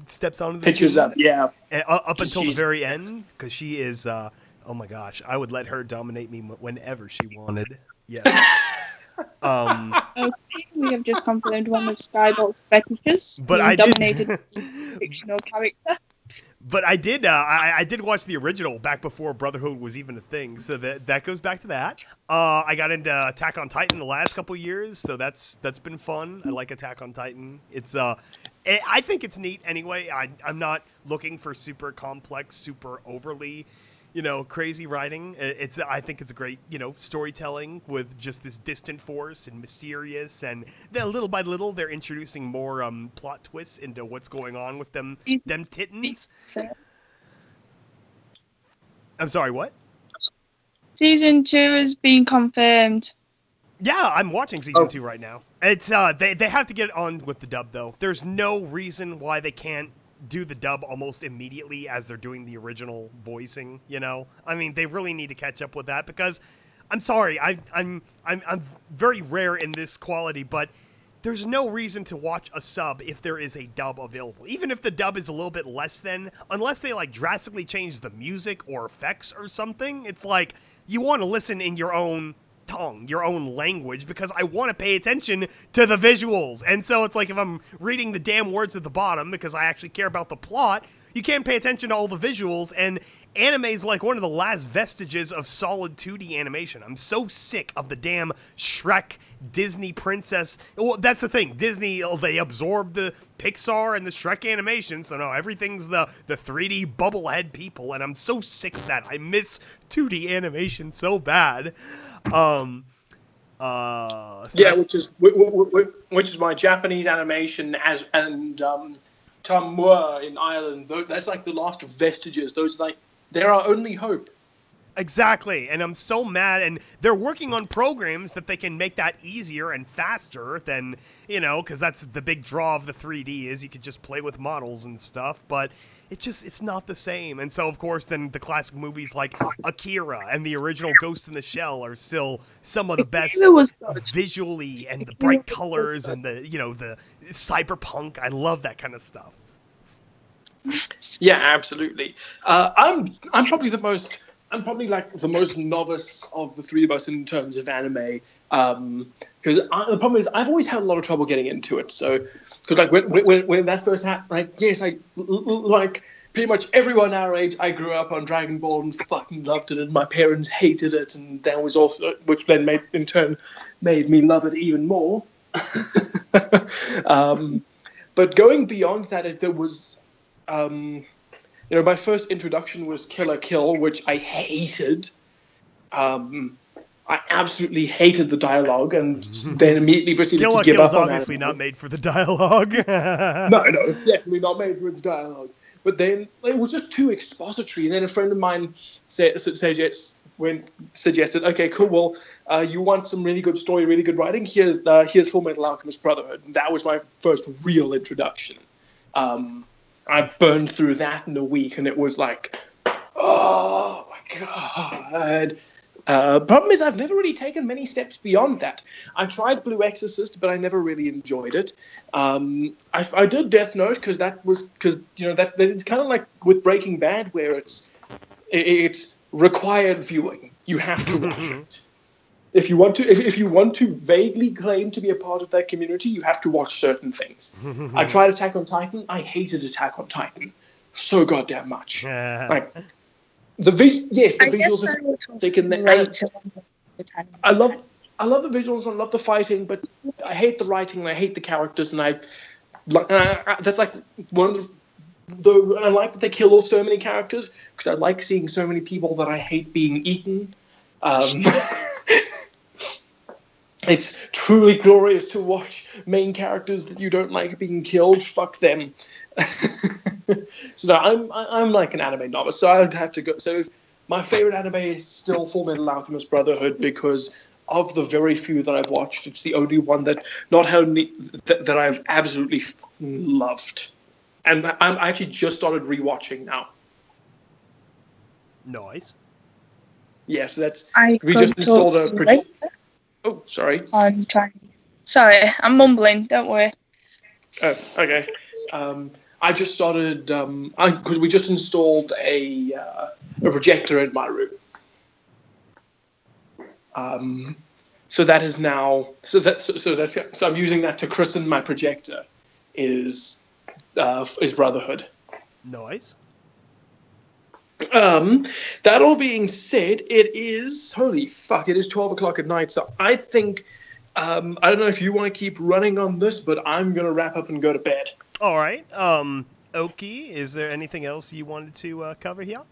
steps onto the Pictures scene, up, yeah. up until the She's- very end, because she is oh my gosh, I would let her dominate me whenever she wanted. Yes. Okay, we have just confirmed one of Skybolt's fetishes. But being I dominated did. by a fictional character. But I did. I did watch the original back before Brotherhood was even a thing, so that goes back to that. I got into Attack on Titan the last couple years, so that's been fun. I like Attack on Titan. It's I think it's neat anyway. I'm not looking for super complex, super overly, crazy writing. I think it's a great, storytelling with just this distant force and mysterious, and then little by little they're introducing more plot twists into what's going on with them Titans. So, I'm sorry, what? season 2 has been confirmed. Yeah, I'm watching season 2 right now. It's they have to get on with the dub though. There's no reason why they can't do the dub almost immediately as they're doing the original voicing, I mean, they really need to catch up with that, because I'm sorry, I'm very rare in this quality, but there's no reason to watch a sub if there is a dub available. Even if the dub is a little bit less than, unless they like drastically change the music or effects or something, it's like you want to listen in your own tongue, your own language, because I want to pay attention to the visuals. And so it's like if I'm reading the damn words at the bottom because I actually care about the plot, you can't pay attention to all the visuals. And anime is like one of the last vestiges of solid 2D animation. I'm so sick of the damn Shrek Disney princess. Well, that's the thing. Disney, they absorbed the Pixar and the Shrek animation, so no, everything's the 3D bubblehead people, and I'm so sick of that. I miss 2D animation so bad. So Yeah, which is why Japanese animation and Tamua in Ireland, that's like the last vestiges. Those they're our only hope. Exactly, and I'm so mad, and they're working on programs that they can make that easier and faster than, because that's the big draw of the 3D is you could just play with models and stuff, but it's not the same. And so, of course, then the classic movies like Akira and the original Ghost in the Shell are still some of the best visually, and the bright colors and the, the cyberpunk. I love that kind of stuff. Yeah, absolutely. I'm probably the most novice of the three of us in terms of anime, because the problem is I've always had a lot of trouble getting into it. So, because when that first happened, yes, pretty much everyone our age, I grew up on Dragon Ball and fucking loved it, and my parents hated it, and that was also, which then in turn made me love it even more. But going beyond that, there was, my first introduction was Killer Kill, which I hated. I absolutely hated the dialogue, and then immediately proceeded Kill to la give Kill's up on obviously anime. not made for the dialogue. No, it's definitely not made for its dialogue. But then it was just too expository. And then a friend of mine suggested, okay, cool, well, you want some really good story, really good writing? Here's Full Metal Alchemist Brotherhood. And that was my first real introduction. I burned through that in a week, and it was like, oh my god. Problem is, I've never really taken many steps beyond that. I tried Blue Exorcist, but I never really enjoyed it. I did Death Note because that it's kind of like with Breaking Bad, where it's required viewing. You have to watch it. If you want to vaguely claim to be a part of that community, you have to watch certain things. I tried Attack on Titan. I hated Attack on Titan so goddamn much. Like. The visuals are fantastic, and I love the visuals, I love the fighting, but I hate the writing and I hate the characters, and that's like one of the I like that they kill off so many characters because I like seeing so many people that I hate being eaten. It's truly glorious to watch main characters that you don't like being killed. Fuck them. So no, I'm like an anime novice, so I'd have to go. So my favorite anime is still Full Metal Alchemist Brotherhood because of the very few that I've watched. It's the only one that not only that I've absolutely loved, and I'm actually just started rewatching now. Nice. Yeah, so that's we just installed a project. Oh, sorry. I'm trying. Sorry, I'm mumbling. Don't worry. Oh, okay. I just started because we just installed a projector in my room. So that is now so I'm using that to christen my projector. Is Brotherhood. Nice. That all being said, it is 12 o'clock at night. So I think I don't know if you want to keep running on this, but I'm gonna wrap up and go to bed. All right. Oki, is there anything else you wanted to cover here?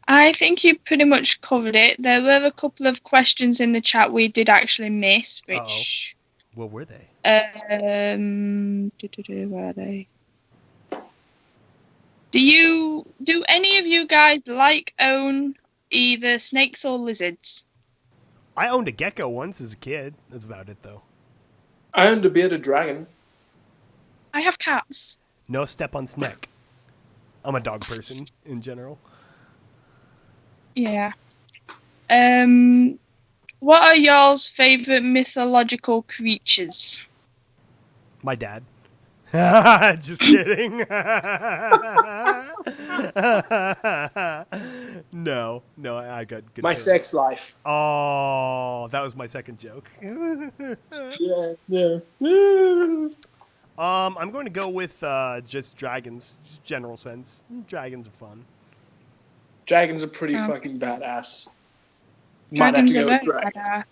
I think you pretty much covered it. There were a couple of questions in the chat we did actually miss, which... What were they? Where are they? Do any of you guys own either snakes or lizards? I owned a gecko once as a kid. That's about it, though. I owned a bearded dragon. I have cats. No step on snake. I'm a dog person in general. Yeah. What are y'all's favourite mythological creatures? My dad. Just kidding. No, I got good. My sex life. Oh, that was my second joke. Yeah. I'm going to go with just dragons, just general sense. Dragons are fun. Dragons are pretty fucking badass. Dragons are very badass.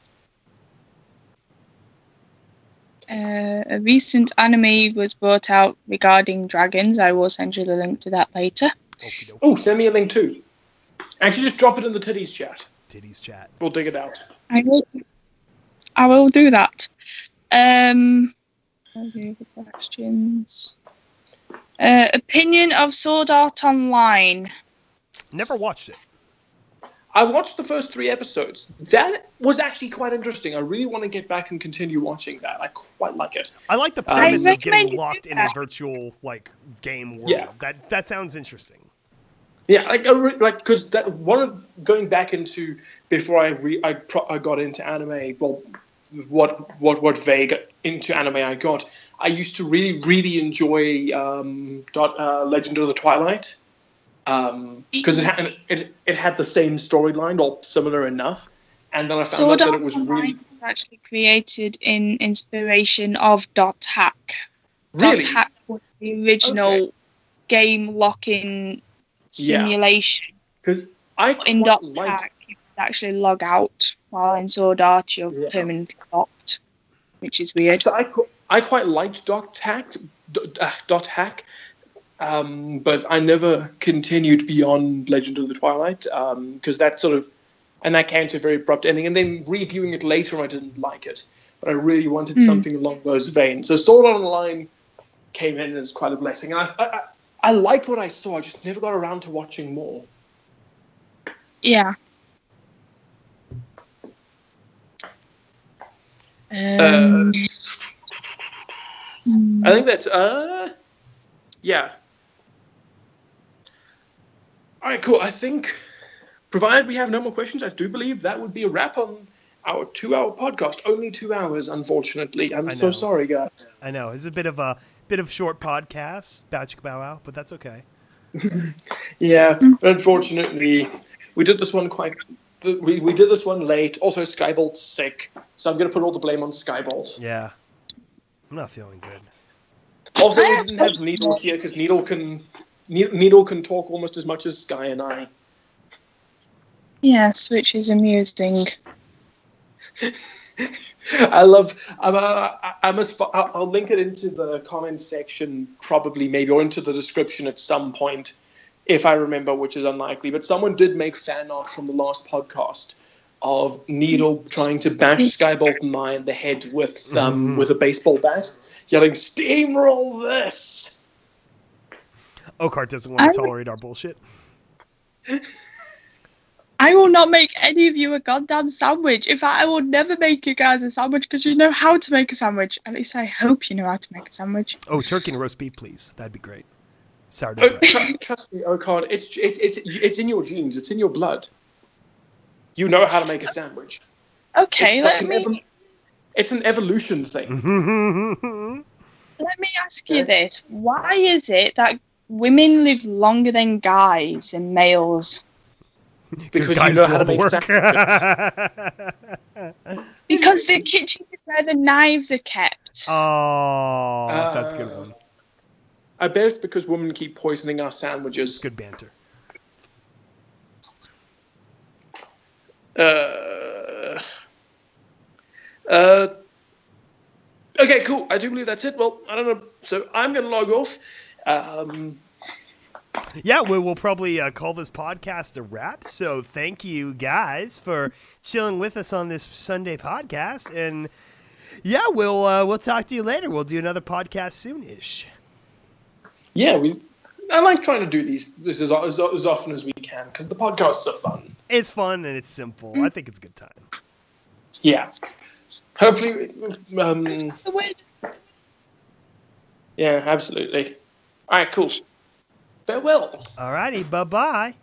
A recent anime was brought out regarding dragons. I will send you the link to that later. Oh, send me a link too. Actually, just drop it in the titties chat. Titties chat. We'll dig it out. I will do that. What are the other questions? Opinion of Sword Art Online. Never watched it. I watched the first 3 episodes. That was actually quite interesting. I really want to get back and continue watching that. I quite like it. I like the premise of getting locked in a virtual game world. Yeah. That sounds interesting. Yeah, because going back into before I got into anime. Well, what vague into anime I got. I used to really enjoy Legend of the Twilight. Because it had the same storyline or similar enough, and then I found out that it was really actually created in inspiration of Dot Hack. Really? Dot Hack was the original game locking simulation. Because I In quite Dot liked. Hack, you can actually log out, while in Sword Art you're Yeah. permanently locked, which is weird. So I quite liked Dot Hack, but I never continued beyond Legend of the Twilight because that sort of, and that came to a very abrupt ending. And then reviewing it later, I didn't like it, but I really wanted something along those veins. So Sword Art Online came in as quite a blessing, and I liked what I saw. I just never got around to watching more. Yeah. I think that's yeah. All right, cool. I think, provided we have no more questions, I do believe that would be a wrap on our 2-hour podcast. Only 2 hours, unfortunately. I'm so know. sorry, guys. I know it's a bit of short podcast, bow wow, but that's okay. Yeah, but unfortunately, we did this one we did this one late. Also, Skybolt's sick, so I'm going to put all the blame on Skybolt. Yeah, I'm not feeling good. Also, we didn't have Needle here because Needle can talk almost as much as Sky and I. Yes, which is amusing. I'll link it into the comments section probably, maybe, or into the description at some point, if I remember, which is unlikely. But someone did make fan art from the last podcast of Needle trying to bash Skybolt and I in the head with a baseball bat, yelling, "Steamroll this!" Oakheart doesn't want to tolerate our bullshit. I will not make any of you a goddamn sandwich. In fact, I will never make you guys a sandwich because you know how to make a sandwich. At least I hope you know how to make a sandwich. Oh, turkey and roast beef, please. That'd be great. Oh, trust me, Oakheart, it's in your genes. It's in your blood. You know how to make a sandwich. Okay, it's an evolution thing. Let me ask you this. Why is it that women live longer than guys and males? Because guys you know do how all to the make work. Because the kitchen is where the knives are kept. Oh, that's a good one. I bet it's because women keep poisoning our sandwiches. Good banter. Okay, cool. I do believe that's it. Well, I don't know. So I'm going to log off. Yeah, we'll probably call this podcast a wrap. So thank you guys for chilling with us on this Sunday podcast. And yeah, we'll talk to you later. We'll do another podcast soon-ish. Yeah, I like trying to do this as often as we can because the podcasts are fun. It's fun and it's simple. I think it's a good time. Yeah. Hopefully, yeah, absolutely. All right, cool. Farewell. Alrighty, bye-bye.